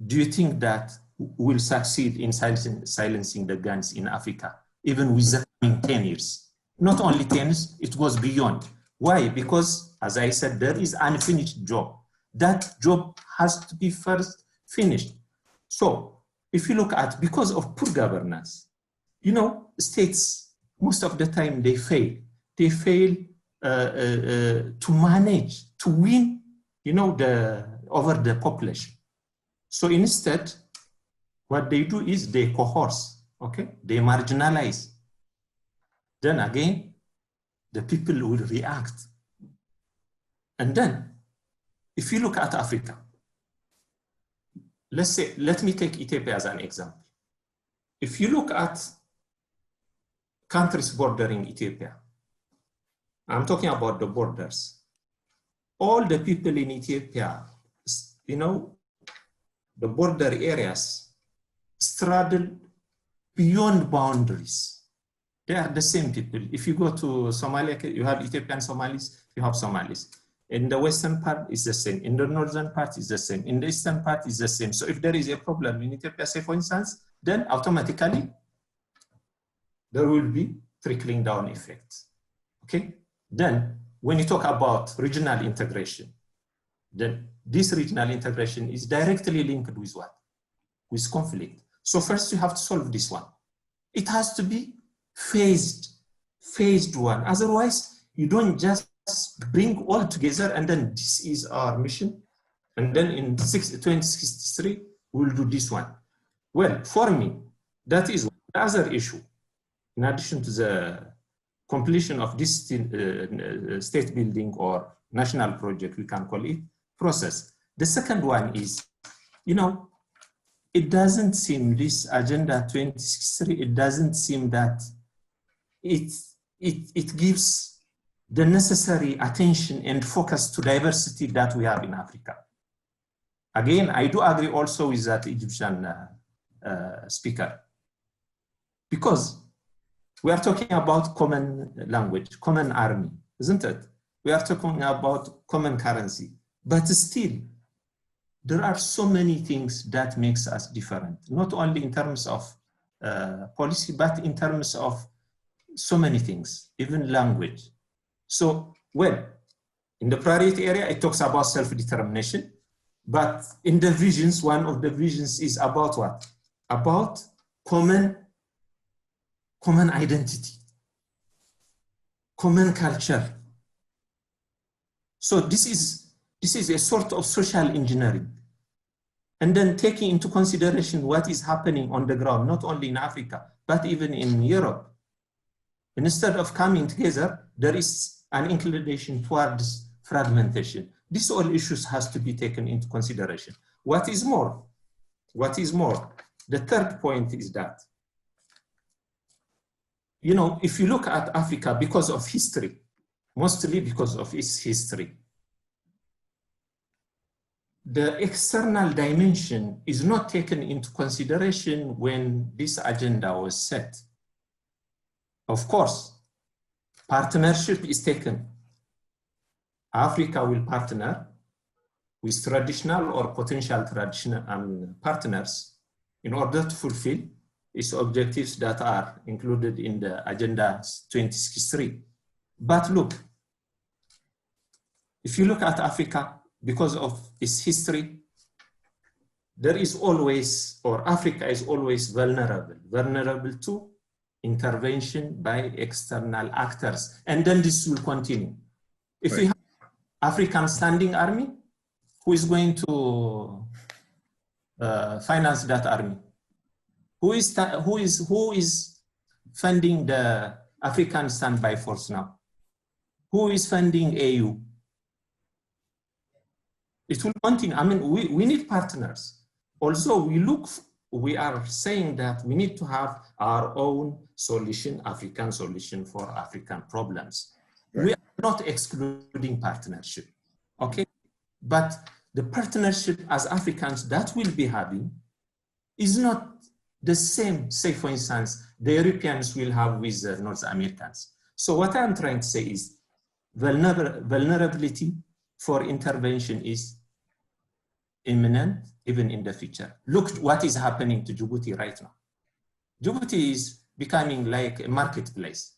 do you think that we'll succeed in silencing the guns in Africa, even with the coming 10 years? Not only 10 years, it goes beyond. Why? Because, as I said, there is unfinished job. That job has to be first finished. So if you look at, because of poor governance, states, most of the time they fail. They fail to manage, to win, over the population. So instead, what they do is they coerce, okay? They marginalize. Then again, the people will react. And then, if you look at Africa, let me take Ethiopia as an example. If you look at countries bordering Ethiopia, I'm talking about the borders. All the people in Ethiopia, the border areas straddle beyond boundaries. They are the same people. If you go to Somalia, you have Ethiopian Somalis, you have Somalis. In the western part, it's the same. In the northern part, it's the same. In the eastern part, it's the same. So if there is a problem in Ethiopia, say for instance, then automatically there will be trickling down effects. Okay? Then when you talk about regional integration, then this regional integration is directly linked with what? With conflict. So first you have to solve this one. It has to be phased one. Otherwise, you don't just bring all together and then this is our mission. And then in 2063, we'll do this one. Well, for me, that is the other issue. In addition to the completion of this state building or national project, we can call it, process. The second one is, it doesn't seem this Agenda 2063, it doesn't seem that it gives the necessary attention and focus to diversity that we have in Africa. Again, I do agree also with that Egyptian speaker, because we are talking about common language, common army, isn't it? We are talking about common currency, but still, there are so many things that makes us different, not only in terms of policy, but in terms of so many things, even language. So, well, in the priority area, it talks about self-determination, but in the visions, one of the visions is about what? About common identity, common culture. So this is a sort of social engineering. and then taking into consideration what is happening on the ground, not only in Africa, but even in Europe. Instead of coming together, there is an inclination towards fragmentation. These all issues has to be taken into consideration. What is more? The third point is that, you know, if you look at Africa, because of history, mostly because of its history, the external dimension is not taken into consideration when this agenda was set. Of course, partnership is taken. Africa will partner with traditional or potential traditional partners in order to fulfill its objectives that are included in the Agenda 2063. But look, if you look at Africa, because of its history, there is always, or Africa is always vulnerable to intervention by external actors. And then this will continue. If we have African Standing Army, who is going to finance that army? Who is funding the African Standby Force now? Who is funding AU? It will continue. I mean, we need partners. Also, we are saying that we need to have our own solution, African solution for African problems. Right. We are not excluding partnership, okay? But the partnership as Africans that we'll be having is not the same, say for instance, the Europeans will have with the North Americans. So what I'm trying to say is vulnerability for intervention is imminent, even in the future. Look what is happening to Djibouti right now. Djibouti is becoming like a marketplace,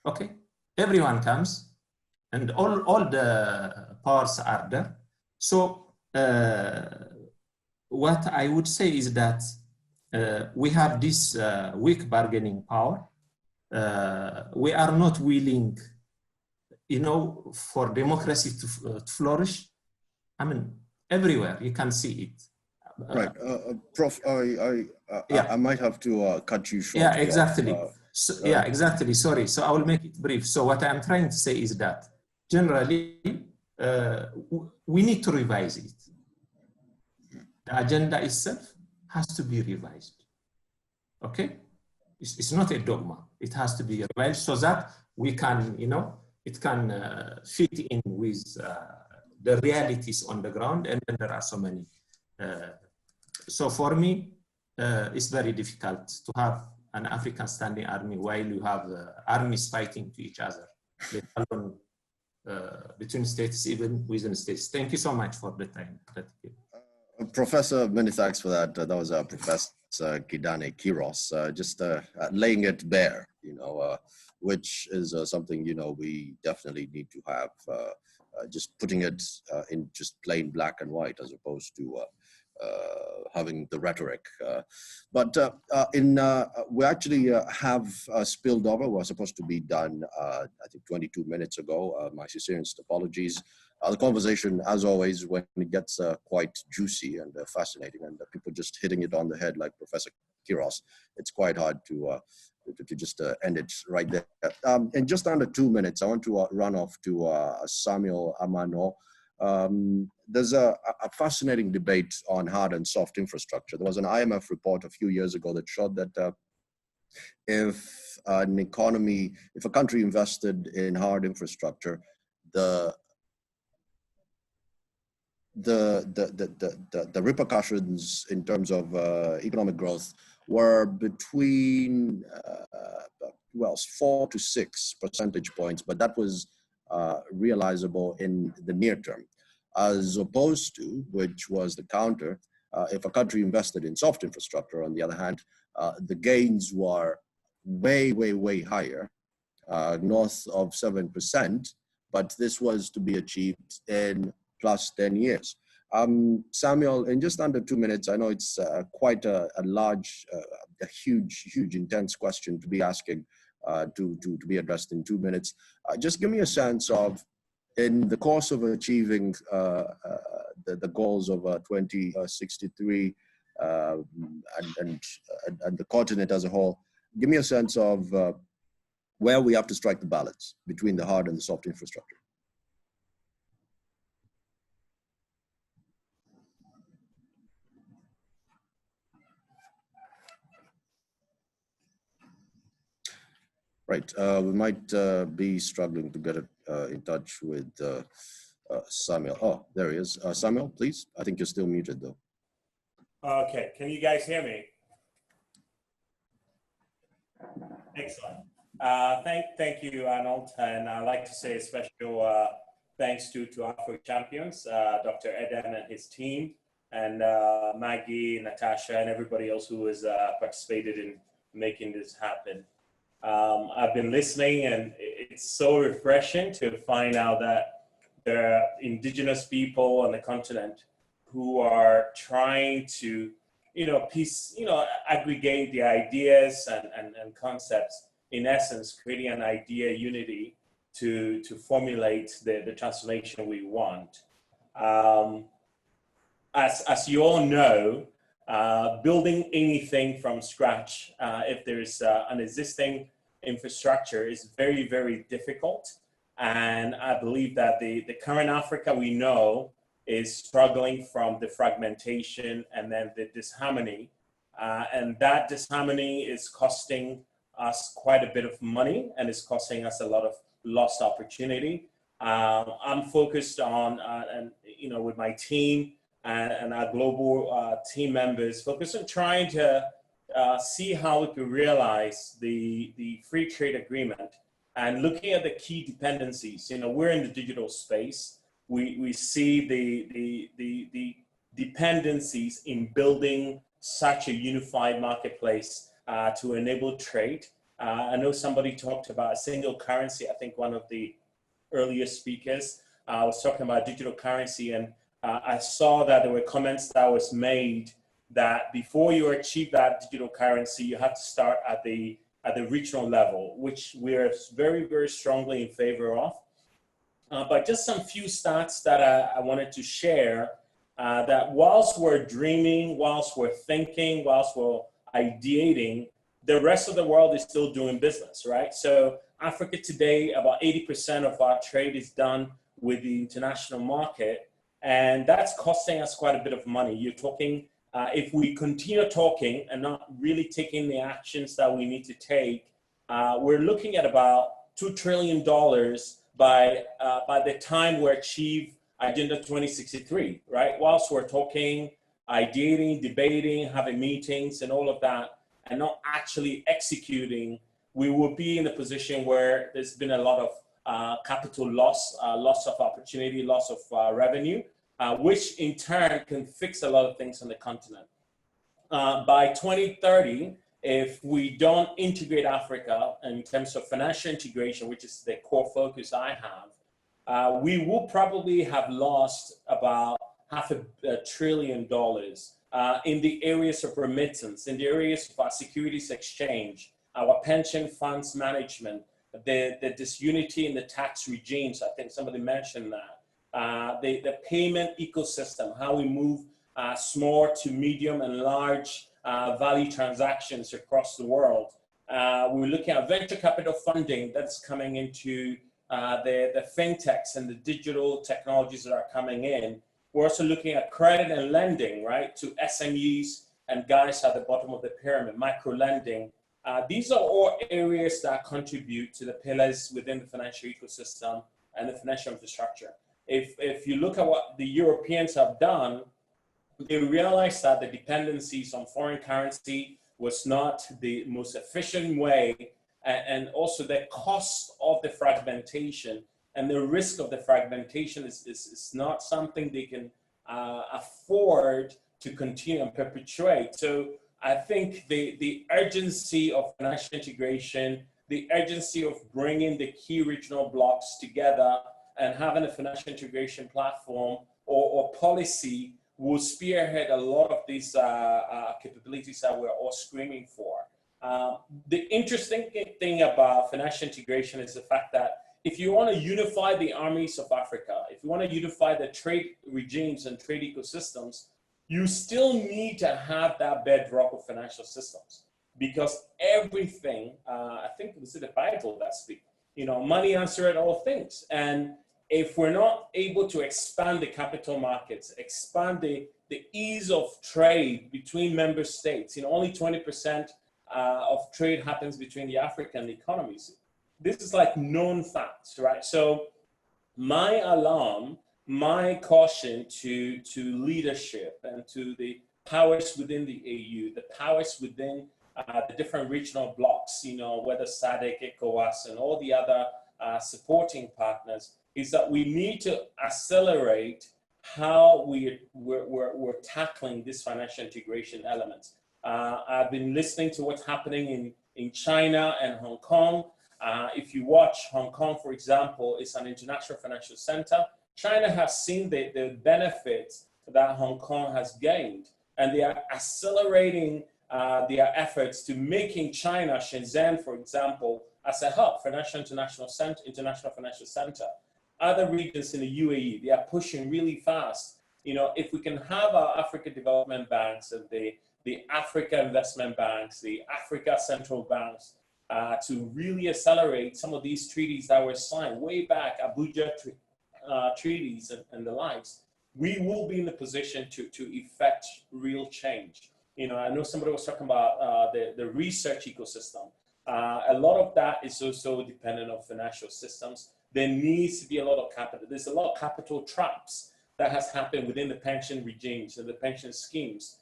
okay? Everyone comes and all the powers are there. So what I would say is that we have this weak bargaining power. We are not willing, you know, for democracy to flourish. I mean, everywhere you can see it. Right, Prof. I might have to cut you short. Yeah, exactly. Yeah, exactly. Sorry. So I will make it brief. So what I'm trying to say is that generally we need to revise it. The agenda itself has to be revised. Okay, it's not a dogma. It has to be revised so that we can, you know, it can fit in with the realities on the ground, and then there are so many. So for me, it's very difficult to have an African Standing Army while you have armies fighting to each other, let alone between states, even within states. Thank you so much for the time. Professor, many thanks for that. That was Professor Kidane Kiros, just laying it bare, you know, which is something, you know, we definitely need to have, just putting it in just plain black and white as opposed to having the rhetoric. But we actually have spilled over. We're supposed to be done, I think, 22 minutes ago. My sincerest apologies. The conversation, as always, when it gets quite juicy and fascinating, and people just hitting it on the head like Professor Kiros, it's quite hard to just end it right there. In just under 2 minutes, I want to run off to Samuel Amano. There's a fascinating debate on hard and soft infrastructure. There was an IMF report a few years ago that showed that if a country invested in hard infrastructure, the repercussions in terms of economic growth were between 4 to 6 percentage points, but that was realizable in the near term, as opposed to, which was the counter, if a country invested in soft infrastructure, on the other hand, the gains were way higher, north of 7%, but this was to be achieved in plus 10 years. Samuel, in just under 2 minutes, I know it's quite a large, a huge, intense question to be asking, to be addressed in 2 minutes. Just give me a sense of in the course of achieving the goals of 2063 and the continent as a whole, give me a sense of where we have to strike the balance between the hard and the soft infrastructure. Right, we might be struggling to get in touch with Samuel. Oh, there he is. Samuel, please. I think you're still muted though. Okay, can you guys hear me? Excellent. Thank you, Arnold. And I'd like to say a special thanks to Afrochampions, Dr. Eden and his team, and Maggie, Natasha, and everybody else who has participated in making this happen. I've been listening, and it's so refreshing to find out that there are indigenous people on the continent who are trying to, aggregate the ideas and concepts, in essence, creating an idea unity to formulate the transformation we want. As you all know, building anything from scratch, if there's an existing infrastructure, is very, very difficult. And I believe that the current Africa we know is struggling from the fragmentation and then the disharmony. And that disharmony is costing us quite a bit of money, and it's costing us a lot of lost opportunity. I'm focused on, with my team and our global team members, focused on trying to see how we could realize the free trade agreement and looking at the key dependencies. We're in the digital space. We see the dependencies in building such a unified marketplace to enable trade. I know somebody talked about a single currency. I think one of the earlier speakers was talking about digital currency, and I saw that there were comments that was made that before you achieve that digital currency, you have to start at the regional level, which we're very, very strongly in favor of. But just some few stats that I wanted to share, that whilst we're dreaming, whilst we're thinking, whilst we're ideating, the rest of the world is still doing business, right? So Africa today, about 80% of our trade is done with the international market, and that's costing us quite a bit of money. You're talking, if we continue talking and not really taking the actions that we need to take, we're looking at about $2 trillion by the time we achieve Agenda 2063, right? Whilst we're talking, ideating, debating, having meetings and all of that, and not actually executing, we will be in a position where there's been a lot of capital loss, loss of opportunity, loss of revenue, which in turn can fix a lot of things on the continent. By 2030, if we don't integrate Africa in terms of financial integration, which is the core focus I have, we will probably have lost about $500 billion in the areas of remittance, in the areas of our securities exchange, our pension funds management, the disunity in the tax regimes. I think somebody mentioned that. The payment ecosystem, how we move small to medium and large value transactions across the world. We're looking at venture capital funding that's coming into the fintechs and the digital technologies that are coming in. We're also looking at credit and lending, right, to SMEs and guys at the bottom of the pyramid, micro lending. These are all areas that contribute to the pillars within the financial ecosystem and the financial infrastructure. If you look at what the Europeans have done, they realized that the dependencies on foreign currency was not the most efficient way, and also the cost of the fragmentation and the risk of the fragmentation is not something they can afford to continue and perpetuate. So I think the urgency of financial integration, the urgency of bringing the key regional blocks together and having a financial integration platform or policy will spearhead a lot of these capabilities that we're all screaming for. The interesting thing about financial integration is the fact that if you want to unify the armies of Africa, if you want to unify the trade regimes and trade ecosystems, you still need to have that bedrock of financial systems, because everything, I think it was in the Bible that speaks, money answereth all things. And if we're not able to expand the capital markets, expand the ease of trade between member states, only 20% of trade happens between the African economies. This is like known facts, right? So my alarm, my caution to leadership and to the powers within the AU, the powers within the different regional blocks, whether SADC, ECOWAS, and all the other supporting partners, is that we need to accelerate how we're tackling this financial integration element. I've been listening to what's happening in China and Hong Kong. If you watch Hong Kong, for example, it's an international financial center. China has seen the benefits that Hong Kong has gained, and they are accelerating their efforts to making China, Shenzhen, for example, as a hub for international financial center. Other regions in the UAE, they are pushing really fast. If we can have our Africa development banks and the Africa investment banks, the Africa central banks, to really accelerate some of these treaties that were signed way back, Abuja treaties and the likes, we will be in the position to effect real change. I know somebody was talking about the research ecosystem. A lot of that is also dependent on financial systems. There needs to be a lot of capital. There's a lot of capital traps that has happened within the pension regimes and the pension schemes.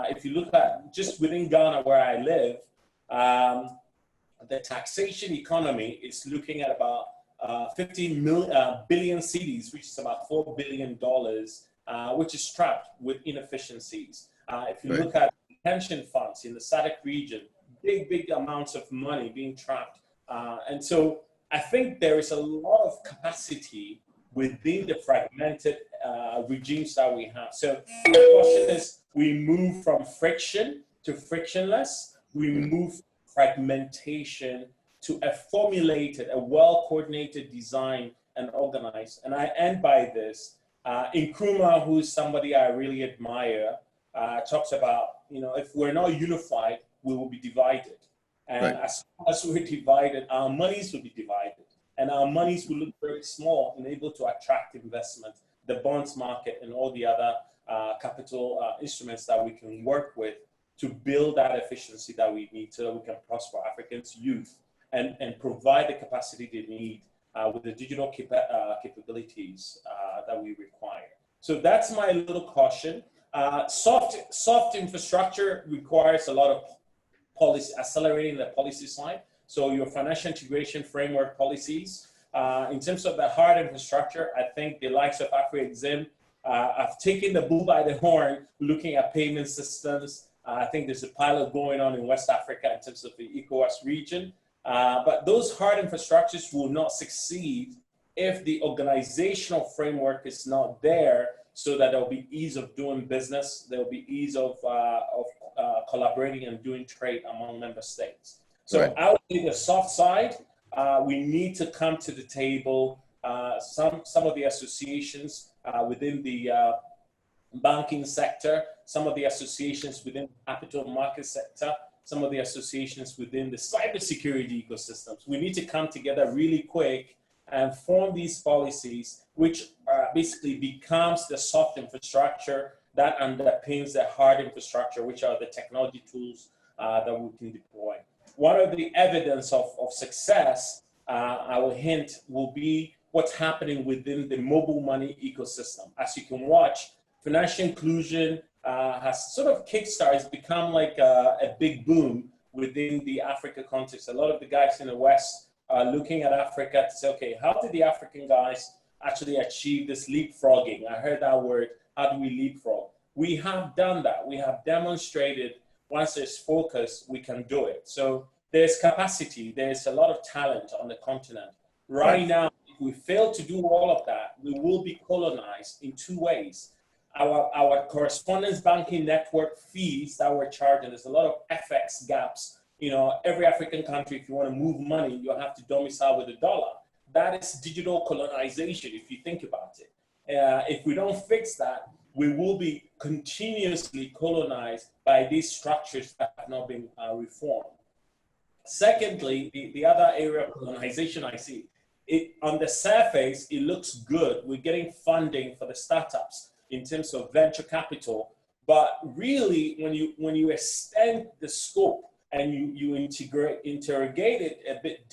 If you look at just within Ghana, where I live, the taxation economy is looking at about 15 billion cedis, which is about $4 billion, which is trapped with inefficiencies. If you look at pension funds in the SADC region, big amounts of money being trapped. And so I think there is a lot of capacity within the fragmented regimes that we have. So the question is, we move from friction to frictionless. We move fragmentation to a formulated, a well-coordinated design and organized. And I end by this. Nkrumah, who's somebody I really admire, talks about, if we're not unified, we will be divided. And as long as we're divided, our monies will be divided. And our monies will look very small and able to attract investment, the bonds market, and all the other capital instruments that we can work with to build that efficiency that we need so that we can prosper Africans' youth and provide the capacity they need with the digital capabilities that we require. So that's my little caution. Soft infrastructure requires a lot of policy, accelerating the policy side. So your financial integration framework policies. In terms of the hard infrastructure, I think the likes of Afrexim have taken the bull by the horn, looking at payment systems. I think there's a pilot going on in West Africa in terms of the ECOWAS region. But those hard infrastructures will not succeed if the organizational framework is not there, so that there'll be ease of doing business, there'll be ease of collaborating and doing trade among member states. So I would say the soft side, we need to come to the table. Some of the associations within the banking sector, some of the associations within the capital market sector, some of the associations within the cybersecurity ecosystems. We need to come together really quick and form these policies, which basically becomes the soft infrastructure that underpins the hard infrastructure, which are the technology tools that we can deploy. One of the evidence of success, I will hint, will be what's happening within the mobile money ecosystem. As you can watch, financial inclusion has sort of kickstarted, it's become like a big boom within the Africa context. A lot of the guys in the West are looking at Africa to say, okay, how did the African guys actually achieve this leapfrogging? I heard that word, how do we leapfrog? We have done that. We have demonstrated once there's focus, we can do it. So there's capacity, there's a lot of talent on the continent. Right now, if we fail to do all of that, we will be colonized in two ways. Our correspondence banking network fees that we're charging, there's a lot of FX gaps. Every African country, if you want to move money, you'll have to domicile with a dollar. that is digital colonization, if you think about it. If we don't fix that, we will be continuously colonized by these structures that have not been reformed. Secondly, the other area of colonization I see, on the surface, it looks good. We're getting funding for the startups in terms of venture capital, but really, when you extend the scope and you interrogate it a bit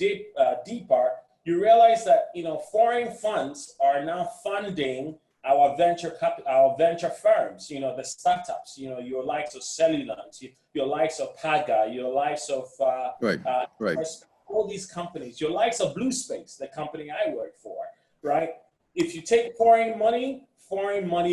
deeper, you realize that foreign funds are now funding our venture firms, the startups, your likes of Cellulance, your likes of Paga, your likes of all these companies, your likes of Blue Space, the company I work for, right? If you take foreign money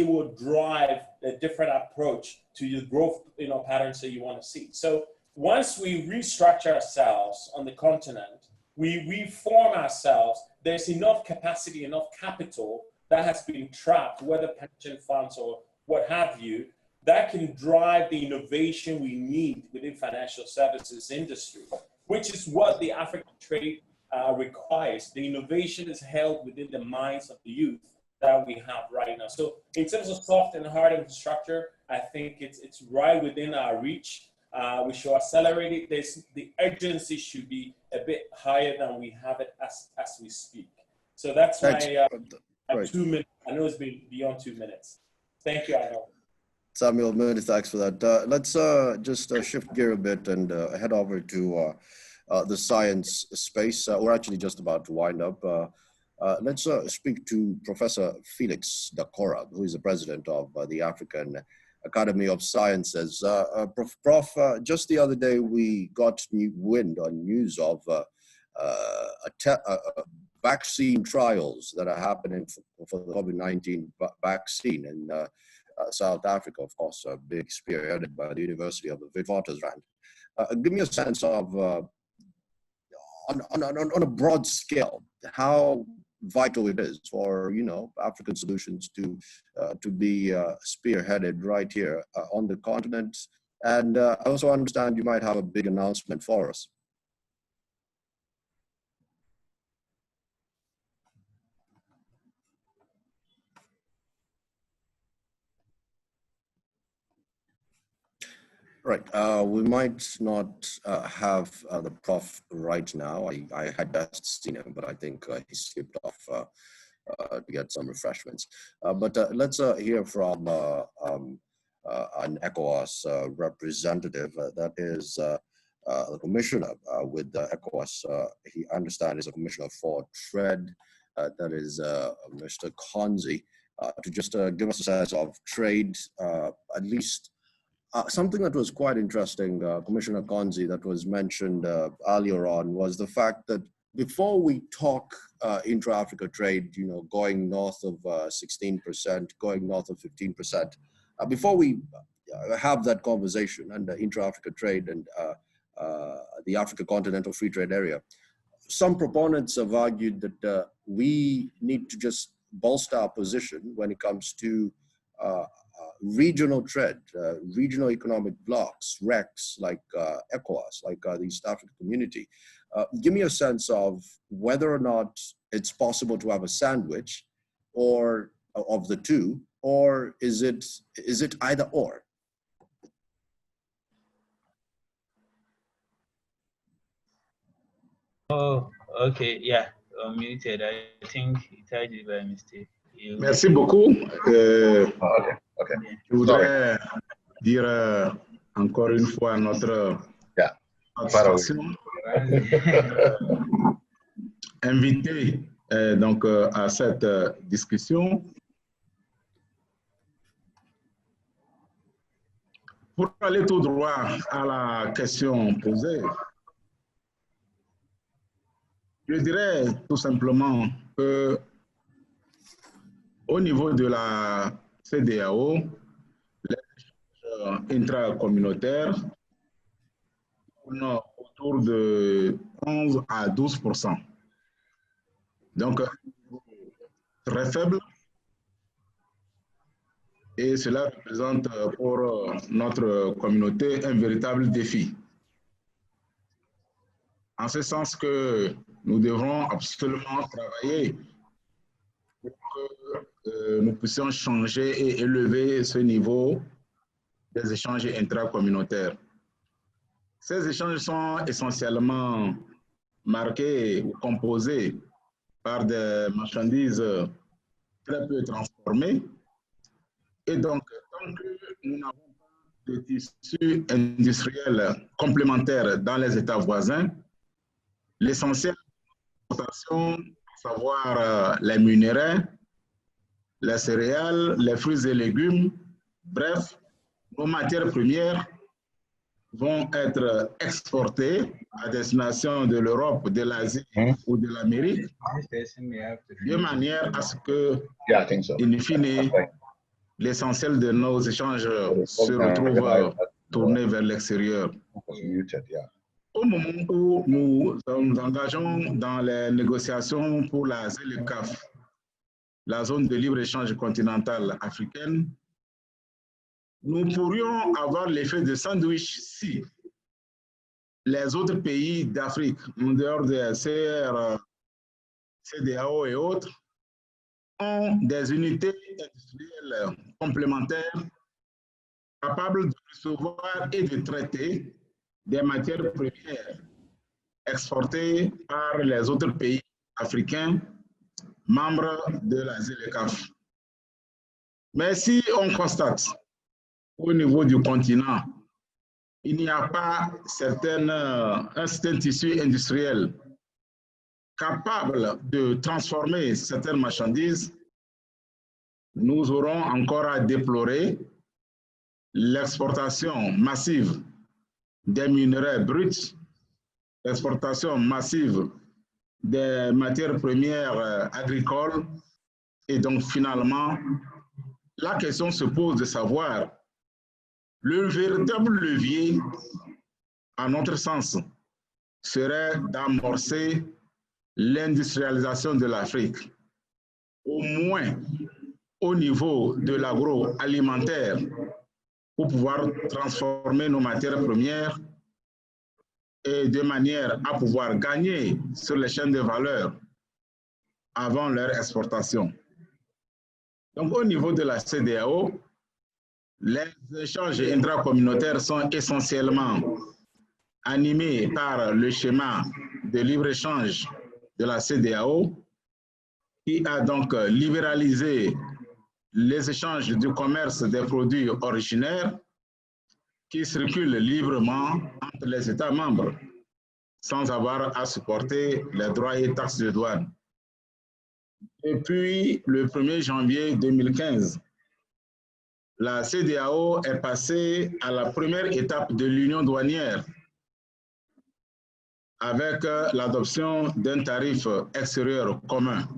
will drive a different approach to your growth, patterns that you want to see. So once we restructure ourselves on the continent, we reform ourselves, there's enough capacity, enough capital that has been trapped, whether pension funds or what have you, that can drive the innovation we need within financial services industry, which is what the African trade requires. The innovation is held within the minds of the youth that we have right now. So in terms of soft and hard infrastructure, I think it's right within our reach. We should accelerate it. The urgency should be a bit higher than we have it as we speak. So that's my 2 minutes. I know it's been beyond 2 minutes. Thank you, Arnold. Samuel, many thanks for that. Let's just shift gear a bit and head over to the science space. We're actually just about to wind up. Let's speak to Professor Felix Dakora, who is the president of the African Academy of Sciences. Prof, just the other day, we got news of vaccine trials that are happening for the COVID-19 vaccine in South Africa, of course, a big spearheaded by the University of the Witwatersrand. Give me a sense of, on a broad scale, how vital it is for African solutions to be spearheaded right here on the continent. And I also understand you might have a big announcement for us. Right. We might not have the prof right now. I had just seen him, but I think he skipped off to get some refreshments. But let's hear from an ECOWAS representative. That is the commissioner with ECOWAS. He understands is a commissioner for trade. That is Mr. Konzi. To just give us a sense of trade, at least. Something that was quite interesting, Commissioner Konzi, that was mentioned earlier on, was the fact that before we talk intra-Africa trade, going north of 16%, going north of 15%, before we have that conversation and intra-Africa trade and the Africa Continental Free Trade Area, some proponents have argued that we need to just bolster our position when it comes to regional trade, regional economic blocs, RECs, like ECOWAS, like the East African Community. Give me a sense of whether or not it's possible to have a sandwich or of the two, or is it either or? Oh, okay, yeah, muted. I think he typed it by mistake. Merci beaucoup. Je voudrais dire encore une fois notre satisfaction. Invité donc à cette discussion. Pour aller tout droit à la question posée, je dirais tout simplement que au niveau de la CEDEAO, les échanges intracommunautaires tournent autour de 11 à 12%. Donc, très faible. Et cela représente pour notre communauté un véritable défi. En ce sens que nous devrons absolument travailler pour que nous puissions changer et élever ce niveau des échanges intracommunautaires. Ces échanges sont essentiellement marqués ou composés par des marchandises très peu transformées. Et donc, tant que nous n'avons pas de tissu industriel complémentaire dans les États voisins, l'essentiel de l'exportation, à savoir les minerais, les céréales, les fruits et légumes, bref, nos matières premières vont être exportées à destination de l'Europe, de l'Asie ou de l'Amérique, de manière à ce que, in fine, l'essentiel de nos échanges se retrouve tourné vers l'extérieur. Au moment où nous nous engageons dans les négociations pour la ZLECAf, la zone de libre-échange continentale africaine, nous pourrions avoir l'effet de sandwich si les autres pays d'Afrique, en dehors des CDAO et autres, ont des unités industrielles complémentaires capables de recevoir et de traiter des matières premières exportées par les autres pays africains membres de la ZLECAf. Mais si on constate au niveau du continent, il n'y a pas un certain tissu industriel capable de transformer certaines marchandises, nous aurons encore à déplorer l'exportation massive des minerais bruts, l'exportation massive des matières premières agricoles, et donc finalement, la question se pose de savoir le véritable levier, à notre sens, serait d'amorcer l'industrialisation de l'Afrique, au moins au niveau de l'agroalimentaire, pour pouvoir transformer nos matières premières et de manière à pouvoir gagner sur les chaînes de valeur avant leur exportation. Donc au niveau de la CEDEAO, les échanges intracommunautaires sont essentiellement animés par le schéma de libre-échange de la CEDEAO, qui a donc libéralisé les échanges du commerce des produits originaires qui circulent librement entre les États membres, sans avoir à supporter les droits et taxes de douane. Depuis le 1er janvier 2015, la CEDEAO est passée à la première étape de l'union douanière avec l'adoption d'un tarif extérieur commun.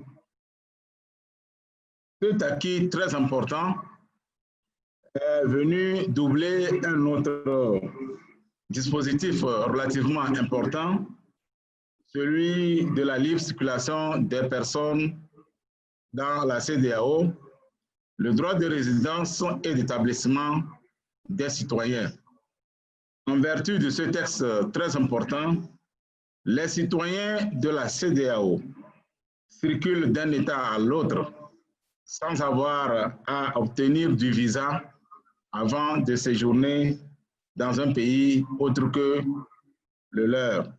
Cet acquis très important est venu doubler un autre dispositif relativement important, celui de la libre circulation des personnes dans la CEDEAO, le droit de résidence et d'établissement des citoyens. En vertu de ce texte très important, les citoyens de la CEDEAO circulent d'un État à l'autre sans avoir à obtenir du visa avant de séjourner dans un pays autre que le leur.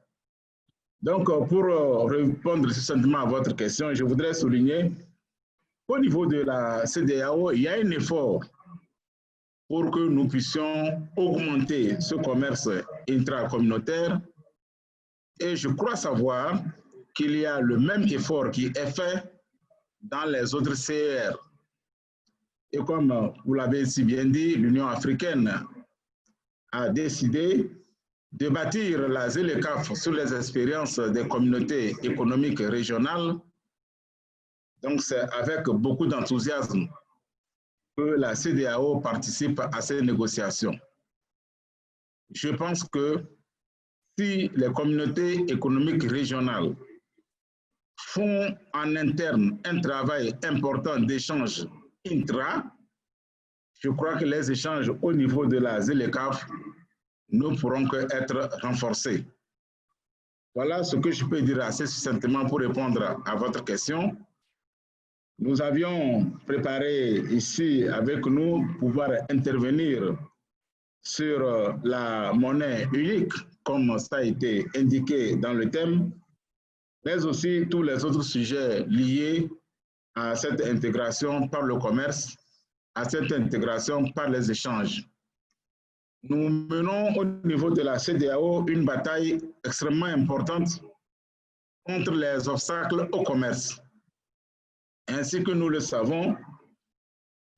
Donc, pour répondre succinctement à votre question, je voudrais souligner qu'au niveau de la CEDEAO, il y a un effort pour que nous puissions augmenter ce commerce intracommunautaire. Et je crois savoir qu'il y a le même effort qui est fait dans les autres CR. Et comme vous l'avez si bien dit, l'Union africaine a décidé de bâtir la ZLECAf sur les expériences des communautés économiques régionales. Donc c'est avec beaucoup d'enthousiasme que la CEDEAO participe à ces négociations. Je pense que si les communautés économiques régionales font en interne un travail important d'échange intra, je crois que les échanges au niveau de la ZLECAf ne pourront qu'être renforcés. Voilà ce que je peux dire assez succinctement pour répondre à votre question. Nous avions préparé ici avec nous pouvoir intervenir sur la monnaie unique, comme ça a été indiqué dans le thème, mais aussi tous les autres sujets liés à cette intégration par le commerce, à cette intégration par les échanges. Nous menons au niveau de la CEDEAO une bataille extrêmement importante contre les obstacles au commerce. Ainsi que nous le savons,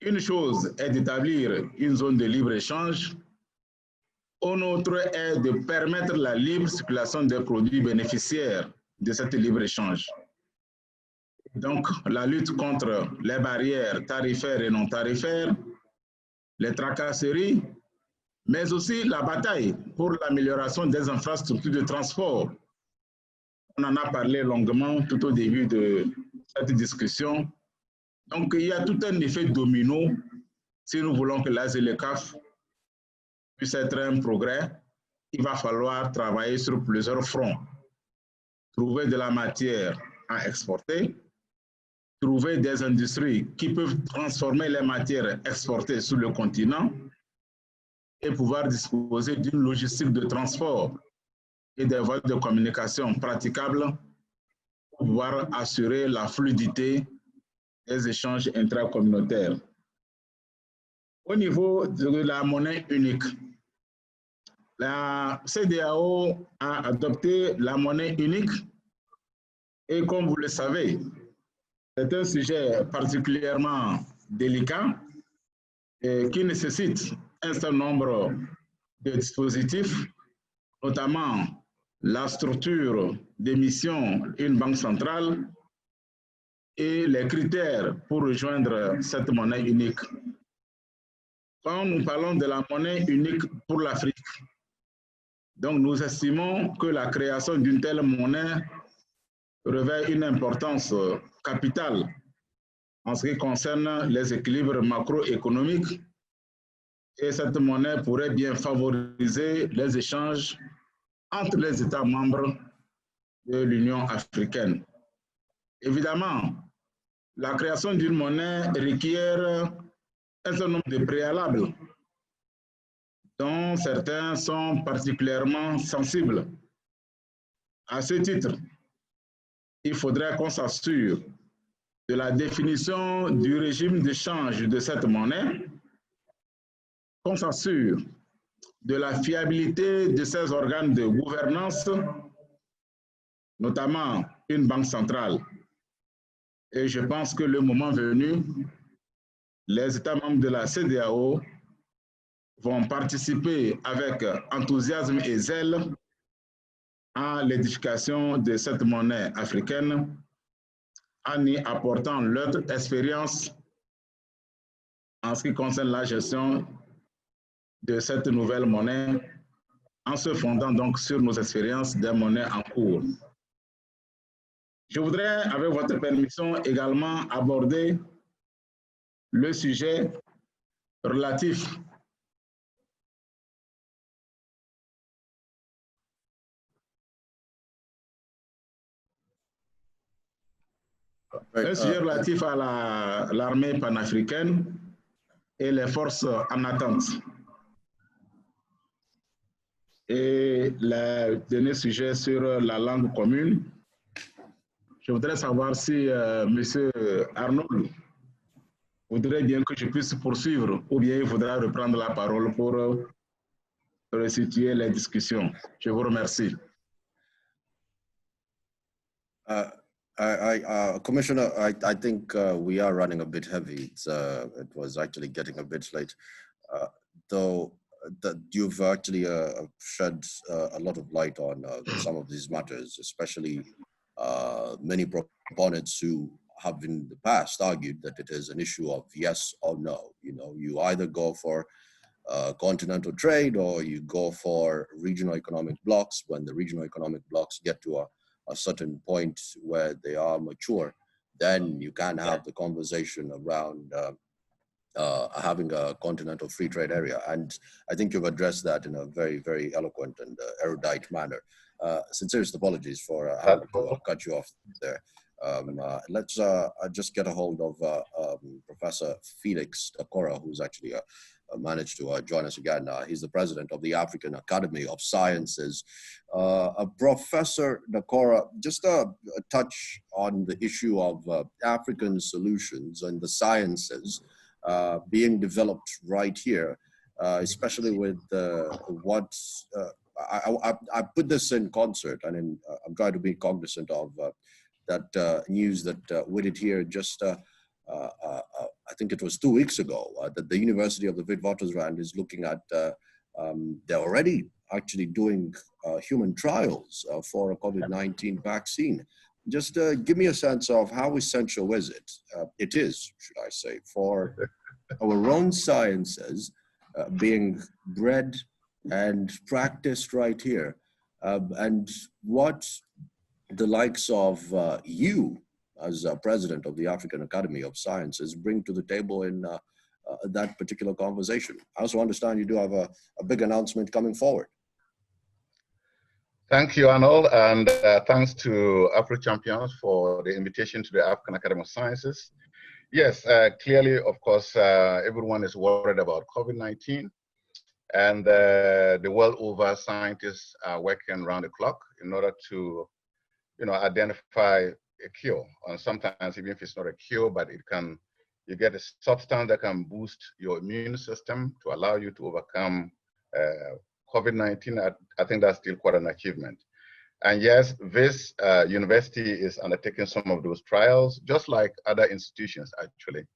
une chose est d'établir une zone de libre-échange, une autre est de permettre la libre circulation des produits bénéficiaires de cette libre-échange. Donc, la lutte contre les barrières tarifaires et non tarifaires, les tracasseries, mais aussi la bataille pour l'amélioration des infrastructures de transport. On en a parlé longuement tout au début de cette discussion. Donc, il y a tout un effet domino si nous voulons que l'ASELECAF puisse être un progrès. Il va falloir travailler sur plusieurs fronts. Trouver de la matière à exporter, trouver des industries qui peuvent transformer les matières exportées sur le continent et pouvoir disposer d'une logistique de transport et des voies de communication praticables pour pouvoir assurer la fluidité des échanges intracommunautaires. Au niveau de la monnaie unique, la CEDEAO a adopté la monnaie unique et comme vous le savez, c'est un sujet particulièrement délicat et qui nécessite un certain nombre de dispositifs, notamment la structure d'émission, une banque centrale et les critères pour rejoindre cette monnaie unique. Quand nous parlons de la monnaie unique pour l'Afrique, donc nous estimons que la création d'une telle monnaie revêt une importance capitale en ce qui concerne les équilibres macroéconomiques et cette monnaie pourrait bien favoriser les échanges entre les États membres de l'Union africaine. Évidemment, la création d'une monnaie requiert un certain nombre de préalables dont certains sont particulièrement sensibles. À ce titre, il faudrait qu'on s'assure de la définition du régime d'échange de cette monnaie, qu'on s'assure de la fiabilité de ces organes de gouvernance, notamment une banque centrale. Et je pense que le moment venu, les États membres de la CEDEAO vont participer avec enthousiasme et zèle à l'édification de cette monnaie africaine en y apportant leur expérience en ce qui concerne la gestion de cette nouvelle monnaie en se fondant donc sur nos expériences des monnaies en cours. Je voudrais, avec votre permission, également aborder le sujet relatif à l'armée panafricaine et les forces en attente. Et le dernier sujet sur la langue commune. Je voudrais savoir si M. Arnold voudrait bien que je puisse poursuivre ou bien il faudra reprendre la parole pour resituer les discussions. Je vous remercie. Commissioner, I think we are running a bit heavy. It was actually getting a bit late, though that you've actually shed a lot of light on some of these matters, especially many proponents who have in the past argued that it is an issue of yes or no. You know, you either go for continental trade or you go for regional economic blocks. When the regional economic blocks get to a certain point where they are mature, then you can have the conversation around having a continental free trade area. And I think you've addressed that in a very, very eloquent and erudite manner. sincerest apologies for having to cut you off there. Let's just get a hold of Professor Felix Dakora, who's actually managed to join us again. He's the president of the African Academy of Sciences. Professor Dakora, just a touch on the issue of African solutions and the sciences being developed right here, especially with what I put this in concert, and I'm trying to be cognizant of that news that we did here just I think it was 2 weeks ago, that the University of the Witwatersrand is looking at, they're already actually doing human trials for a COVID-19 vaccine. Just give me a sense of how essential is it? It is, should I say, for our own sciences being bred and practiced right here. And what the likes of you, as president of the African Academy of Sciences, bring to the table in that particular conversation. I also understand you do have a big announcement coming forward. Thank you, Arnold, and thanks to Afrochampions for the invitation to the African Academy of Sciences. Yes, clearly, of course, everyone is worried about COVID-19, and the world over, scientists are working around the clock in order to, identify a cure. And sometimes, even if it's not a cure, but you get a substance that can boost your immune system to allow you to overcome COVID-19. I think that's still quite an achievement. And yes, this university is undertaking some of those trials, just like other institutions, actually.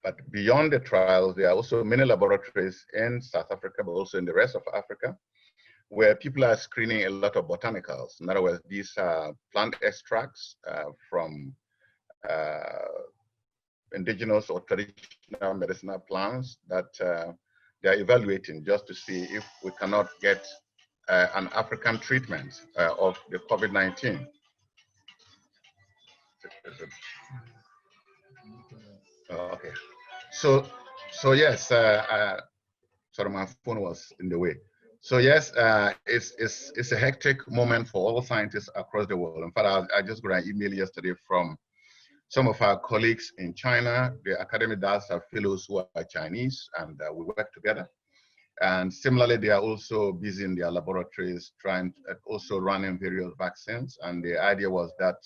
But beyond the trials, there are also many laboratories in South Africa, but also in the rest of Africa, where people are screening a lot of botanicals. In other words, these are plant extracts from indigenous or traditional medicinal plants that they are evaluating just to see if we cannot get an African treatment of the COVID-19. Okay. So yes, sorry, my phone was in the way. So yes, it's a hectic moment for all scientists across the world. In fact, I just got an email yesterday from some of our colleagues in China. The academy does have fellows who are Chinese, and we work together. And similarly, they are also busy in their laboratories trying to also running various vaccines. And the idea was that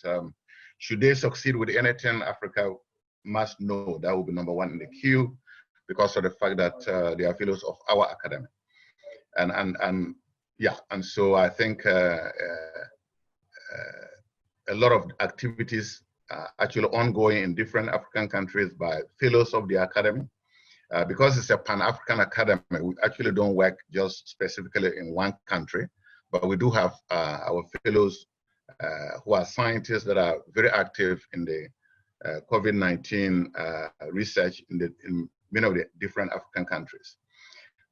should they succeed with anything, Africa must know that will be number one in the queue because of the fact that they are fellows of our academy. And so I think a lot of activities are actually ongoing in different African countries by fellows of the academy. Because it's a Pan-African academy, we actually don't work just specifically in one country, but we do have our fellows who are scientists that are very active in the COVID-19 research in many of the different African countries.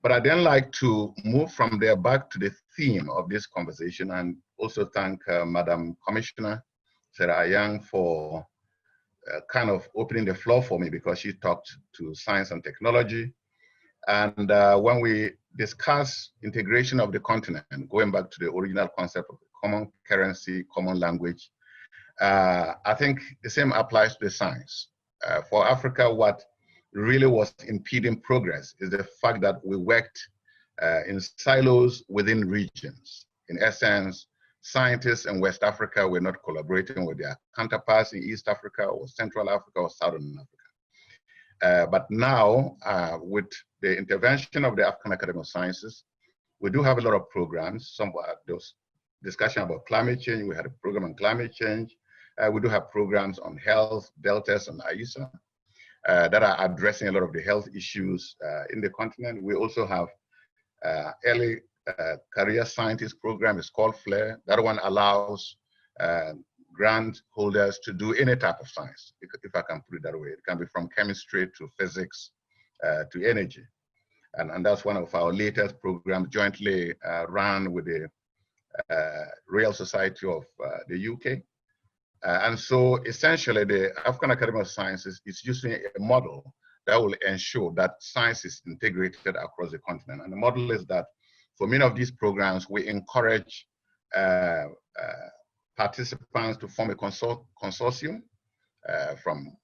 But I'd then like to move from there back to the theme of this conversation and also thank Madam Commissioner Sarah Ayang for kind of opening the floor for me because she talked to science and technology. And when we discuss integration of the continent, going back to the original concept of common currency, common language, I think the same applies to the science. For Africa, what really was impeding progress is the fact that we worked in silos within regions. In essence, scientists in West Africa were not collaborating with their counterparts in East Africa or Central Africa or Southern Africa. But now, with the intervention of the African Academy of Sciences, we do have a lot of programs. Some those discussion about climate change. We had a program on climate change. We do have programs on health, Deltas, and AISA that are addressing a lot of the health issues in the continent. We also have early career scientist program. It's called FLAIR. That one allows grant holders to do any type of science, if I can put it that way. It can be from chemistry to physics to energy. And that's one of our latest programs jointly run with the Royal Society of the UK. And so essentially the African Academy of Sciences is using a model that will ensure that science is integrated across the continent. And the model is that for many of these programs, we encourage participants to form a consortium from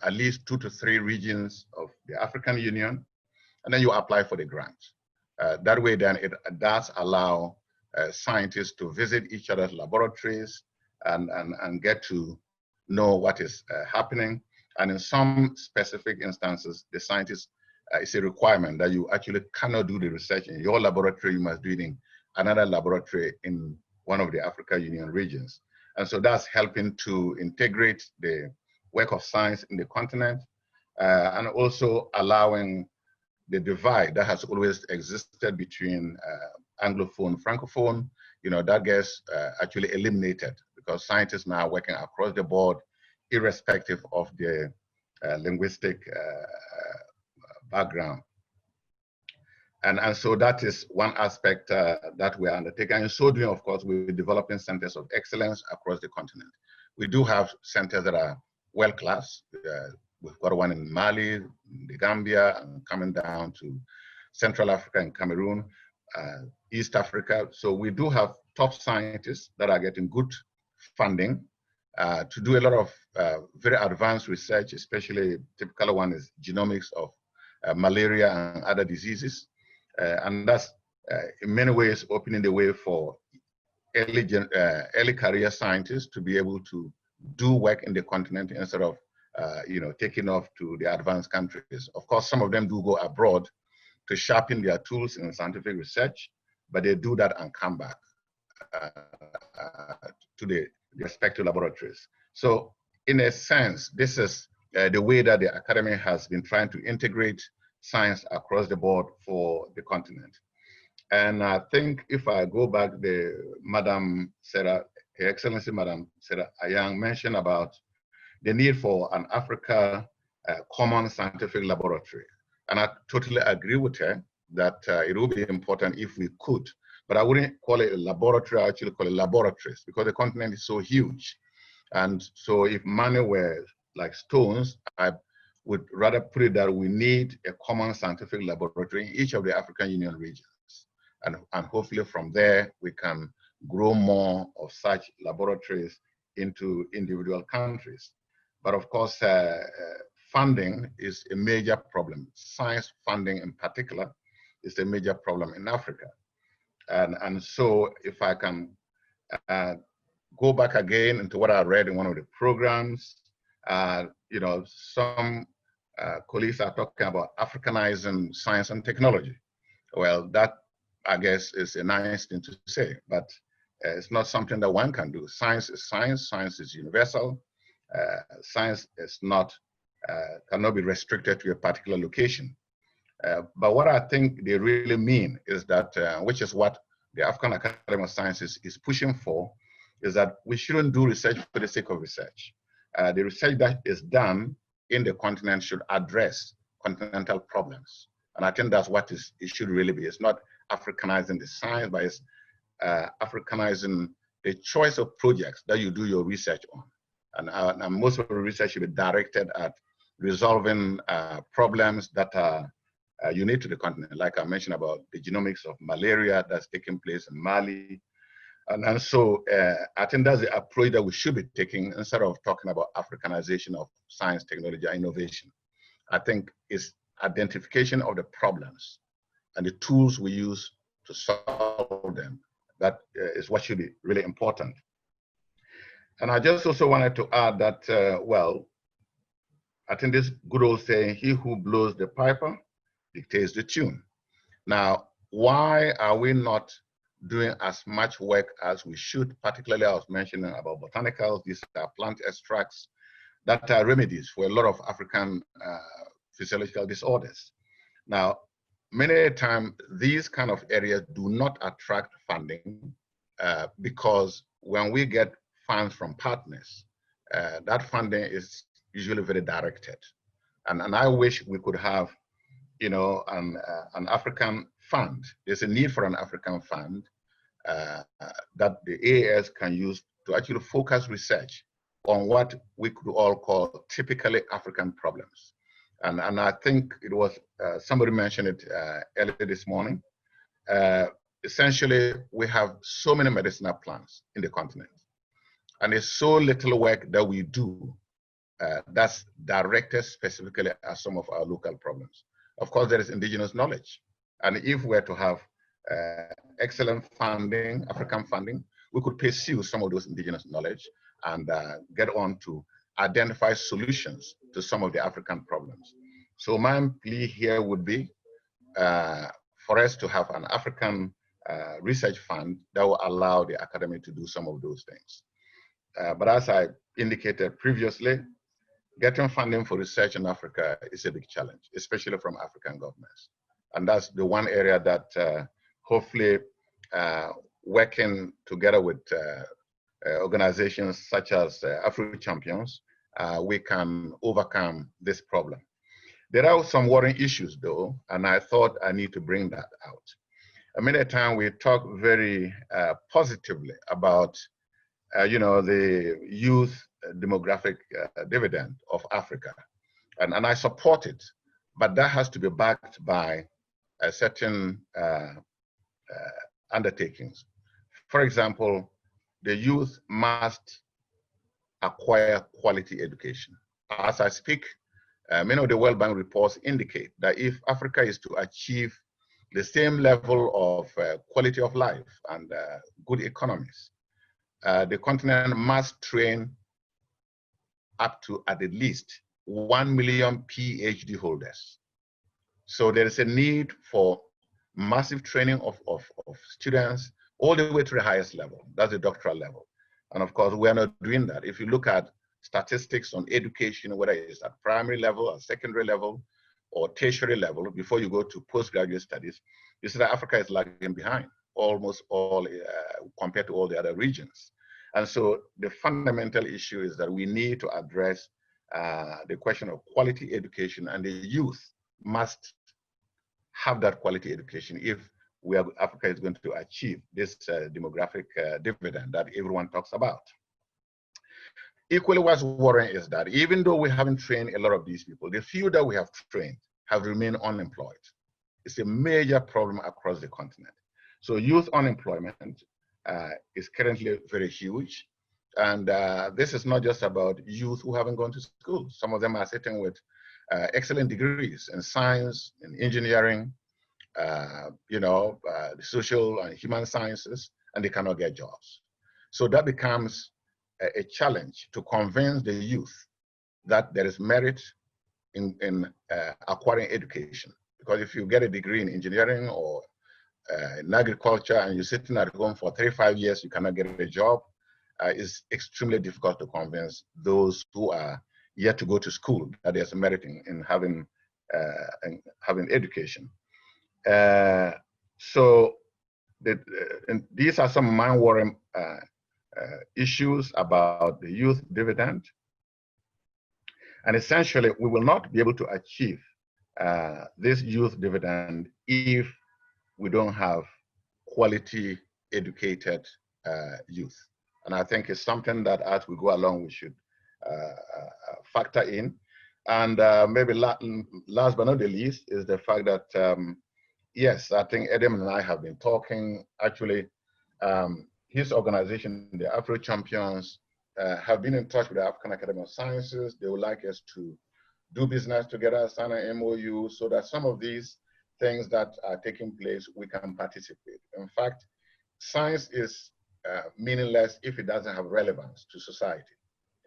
at least 2 to 3 regions of the African Union, and then you apply for the grant. That way, then it does allow scientists to visit each other's laboratories and get to know what is happening. And in some specific instances, the scientists, it's a requirement that you actually cannot do the research in your laboratory, you must do it in another laboratory in one of the African Union regions. And so that's helping to integrate the work of science in the continent, and also allowing the divide that has always existed between Anglophone, Francophone, that gets actually eliminated, because scientists now are working across the board, irrespective of their linguistic background. And so that is one aspect that we are undertaking. In so doing, of course, we're developing centers of excellence across the continent. We do have centers that are world-class. We've got one in Mali, the Gambia, and coming down to Central Africa and Cameroon, East Africa. So we do have top scientists that are getting good funding to do a lot of very advanced research, especially typical one is genomics of malaria and other diseases. And that's in many ways opening the way for early career scientists to be able to do work in the continent instead of taking off to the advanced countries. Of course, some of them do go abroad to sharpen their tools in scientific research, but they do that and come back to the respective laboratories. So in a sense, this is the way that the academy has been trying to integrate science across the board for the continent. And I think if I go back, Madam Sarah, Her Excellency Madam Sarah Ayang mentioned about the need for an Africa common scientific laboratory. And I totally agree with her that it would be important if we could, but I wouldn't call it a laboratory, I actually call it laboratories, because the continent is so huge. And so if money were like stones, I would rather put it that we need a common scientific laboratory in each of the African Union regions. And hopefully from there, we can grow more of such laboratories into individual countries. But of course, funding is a major problem. Science funding in particular is a major problem in Africa. And so if I can go back again into what I read in one of the programs, some colleagues are talking about Africanizing science and technology. Well, that I guess is a nice thing to say, but it's not something that one can do. Science is science, science is universal. Science is not, cannot be restricted to a particular location. But what I think they really mean is that, which is what the African Academy of Sciences is pushing for, is that we shouldn't do research for the sake of research. The research that is done in the continent should address continental problems. And I think that's what it should really be. It's not Africanizing the science, but it's Africanizing the choice of projects that you do your research on. And most of the research should be directed at resolving problems that are unique to the continent, like I mentioned about the genomics of malaria that's taking place in Mali. And so I think that's the approach that we should be taking instead of talking about Africanization of science, technology, and innovation. I think it's identification of the problems and the tools we use to solve them. That is what should be really important. And I just also wanted to add that, well, I think this good old saying, he who blows the piper dictates the tune. Now, why are we not doing as much work as we should? Particularly, I was mentioning about botanicals. These are plant extracts that are remedies for a lot of African physiological disorders. Now, many times, these kind of areas do not attract funding because when we get funds from partners, that funding is usually very directed. And I wish we could have, an African fund. There's a need for an African fund that the AAS can use to actually focus research on what we could all call typically African problems. And I think it was, somebody mentioned it earlier this morning, essentially we have so many medicinal plants in the continent, and there's so little work that we do that's directed specifically at some of our local problems. Of course, there is indigenous knowledge. And if we were to have excellent funding, African funding, we could pursue some of those indigenous knowledge and get on to identify solutions to some of the African problems. So my plea here would be for us to have an African research fund that will allow the academy to do some of those things. But as I indicated previously, getting funding for research in Africa is a big challenge, especially from African governments. And that's the one area that hopefully working together with organizations such as Afrochampions, we can overcome this problem. There are some worrying issues though, and I thought I need to bring that out. Many a time we talk very positively about the youth demographic dividend of Africa. And I support it, but that has to be backed by a certain undertakings. For example, the youth must acquire quality education. As I speak, many of the World Bank reports indicate that if Africa is to achieve the same level of quality of life and good economies, the continent must train up to at least 1 million PhD holders. So there is a need for massive training of students all the way to the highest level. That's the doctoral level. And of course, we're not doing that. If you look at statistics on education, whether it's at primary level or secondary level or tertiary level, before you go to postgraduate studies, you see that Africa is lagging behind almost all compared to all the other regions. And so the fundamental issue is that we need to address the question of quality education, and the youth must have that quality education if Africa is going to achieve this demographic dividend that everyone talks about. Equally, what's worrying is that even though we haven't trained a lot of these people, the few that we have trained have remained unemployed. It's a major problem across the continent. So youth unemployment is currently very huge. And this is not just about youth who haven't gone to school. Some of them are sitting with excellent degrees in science, in engineering, the social and human sciences, and they cannot get jobs. So that becomes a challenge to convince the youth that there is merit in acquiring education. Because if you get a degree in engineering or in agriculture and you're sitting at home for 35 years, you cannot get a job, it's extremely difficult to convince those who are yet to go to school that there's merit in having education. So these are some mind-worrying issues about the youth dividend. And essentially, we will not be able to achieve this youth dividend if we don't have quality educated youth. And I think it's something that as we go along, we should factor in. And maybe last but not the least is the fact that, yes, I think Adam and I have been talking. Actually, his organization, the Afrochampions, have been in touch with the African Academy of Sciences. They would like us to do business together, sign an MOU, so that some of these things that are taking place, we can participate. In fact, science is meaningless if it doesn't have relevance to society.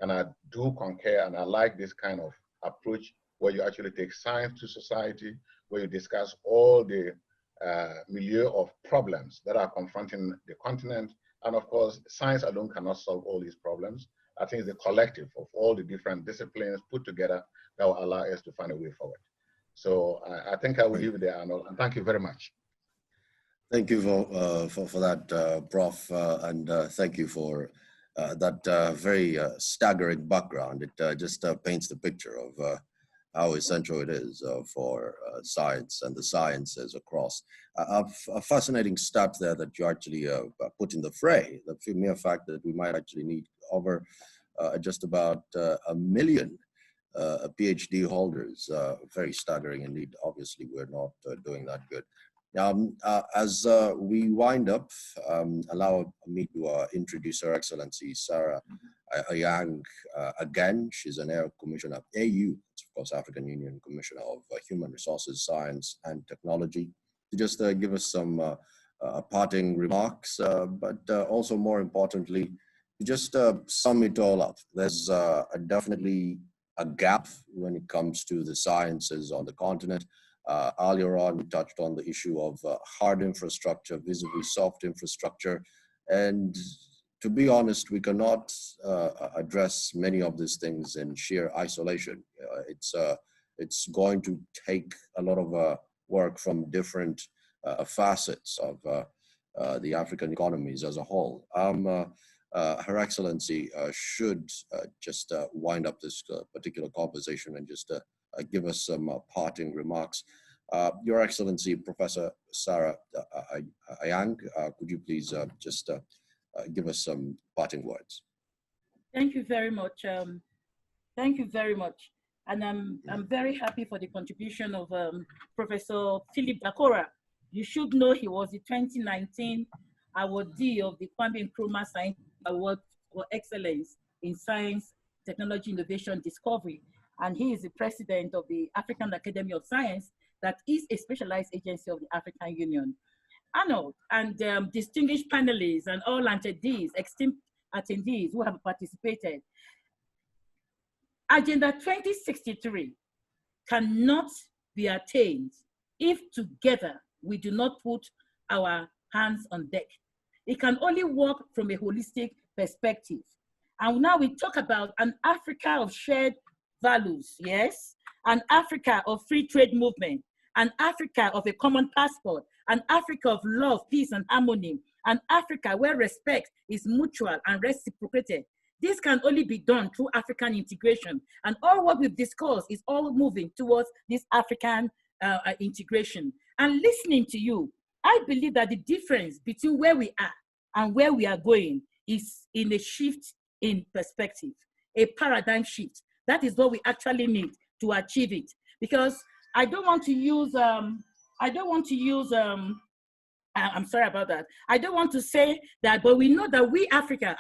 And I do concur, and I like this kind of approach where you actually take science to society, where you discuss all the milieu of problems that are confronting the continent. And of course, science alone cannot solve all these problems. I think it's the collective of all the different disciplines put together that will allow us to find a way forward. So I think I will leave it there, Arnold, and thank you very much. Thank you for that, Prof, and thank you for that very staggering background. It just paints the picture of how essential it is for science and the sciences across. A fascinating stat there that you actually put in the fray, the mere fact that we might actually need over just about 1 million PhD holders. Very staggering indeed. Obviously, we're not doing that good. As we wind up, allow me to introduce Her Excellency Sarah Ayang again. She's an Air Commissioner of AU, of course, African Union Commissioner of Human Resources, Science and Technology, to just give us some parting remarks, but also more importantly, to just sum it all up. There's definitely a gap when it comes to the sciences on the continent. Earlier on, we touched on the issue of hard infrastructure vis-a-vis soft infrastructure. And to be honest, we cannot address many of these things in sheer isolation. It's going to take a lot of work from different facets of the African economies as a whole. Her Excellency should just wind up this particular conversation and just give us some parting remarks. Your Excellency, Professor Sarah Ayang, could you please just give us some parting words? Thank you very much. Thank you very much. And I'm very happy for the contribution of Professor Philip Dakora. You should know he was the 2019 awardee of the Kwame Nkrumah Science Award for Excellence in Science, Technology, Innovation, Discovery. And he is the president of the African Academy of Science, that is a specialized agency of the African Union. Arnold and distinguished panelists and all attendees, esteemed attendees who have participated. Agenda 2063 cannot be attained if together we do not put our hands on deck. It can only work from a holistic perspective. And now we talk about an Africa of shared values, yes? An Africa of free trade movement, an Africa of a common passport, an Africa of love, peace, and harmony, an Africa where respect is mutual and reciprocated. This can only be done through African integration. And all what we've discussed is all moving towards this African integration. And listening to you, I believe that the difference between where we are and where we are going is in a shift in perspective, a paradigm shift. That is what we actually need to achieve it. Because I don't want to use, I'm sorry about that. I don't want to say that, but we know that we Africa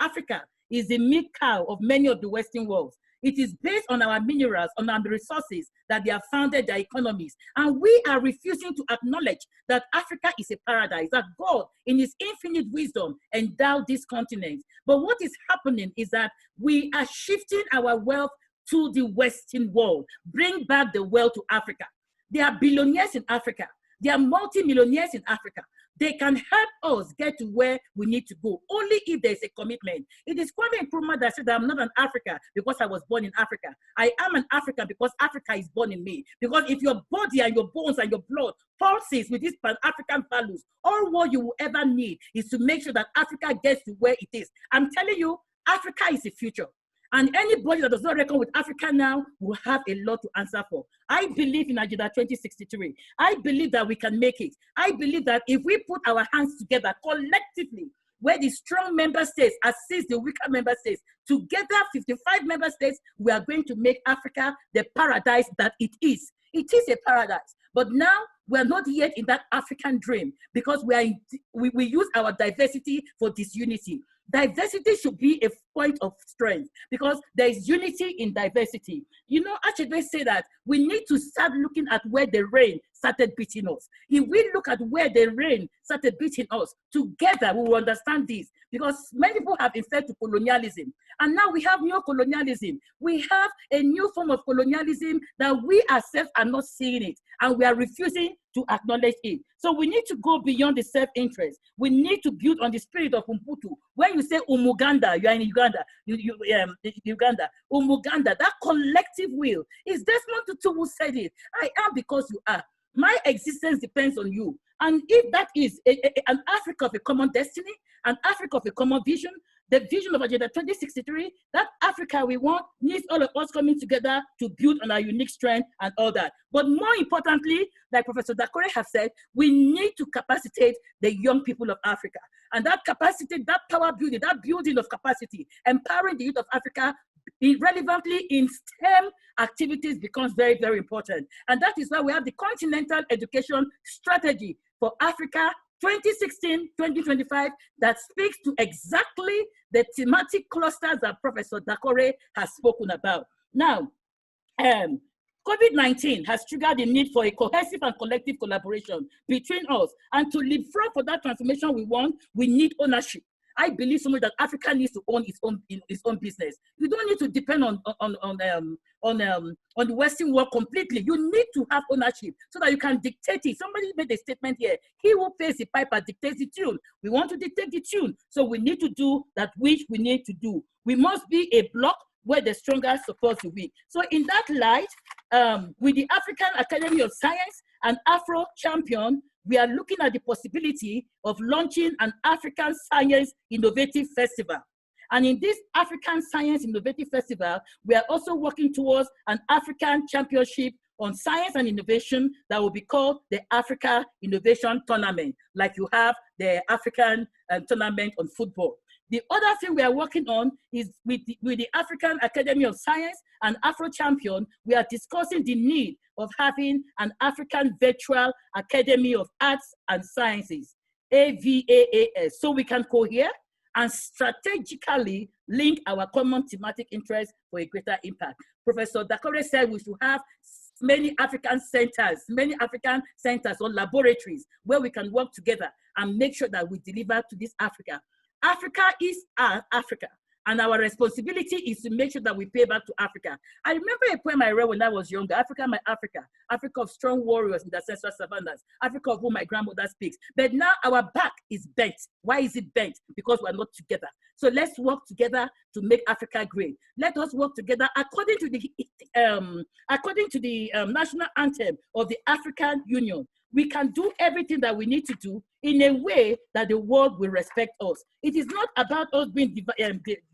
is the milk cow of many of the Western worlds. It is based on our minerals, on our resources that they have founded their economies. And we are refusing to acknowledge that Africa is a paradise, that God in his infinite wisdom endowed this continent. But what is happening is that we are shifting our wealth to the Western world. Bring back the wealth to Africa. There are billionaires in Africa. There are multi-millionaires in Africa. They can help us get to where we need to go, only if there's a commitment. It is Kwame Nkrumah that said that I'm not an African because I was born in Africa. I am an African because Africa is born in me. Because if your body and your bones and your blood pulses with these Pan-African values, all what you will ever need is to make sure that Africa gets to where it is. I'm telling you, Africa is the future. And anybody that does not reckon with Africa now will have a lot to answer for. I believe in Agenda 2063. I believe that we can make it. I believe that if we put our hands together collectively, where the strong member states assist the weaker member states, together 55 member states, we are going to make Africa the paradise that it is. It is a paradise. But now we are not yet in that African dream because we use our diversity for disunity. Diversity should be a point of strength because there is unity in diversity. You know, Achebe say that we need to start looking at where the rain started beating us. If we look at where the rain started beating us, together we will understand this because many people have referred to colonialism. And now we have neo-colonialism. We have a new form of colonialism that we ourselves are not seeing it and we are refusing to acknowledge it. So we need to go beyond the self-interest. We need to build on the spirit of Umbutu. When you say Umuganda, you are in Uganda, Uganda, Umuganda, that collective will is Desmond Tutu who said it. I am because you are. My existence depends on you. And if that is an Africa of a common destiny, an Africa of a common vision, the vision of Agenda 2063, that Africa we want needs all of us coming together to build on our unique strength and all that. But more importantly, like Professor Dakore has said, we need to capacitate the young people of Africa. And that capacity, that power building, that building of capacity, empowering the youth of Africa irrelevantly in STEM activities becomes very, very important. And that is why we have the Continental Education Strategy for Africa 2016-2025 that speaks to exactly the thematic clusters that Professor Dakore has spoken about. Now, COVID-19 has triggered the need for a cohesive and collective collaboration between us. And to leapfrog for that transformation we want, we need ownership. I believe so much that Africa needs to own its own business. You don't need to depend on the Western world completely. You need to have ownership so that you can dictate it. Somebody made a statement here. He who plays the piper dictates the tune. We want to dictate the tune. So we need to do that which we need to do. We must be a block where the stronger supports the weak. So in that light, with the African Academy of Science and Afrochampion, we are looking at the possibility of launching an African Science Innovative Festival. And in this African Science Innovative Festival, we are also working towards an African Championship on Science and Innovation that will be called the Africa Innovation Tournament, like you have the African Tournament on football. The other thing we are working on is with the African Academy of Science and Afrochampion, we are discussing the need of having an African Virtual Academy of Arts and Sciences, AVAAS, so we can cohere and strategically link our common thematic interests for a greater impact. Professor Dakore said we should have many African centers or laboratories where we can work together and make sure that we deliver to this Africa. Africa is our Africa, and our responsibility is to make sure that we pay back to Africa. I remember a poem I read when I was younger, Africa, my Africa, Africa of strong warriors in the ancestral savannas, Africa of whom my grandmother speaks. But now our back is bent. Why is it bent? Because we're not together. So let's work together to make Africa great. Let us work together according to the national anthem of the African Union. We can do everything that we need to do in a way that the world will respect us. It is not about us being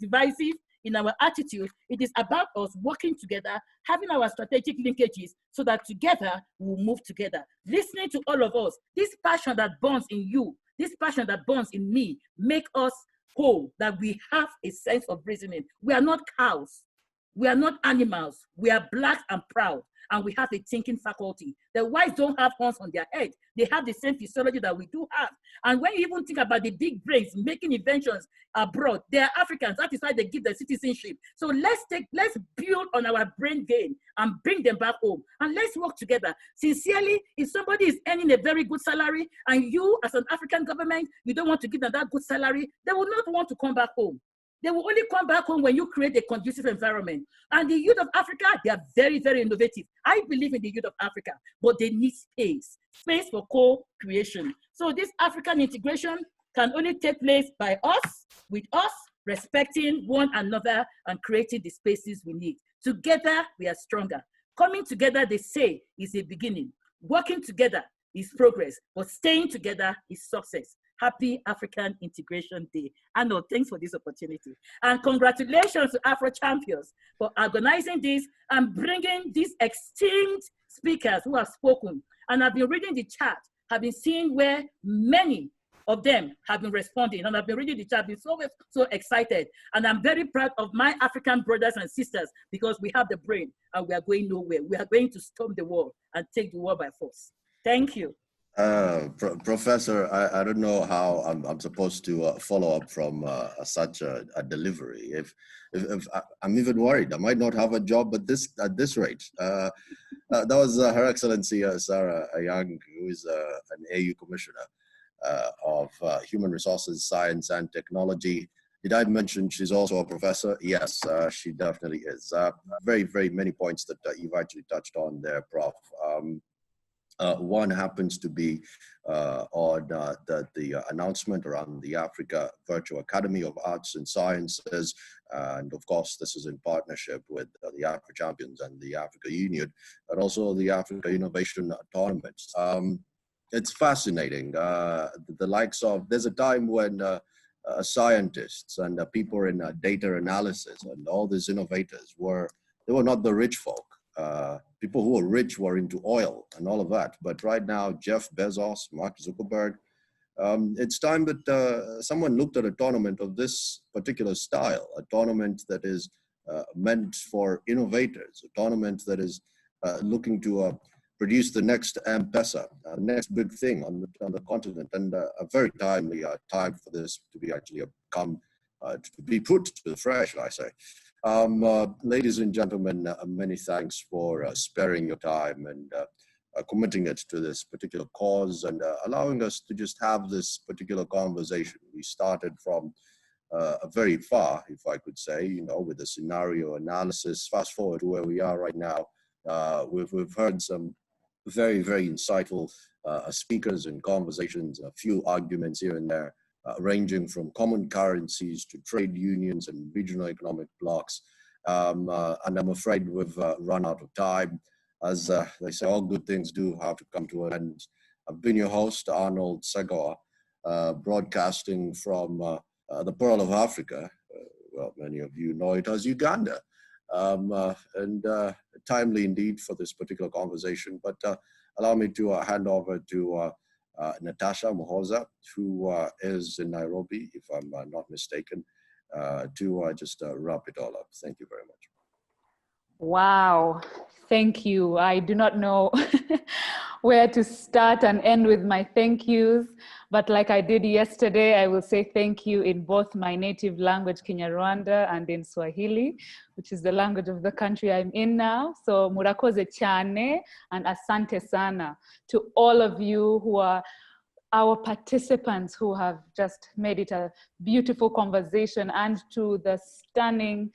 divisive in our attitude. It is about us working together, having our strategic linkages so that together we'll move together. Listening to all of us, this passion that burns in you, this passion that burns in me, make us whole, that we have a sense of reasoning. We are not cows. We are not animals. We are black and proud. And we have a thinking faculty. The whites don't have horns on their head. They have the same physiology that we do have. And when you even think about the big brains making inventions abroad, they are Africans. That is why they give their citizenship. So let's build on our brain gain and bring them back home. And let's work together. Sincerely, if somebody is earning a very good salary and you as an African government, you don't want to give them that good salary, they will not want to come back home. They will only come back home when you create a conducive environment. And the youth of Africa, they are very, very innovative. I believe in the youth of Africa, but they need space for co-creation. So this African integration can only take place by us, with us, respecting one another and creating the spaces we need. Together, we are stronger. Coming together, they say, is a beginning. Working together is progress, but staying together is success. Happy African Integration Day. Arnold, thanks for this opportunity. And congratulations to Afrochampions for organizing this and bringing these esteemed speakers who have spoken. And I've been reading the chat, have been seeing where many of them have been responding. And I've been reading the chat, I've been so excited. And I'm very proud of my African brothers and sisters because we have the brain and we are going nowhere. We are going to storm the world and take the world by force. Thank you. Professor, I don't know how I'm supposed to follow up from such a delivery. If I'm even worried, I might not have a job at this rate. That was Her Excellency Sarah Young, who is an AU Commissioner of Human Resources, Science and Technology. Did I mention she's also a professor? Yes, she definitely is. Very, very many points that you've actually touched on there, Prof. One happens to be on the announcement around the Africa Virtual Academy of Arts and Sciences. And of course, this is in partnership with the Afrochampions and the Africa Union, and also the Africa Innovation Tournament. It's fascinating. The likes of, there's a time when scientists and people in data analysis and all these innovators they were not the rich folk. People who were rich were into oil and all of that. But right now, Jeff Bezos, Mark Zuckerberg, it's time that someone looked at a tournament of this particular style, a tournament that is meant for innovators, a tournament that is looking to produce the next M-Pesa, next big thing on the continent, and a very timely time for this to be actually to be put to the fresh, I say. Ladies and gentlemen, many thanks for sparing your time and committing it to this particular cause and allowing us to just have this particular conversation. We started from very far, if I could say, you know, with the scenario analysis. Fast forward to where we are right now. We've heard some very, very insightful speakers and conversations, a few arguments here and there, ranging from common currencies to trade unions and regional economic blocs. And I'm afraid we've run out of time. As they say, all good things do have to come to an end. I've been your host, Arnold Segoa, broadcasting from the Pearl of Africa. Well, many of you know it as Uganda. And timely indeed for this particular conversation, but allow me to hand over to Natasha Mohoza, who is in Nairobi, if I'm not mistaken, to just wrap it all up. Thank you very much. Wow, thank you. I do not know where to start and end with my thank yous, but like I did yesterday, I will say thank you in both my native language, Kinyarwanda, and in Swahili, which is the language of the country I'm in now. So murakoze chane and asante sana to all of you who are our participants who have just made it a beautiful conversation, and to the stunning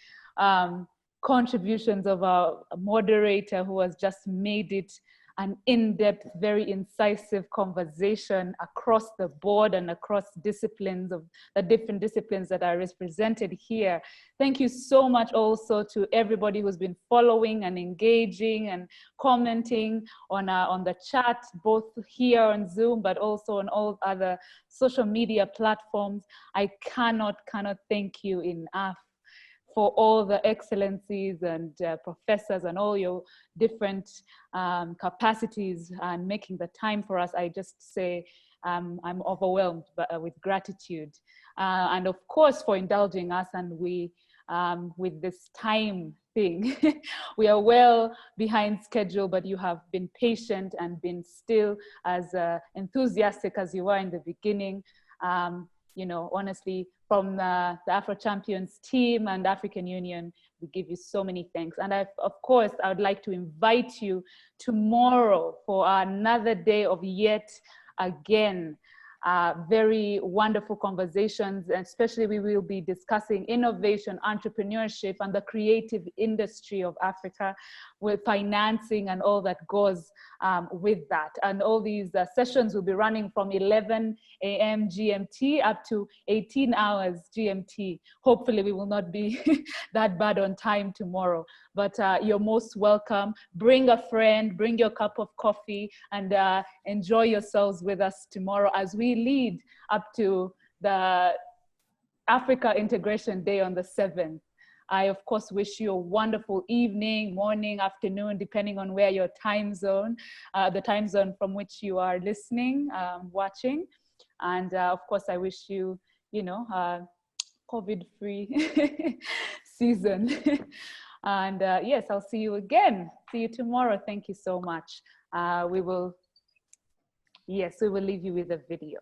contributions of our moderator who has just made it an in-depth, very incisive conversation across the board and across disciplines of the different disciplines that are represented here. Thank you so much also to everybody who's been following and engaging and commenting on the chat, both here on Zoom, but also on all other social media platforms. I cannot thank you enough for all the excellencies and professors and all your different capacities and making the time for us. I just say I'm overwhelmed with gratitude. And of course for indulging us, and we, with this time thing, we are well behind schedule, but you have been patient and been still as enthusiastic as you were in the beginning. You know, honestly, from the Afrochampions team and African Union, we give you so many thanks. And of course, I would like to invite you tomorrow for another day of yet again very wonderful conversations, and especially we will be discussing innovation, entrepreneurship, and the creative industry of Africa, with financing and all that goes with that. And all these sessions will be running from 11 a.m. GMT up to 18 hours GMT. Hopefully we will not be that bad on time tomorrow, but you're most welcome. Bring a friend, bring your cup of coffee, and enjoy yourselves with us tomorrow as we lead up to the Africa Integration Day on the 7th. I, of course, wish you a wonderful evening, morning, afternoon, depending on where your time zone, the time zone from which you are listening, watching. And of course, I wish you, you know, COVID-free season. And yes, I'll see you again. See you tomorrow. Thank you so much. We will leave you with a video.